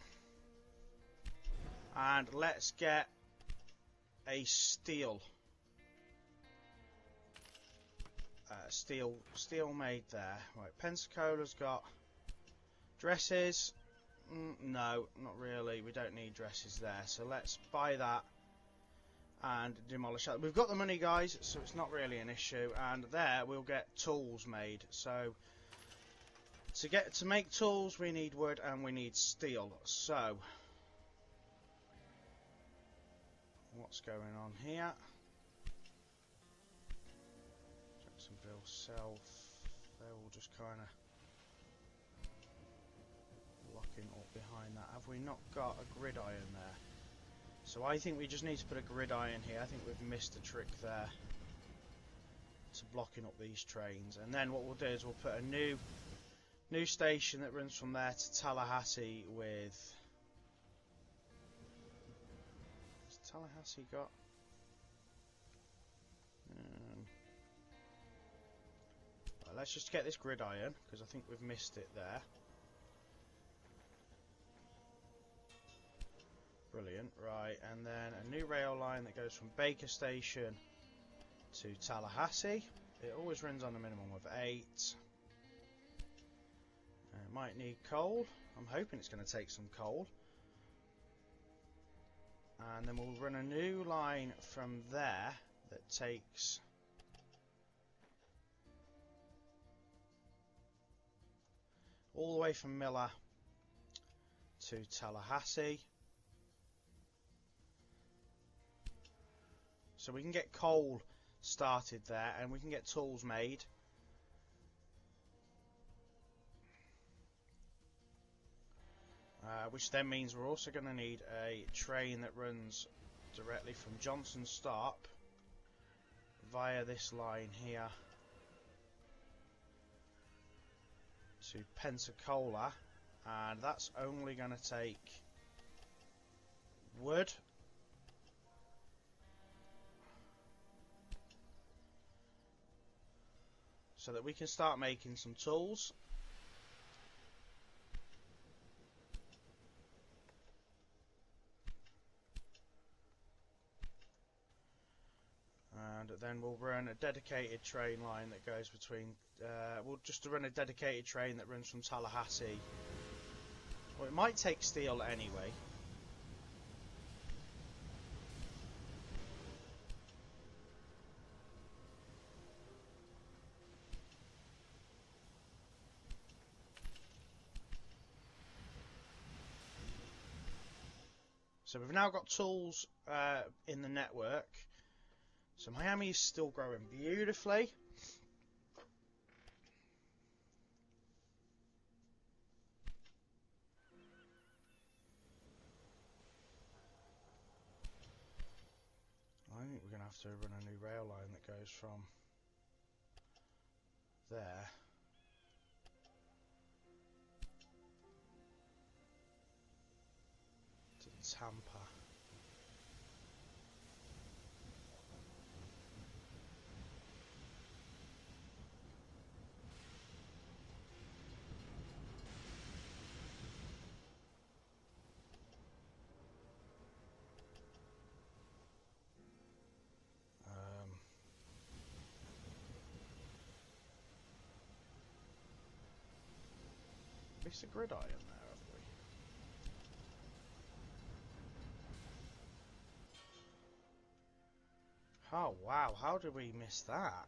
C: And let's get a steel made there. Right, Pensacola's got dresses. No, not really. We don't need dresses there. So let's buy that and demolish that. We've got the money, guys, so it's not really an issue. And there we'll get tools made. So to make tools, we need wood and we need steel. So what's going on here? Jacksonville South. They're all just kind of locking up behind that. Have we not got a gridiron there? So I think we just need to put a gridiron here. I think we've missed a trick there to blocking up these trains. And then what we'll do is we'll put a new station that runs from there to Tallahassee with. Has Tallahassee got? Right, let's just get this gridiron because I think we've missed it there. Brilliant, right, and then a new rail line that goes from Baker Station to Tallahassee. It always runs on a minimum of 8. might need coal. I'm hoping it's going to take some coal. And then we'll run a new line from there that takes all the way from Miller to Tallahassee. So we can get coal started there, and we can get tools made. Which then means we're also going to need a train that runs directly from Johnson Stop via this line here to Pensacola, and that's only going to take wood. So that we can start making some tools. And then we'll run a dedicated train line that goes between, we'll just run a dedicated train that runs from Tallahassee. Well, it might take steel anyway. So we've now got tools in the network. So Miami is still growing beautifully. I think we're going to have to run a new rail line that goes from there to Tampa. It's a gridiron there, have we? Oh wow, how did we miss that?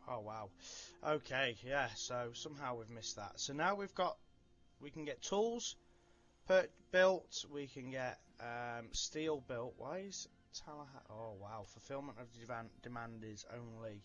C: Oh wow. Okay, yeah, so somehow we've missed that. So now we can get tools built, we can get steel built. Why is Tallahassee? Oh wow, fulfillment of demand is only...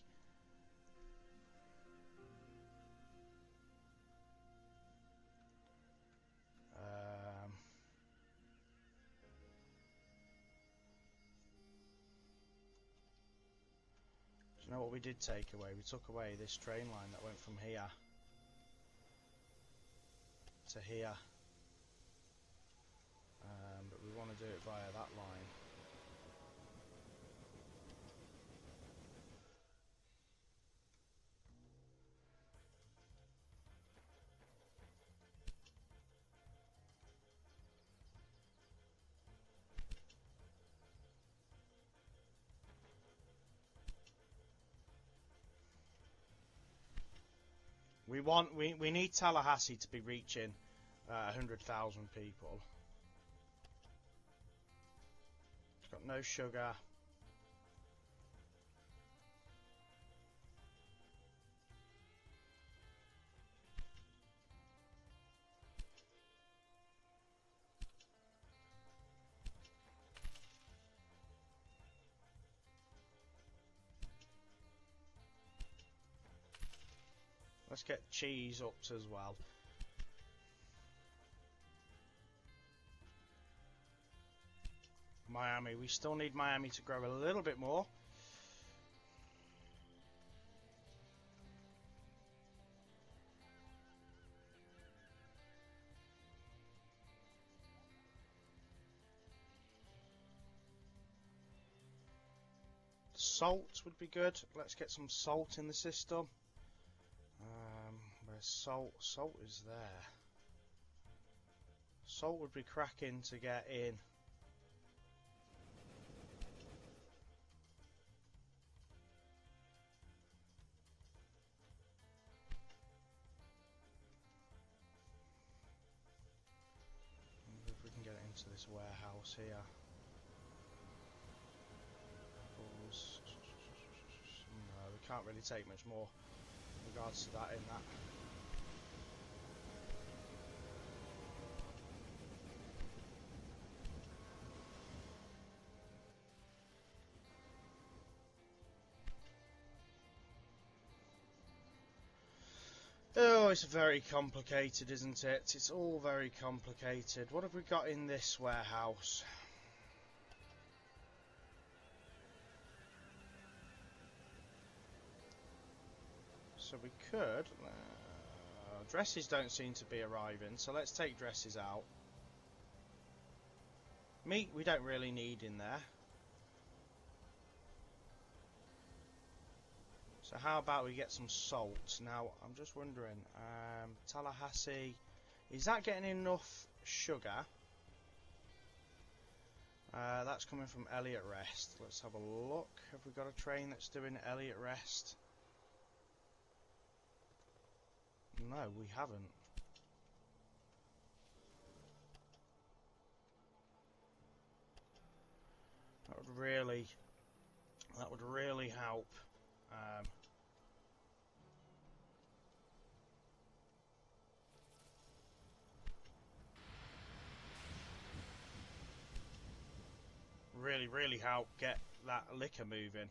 C: Do you know what we did take away? We took away this train line that went from here to here. But we want to do it via that line. We need Tallahassee to be reaching 100,000 people. It's got no sugar. Let's get cheese up as well. Miami, we still need Miami to grow a little bit more. salt would be good. Let's get some salt in the system. Where's salt? Salt is there. Salt would be cracking to get in. If we can get it into this warehouse here. Apples. No, we can't really take much more in regards to that in that. Oh, it's very complicated, isn't it? It's all very complicated. What have we got in this warehouse? So we could... dresses don't seem to be arriving, so let's take dresses out. Meat we don't really need in there. So how about we get some salt? Now, I'm just wondering, Tallahassee, is that getting enough sugar? That's coming from Elliott Rest. Let's have a look. Have we got a train that's doing Elliott Rest? No, we haven't. That would really help. Really help get that liquor moving.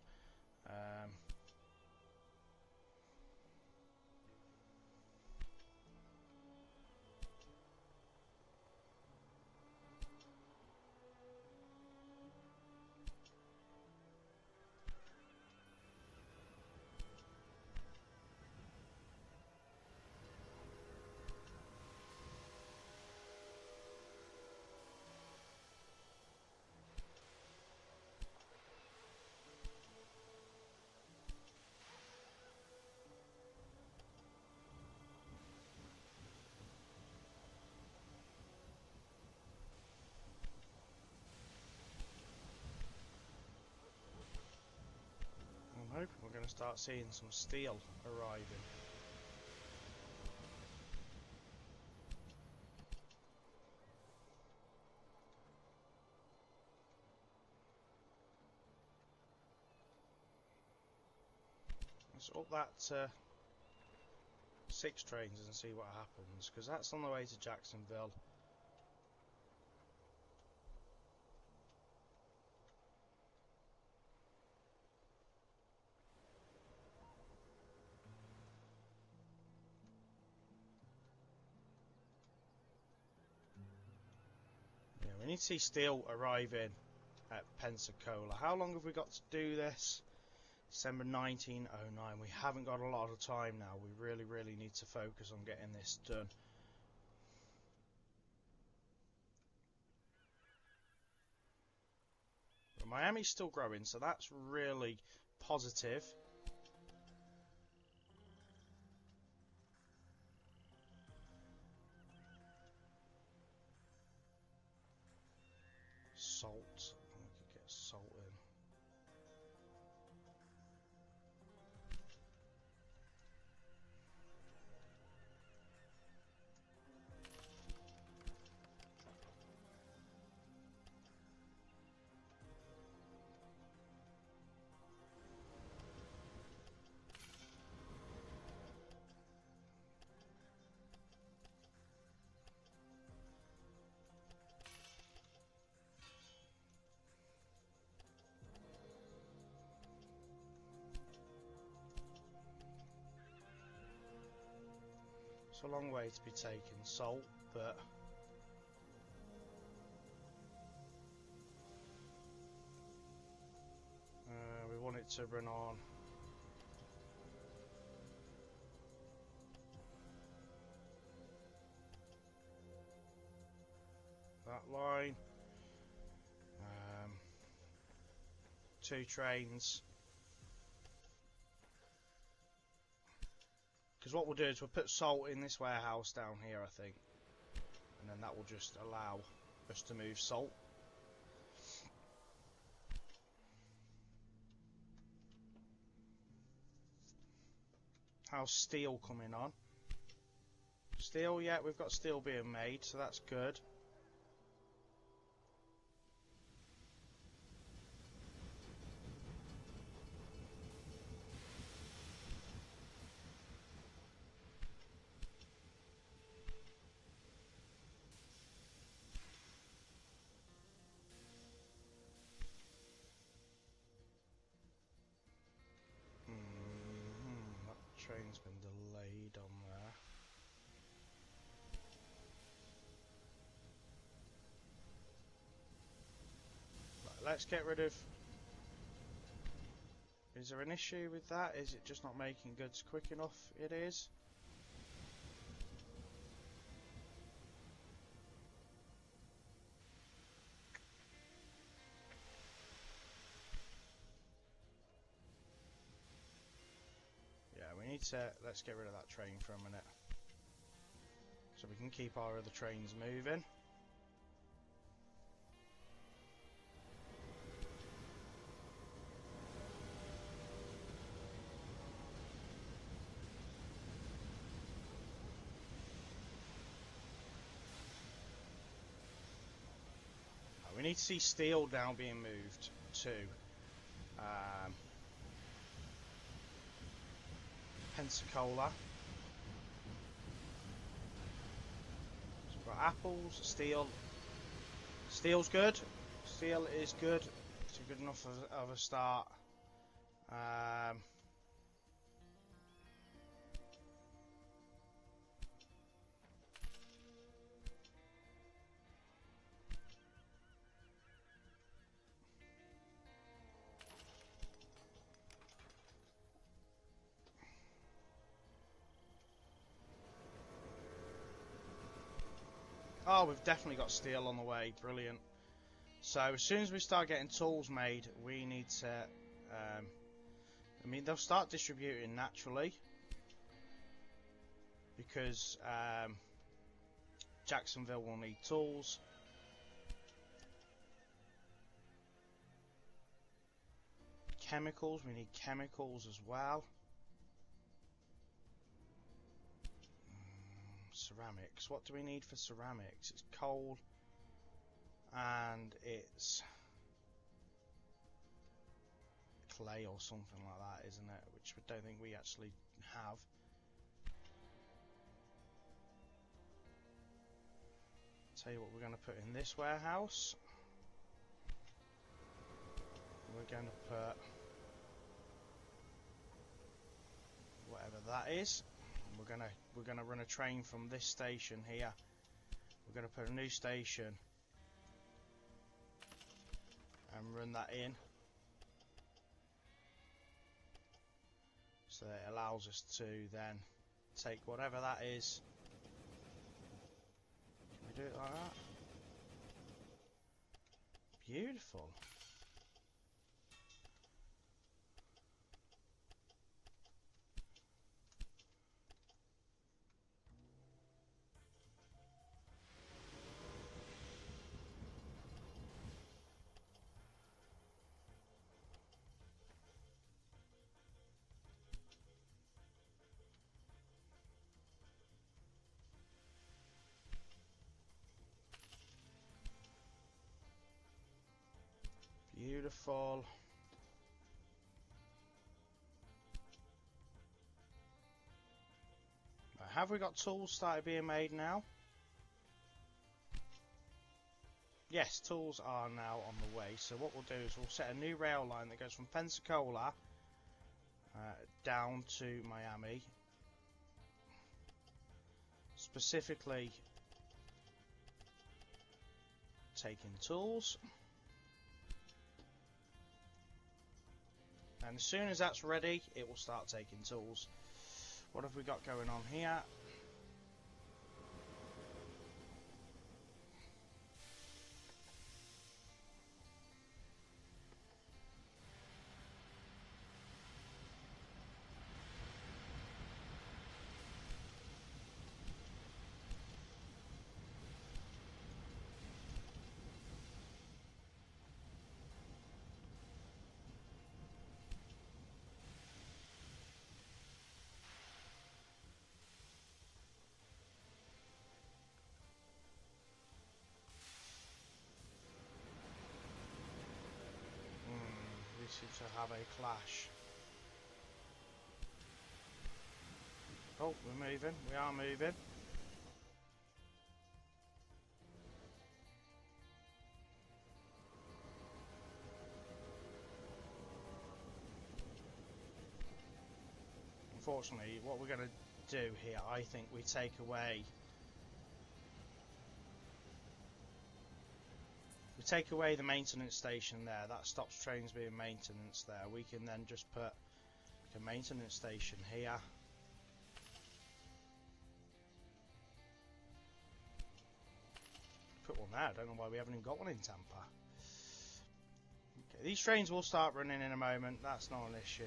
C: I'm hoping we're going to start seeing some steel arriving. Let's up that to 6 trains and see what happens, because that's on the way to Jacksonville. Yeah, we need to see steel arriving at Pensacola. How long have we got to do this? December 1909. We haven't got a lot of time now. We really need to focus on getting this done. But Miami's still growing, so that's really positive. Salt. We could get salt in. It's a long way to be taking salt, but we want it to run on. That line. 2 trains Because what we'll do is we'll put salt in this warehouse down here, I think. And then that will just allow us to move salt. How's steel coming on? Steel, yeah, we've got steel being made, so that's good. That train's been delayed on there. Right, let's get rid of... Is there an issue with that? Is it just not making goods quick enough? It is. Yeah, we need to... Let's get rid of that train for a minute. So we can keep our other trains moving. We need to see steel now being moved to Pensacola. So we've got apples, steel. Steel's good. Steel is good. It's a good enough of a start. Oh, we've definitely got steel on the way. Brilliant. So as soon as we start getting tools made, we need to... I mean, they'll start distributing naturally. Because Jacksonville will need tools. Chemicals, we need chemicals as well. Ceramics. What do we need for ceramics? It's coal and it's clay or something like that, isn't it? Which I don't think we actually have. Tell you what, we're going to put in this warehouse. We're going to put whatever that is. We're gonna run a train from this station here. We're gonna put a new station and run that in, so that it allows us to then take whatever that is. Can we do it like that? Beautiful. Beautiful. Right, have we got tools started being made now? Yes, tools are now on the way. So what we'll do is we'll set a new rail line that goes from Pensacola down to Miami. Specifically taking tools. And as soon as that's ready, it will start taking tools. What have we got going on here? have a clash. Oh, we're moving. We are moving. Unfortunately, what we're going to do here, I think we take away... We take away the maintenance station there. That stops trains being maintenance there. We can then just put a maintenance station here. Put one there. I don't know why we haven't even got one in Tampa. Okay, these trains will start running in a moment. That's not an issue.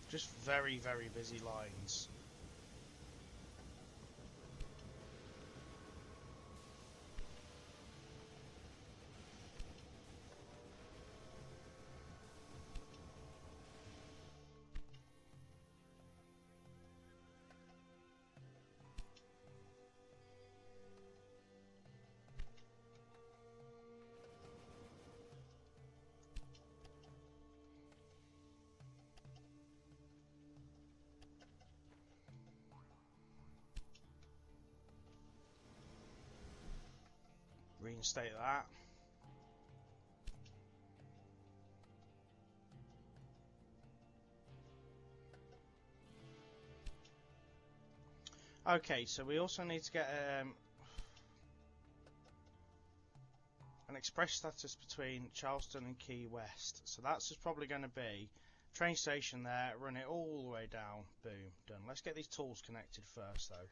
C: Just very, very busy lines. Reinstate that. Okay, so we also need to get an express status between Charleston and Key West. So that's just probably going to be train station there, run it all the way down, boom, done. Let's get these tools connected first though.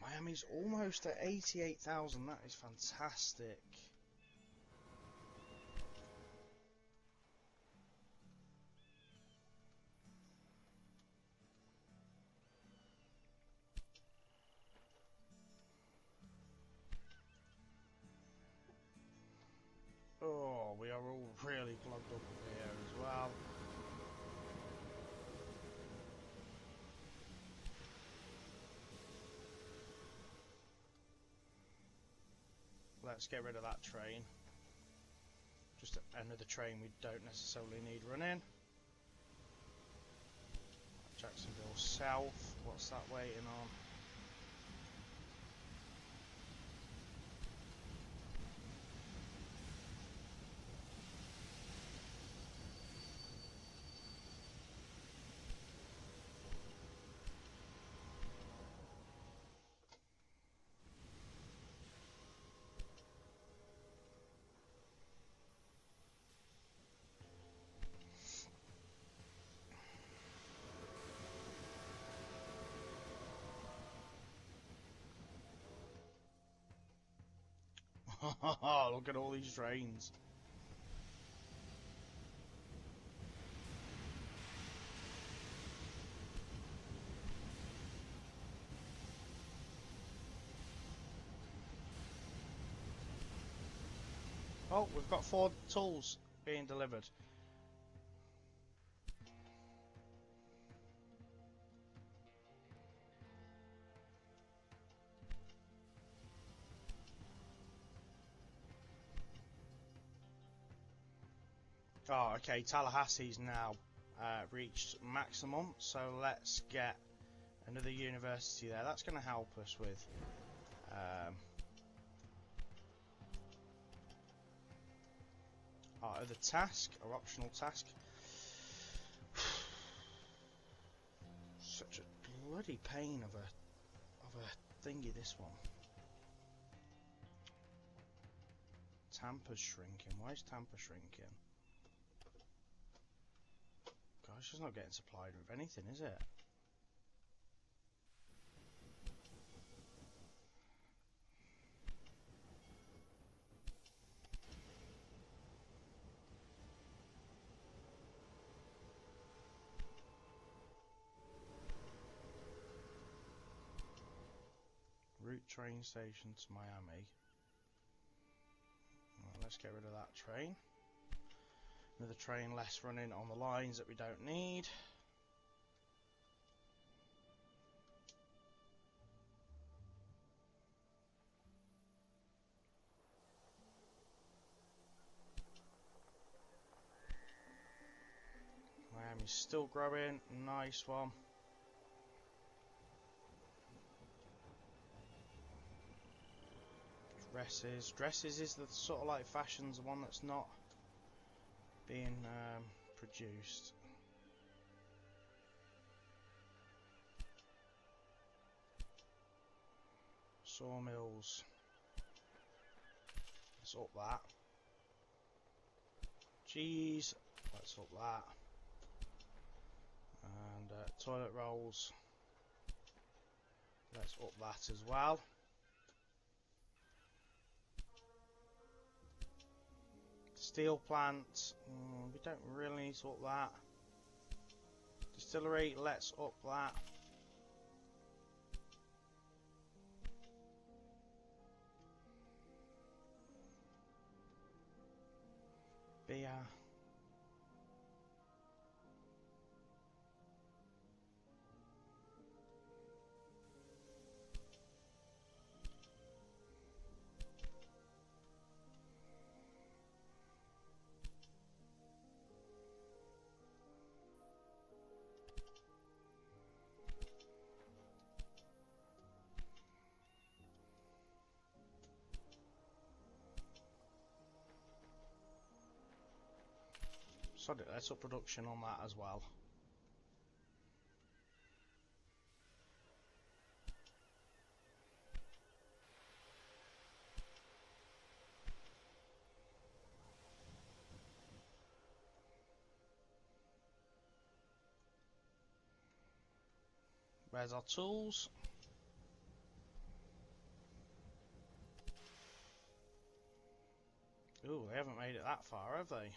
C: Miami's almost at 88,000, that is fantastic. Oh, we are all really clogged up here as well. Let's get rid of that train. Just another train we don't necessarily need running. Jacksonville South, what's that waiting on? Look at all these trains. Oh, we've got 4 tools being delivered. Oh, okay, Tallahassee's now reached maximum, so let's get another university there. That's going to help us with our other task, our optional task. Such a bloody pain of a thingy, this one. Tampa's shrinking. Why is Tampa shrinking? Gosh, it's not getting supplied with anything, is it? route train station to Miami. Right, let's get rid of that train. Another train less running on the lines that we don't need. Miami's still growing. Nice one. Dresses is the sort of like fashion's the one that's not being produced. Sawmills. Let's up that. Cheese. Let's up that. And toilet rolls. Let's up that as well. Steel plant, we don't really need to up that. Distillery, let's up that. Beer. Sod it, let's up production on that as well. Where's our tools? Ooh, they haven't made it that far, have they?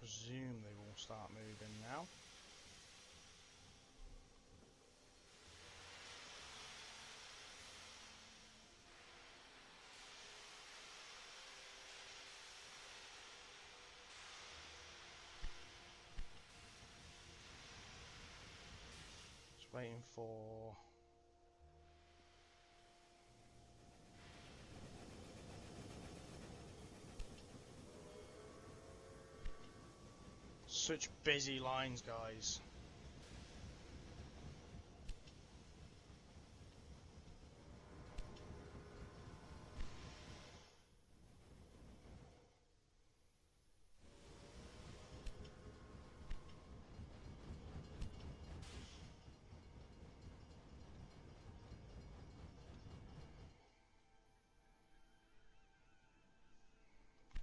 C: Presume they will start moving now. Just waiting for such busy lines, guys.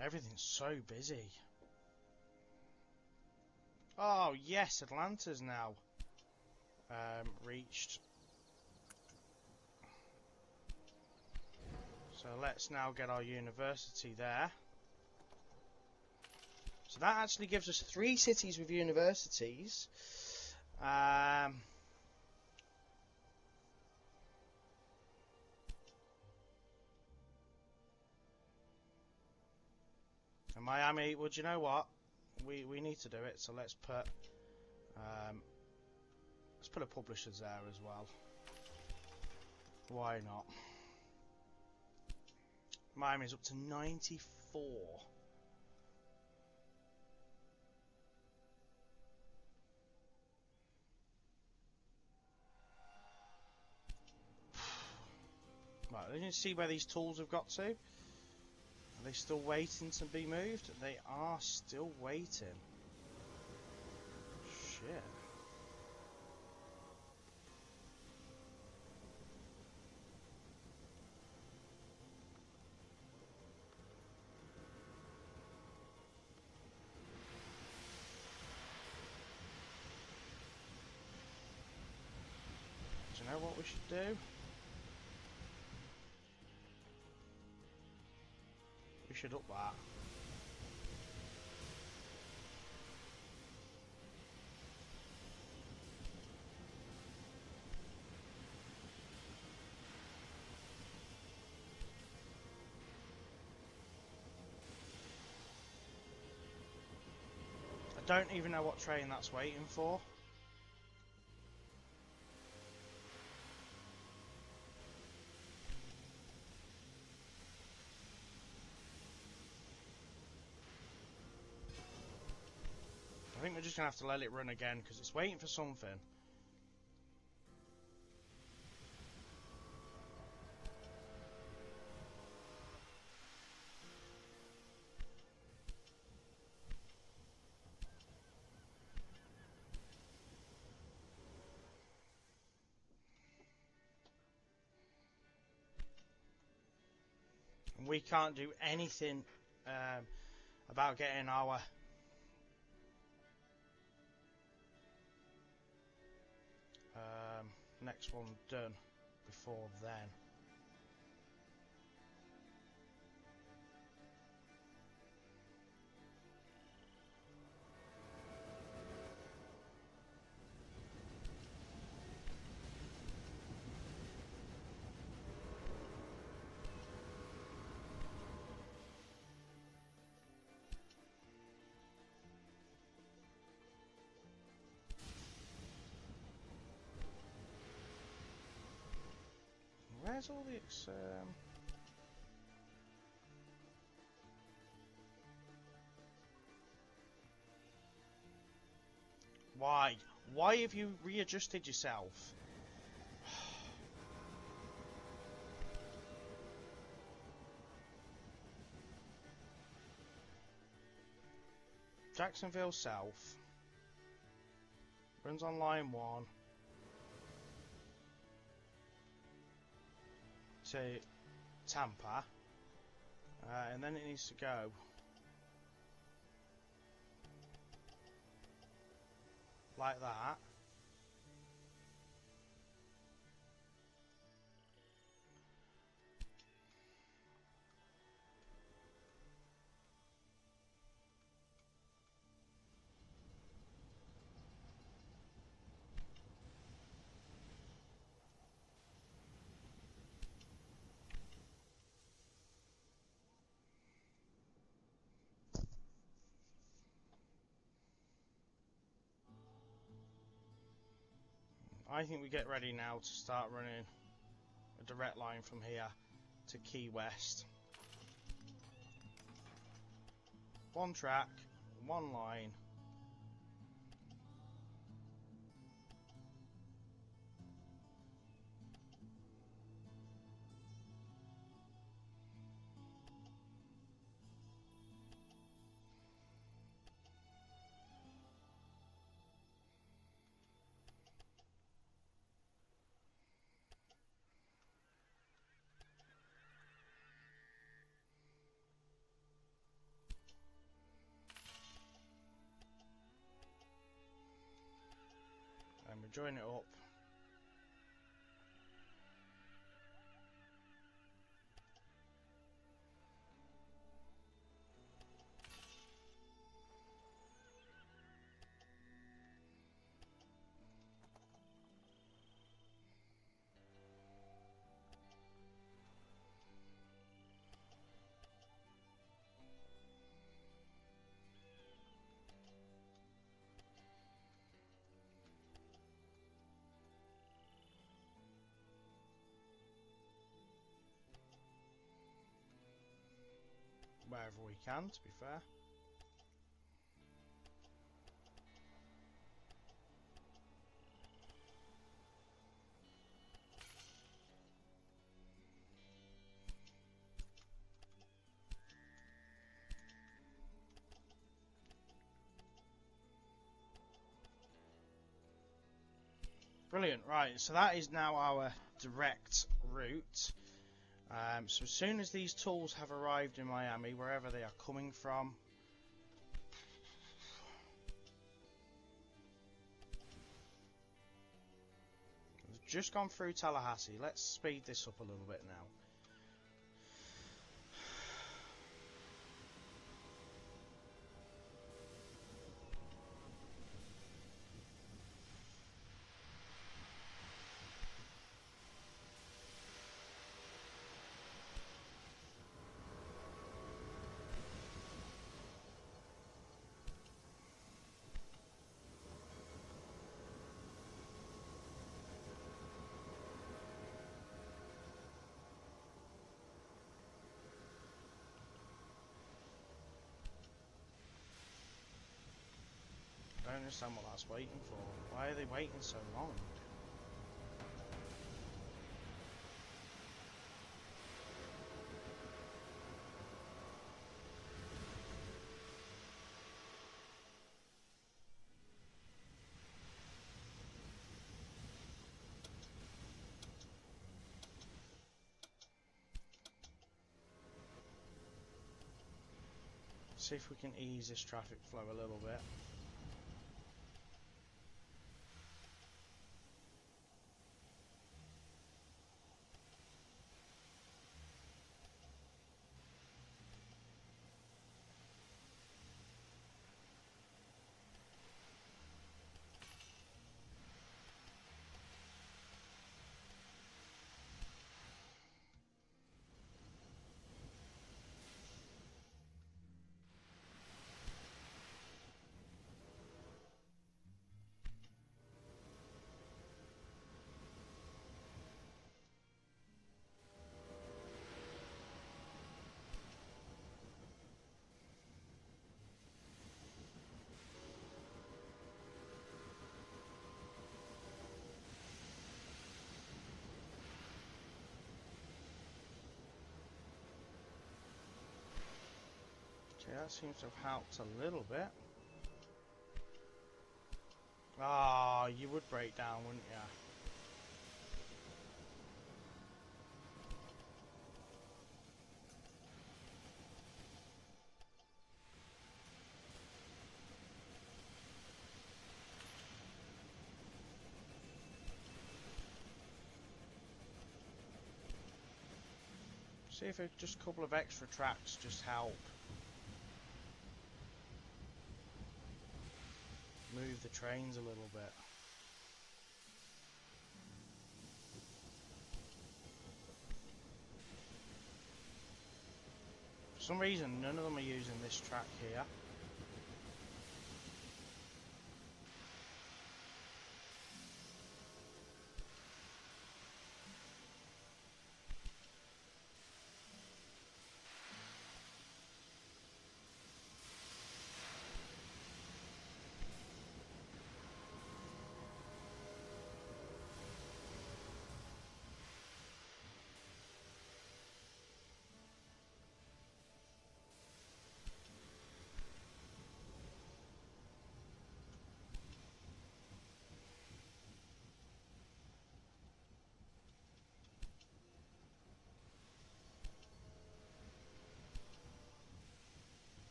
C: Everything's so busy. Oh yes, Atlanta's now reached. So let's now get our university there. So that actually gives us 3 cities with universities. And Miami, well, do you know what? We need to do it, so let's put a publishers there as well. Why not? Miami's up to 94. Right, let's just see where these tools have got to. Are they still waiting to be moved? They are still waiting. Shit. we should do? We should up that. I don't even know what train that's waiting for. I think we're just going to have to let it run again because it's waiting for something. And we can't do anything about getting our next one done before then. Where's all the Why? Why have you readjusted yourself? Jacksonville South. Runs on line 1. To Tampa. And then it needs to go like that. I think we get ready now to start running a direct line from here to Key West. One track, one line. And we join it up. Wherever we can, to be fair. Brilliant, right, so that is now our direct route. So as soon as these tools have arrived in Miami, wherever they are coming from, just gone through Tallahassee. Let's speed this up a little bit now. I don't understand what that's waiting for. Why are they waiting so long? See if we can ease this traffic flow a little bit. Okay, that seems to have helped a little bit. Ah, you would break down, wouldn't you? See if just a couple of extra tracks just help move the trains a little bit. For some reason, none of them are using this track here.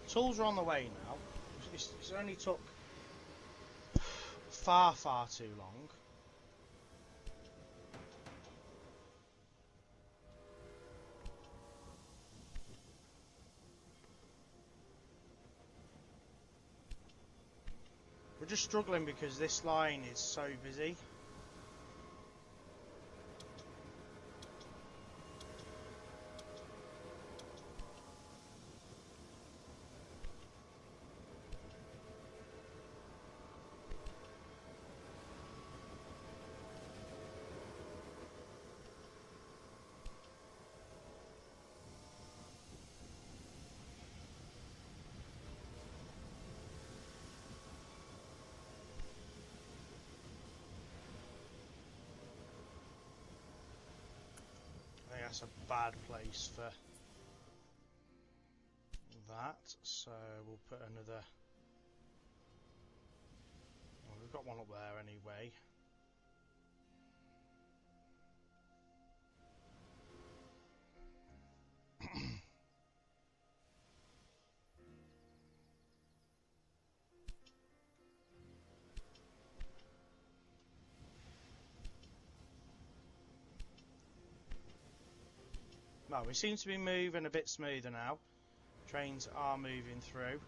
C: Tools are on the way now. It's only took far too long. We're just struggling because this line is so busy. That's a bad place for that, so we'll put another. Well, we've got one up there anyway. Well, we seem to be moving a bit smoother now. Trains are moving through.
B: Okay,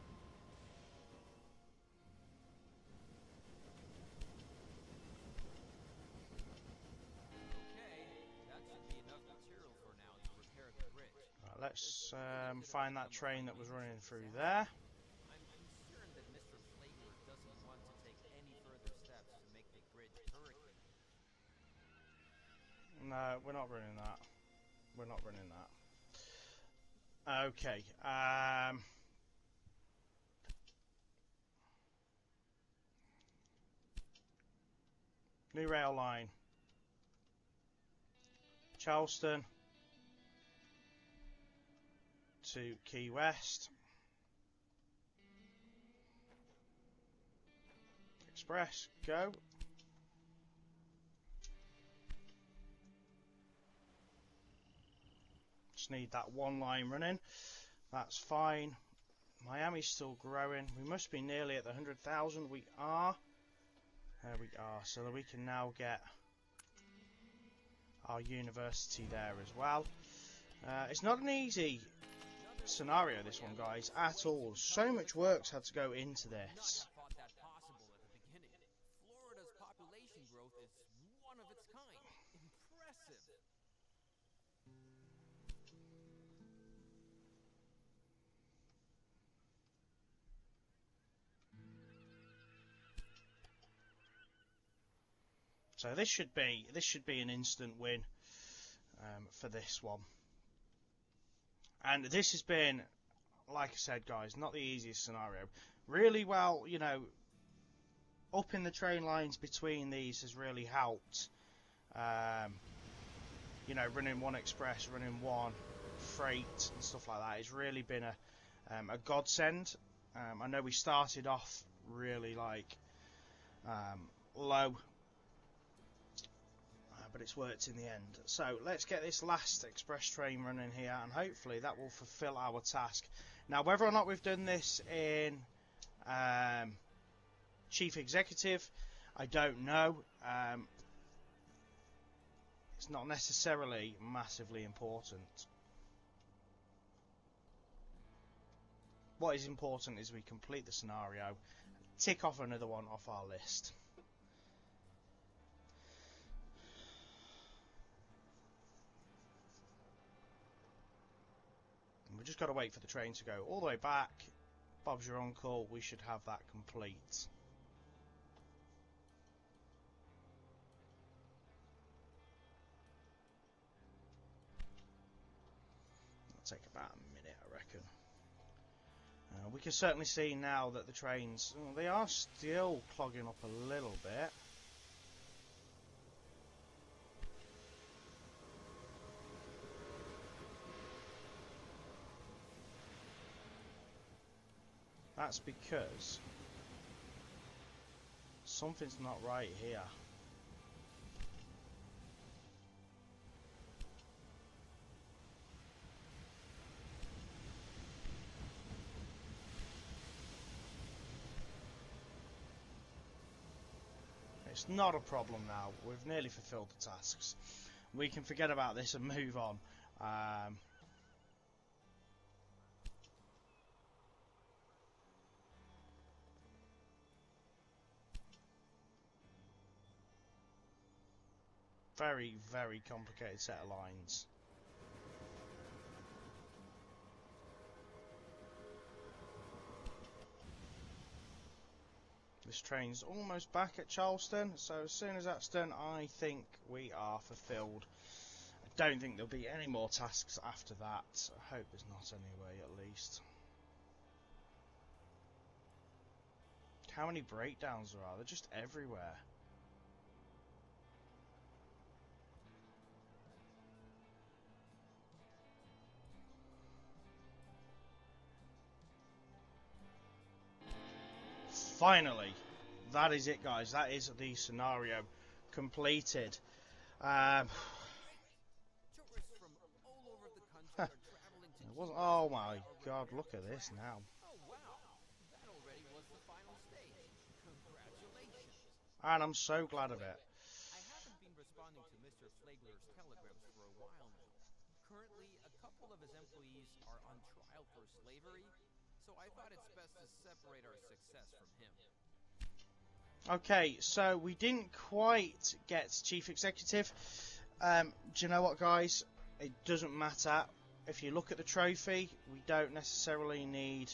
B: that should be enough material for now to repair the bridge.
C: Right, let's find that train that was running through there.
B: I'm concerned that Mr. Flagler doesn't want to take any further steps to make the bridge hurricane.
C: No, we're not running that. We're not running that. Okay. New rail line. Charleston to Key West. Express, go. Just need that one line running. That's fine. Miami's still growing. We must be nearly at the 100,000. We are. There we are. So that we can now get our university there as well. It's not an easy scenario, this one, guys, at all. So much work's had to go into this.
B: Not thought that possible at the beginning. Florida's population growth is one of its kind. Impressive.
C: So this should be an instant win for this one. And this has been, like I said, guys, not the easiest scenario. Really well, you know, upping the train lines between these has really helped. You know, running one express, running one freight and stuff like that. It's really been a godsend. I know we started off really low. But it's worked in the end. So let's get this last express train running here, and hopefully that will fulfill our task. Now, whether or not we've done this in Chief Executive, I don't know. It's not necessarily massively important. What is important is we complete the scenario, tick off another one off our list. We've just got to wait for the train to go all the way back. Bob's your uncle. We should have that complete. It'll take about a minute, I reckon. We can certainly see now that the trains, they are still clogging up a little bit. That's because something's not right here. It's not a problem now. We've nearly fulfilled the tasks. We can forget about this and move on. Very, very complicated set of lines. This train's almost back at Charleston, so as soon as that's done, I think we are fulfilled. I don't think there'll be any more tasks after that. I hope there's not anyway, at least. How many breakdowns there are? They're just everywhere. finally, that is it, guys. That is the scenario completed.
B: Tourists from all over the country are traveling to
C: It wasn't. Oh my God! Look at this now.
B: Oh wow, that already was the final stage. Congratulations.
C: And I'm so glad of it.
B: I haven't been responding to Mr. Flagler's telegrams for a while now. Currently, a couple of his employees are on trial for slavery, so I thought it's best to separate our success from him.
C: Okay, so we didn't quite get Chief Executive. Do you know what, guys? It doesn't matter. If you look at the trophy, we don't necessarily need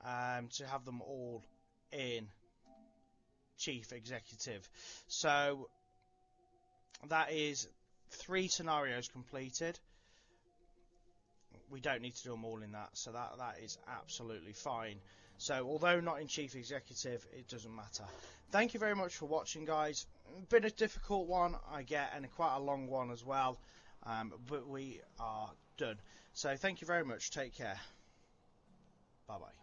C: to have them all in Chief Executive. So that is 3 scenarios completed. We don't need to do them all in that, so that is absolutely fine. So although not in Chief Executive, it doesn't matter. Thank you very much for watching, guys. Been a difficult one, I get, and quite a long one as well, but we are done. So thank you very much. Take care. Bye bye.